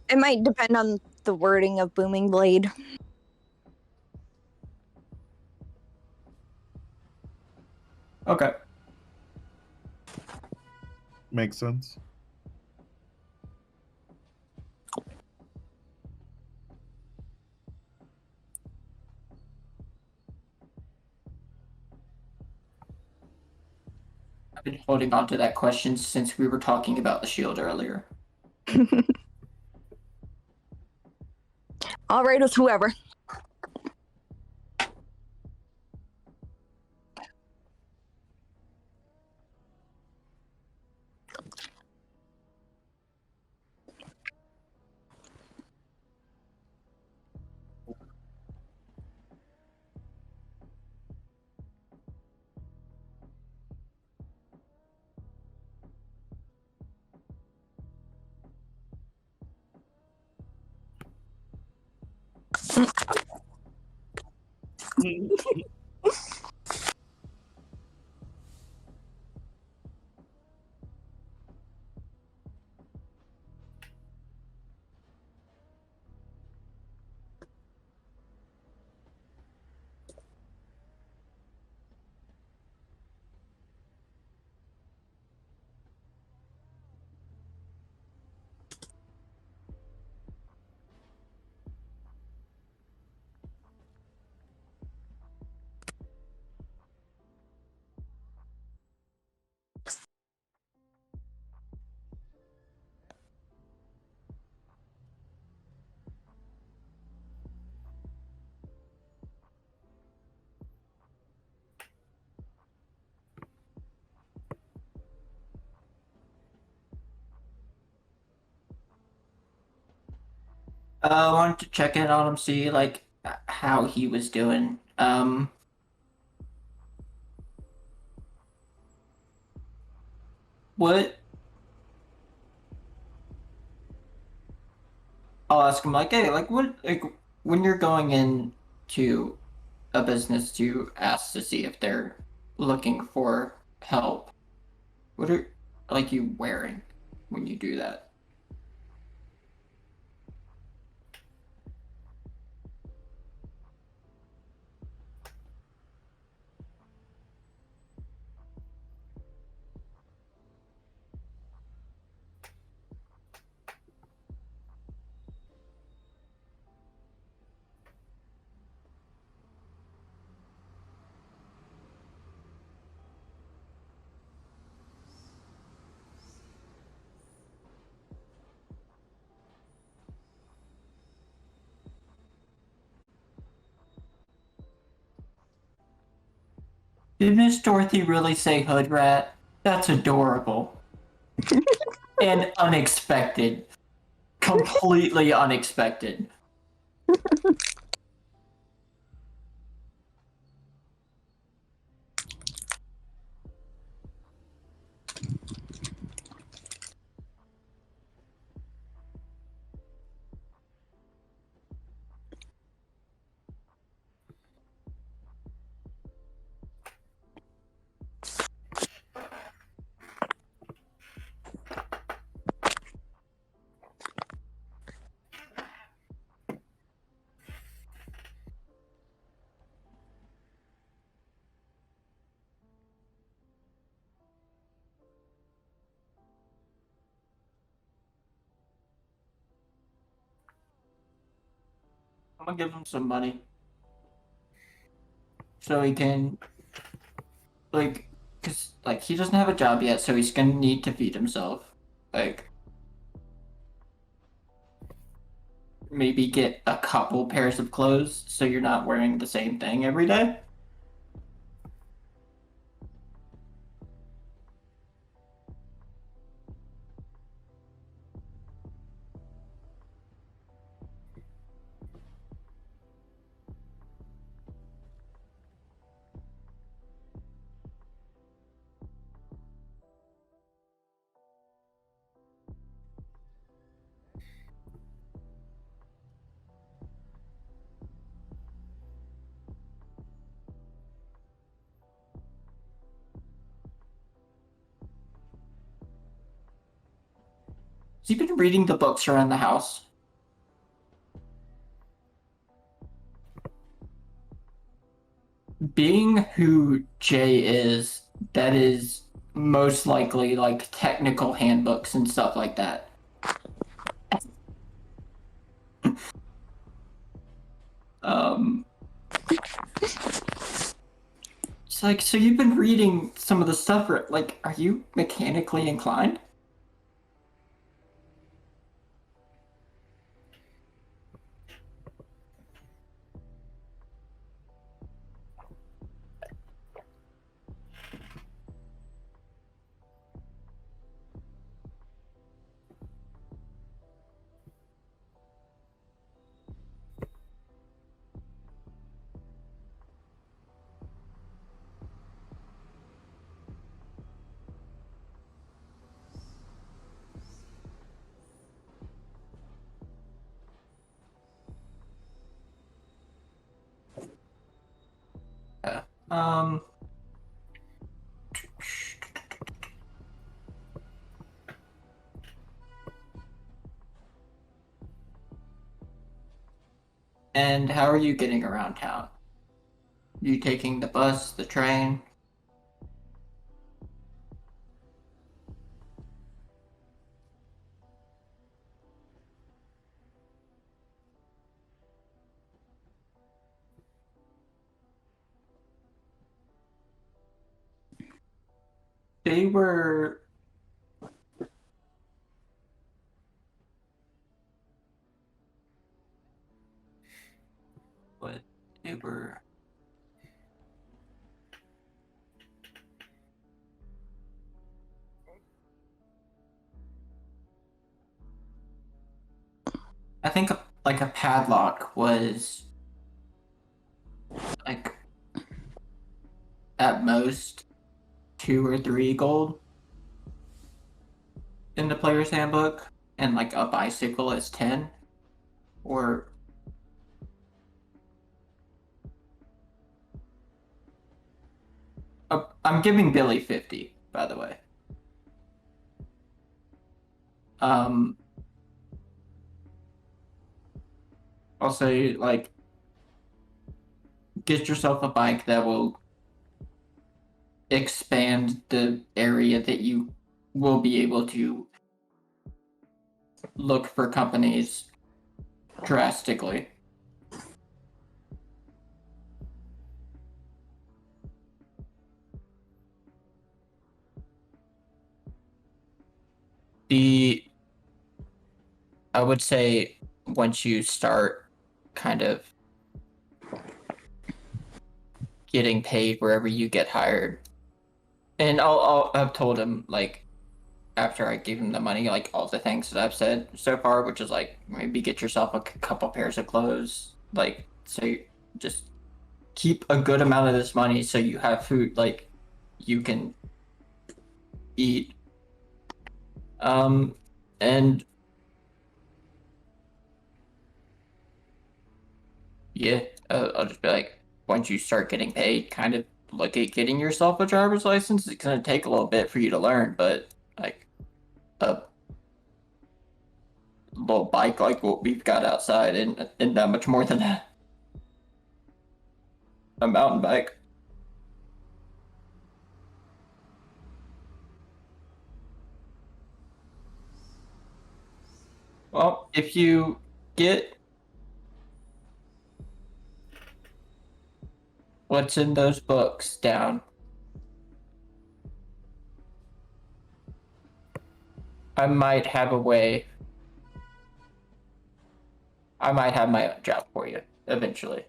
It might depend on the wording of Booming Blade. Okay. Makes sense. I've been holding on to that question since we were talking about the shield earlier. I'll ride with whoever. I wanted to check in on him, see, like, how he was doing. What? I'll ask him, like, hey, like, what, like, when you're going in to a business to ask to see if they're looking for help, what are, like, you wearing when you do that? Did Miss Dorothy really say hood rat? That's adorable. And unexpected. Completely unexpected. I'm gonna give him some money. So he can, like, because, like, he doesn't have a job yet, so he's gonna need to feed himself. Like, maybe get a couple pairs of clothes so you're not wearing the same thing every day. Has he been reading the books around the house? Being who Jay is, that is most likely like technical handbooks and stuff like that. um, it's like, so you've been reading some of the stuff, like, are you mechanically inclined? Yeah. And how are you getting around town? You taking the bus, the train? They were what? They were I think like a padlock was like at most 2 or 3 gold in the player's handbook, and like a bicycle is 10. Or I'm giving Billy 50, by the way. Um, I'll say like get yourself a bike that will expand the area that you will be able to look for companies drastically. I would say once you start kind of getting paid wherever you get hired. And I've told him, like, after I gave him the money, like, all the things that I've said so far, which is, like, maybe get yourself a couple pairs of clothes, like, so you just keep a good amount of this money so you have food, like, you can eat. And yeah, I'll just be like, once you start getting paid, kind of look at getting yourself a driver's license. It's gonna take a little bit for you to learn, but like a little bike like what we've got outside and not much more than that. A mountain bike. Well, if you get what's in those books down, I might have a way. I might have my own job for you eventually.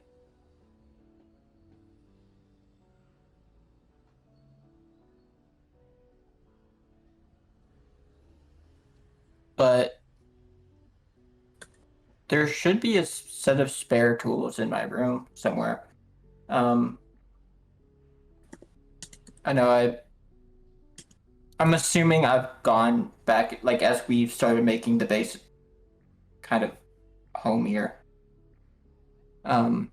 But there should be a set of spare tools in my room somewhere. I know I'm assuming I've gone back, like, as we've started making the base kind of homier. I've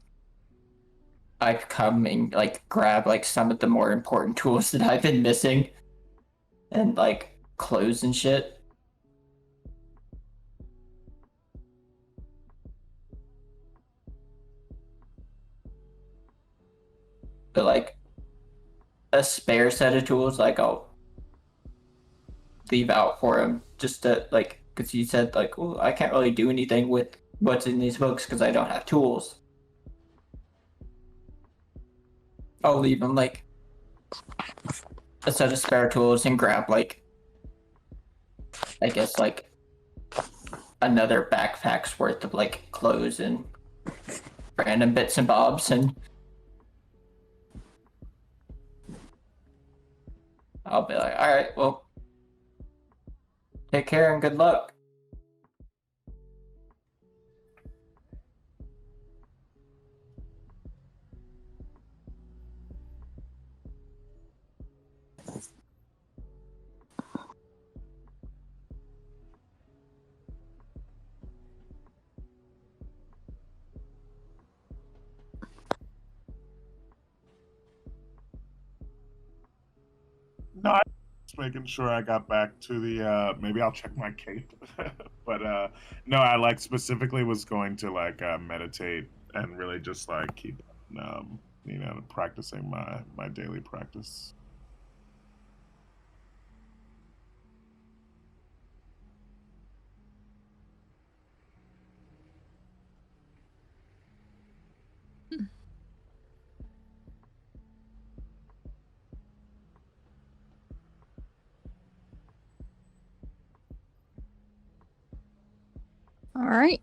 come and, like, grab, like, some of the more important tools that I've been missing. And, like, clothes and shit. But, like, a spare set of tools, like, I'll leave out for him just to, like, because he said, like, oh, I can't really do anything with what's in these books because I don't have tools. I'll leave him, like, a set of spare tools and grab, like, I guess, like, another backpack's worth of, like, clothes and random bits and bobs, and I'll be like, all right, well, take care and good luck. No, I just making sure I got back to the. Maybe I'll check my cape, but no, I like specifically was going to like meditate and really just like keep, practicing my daily practice. All right.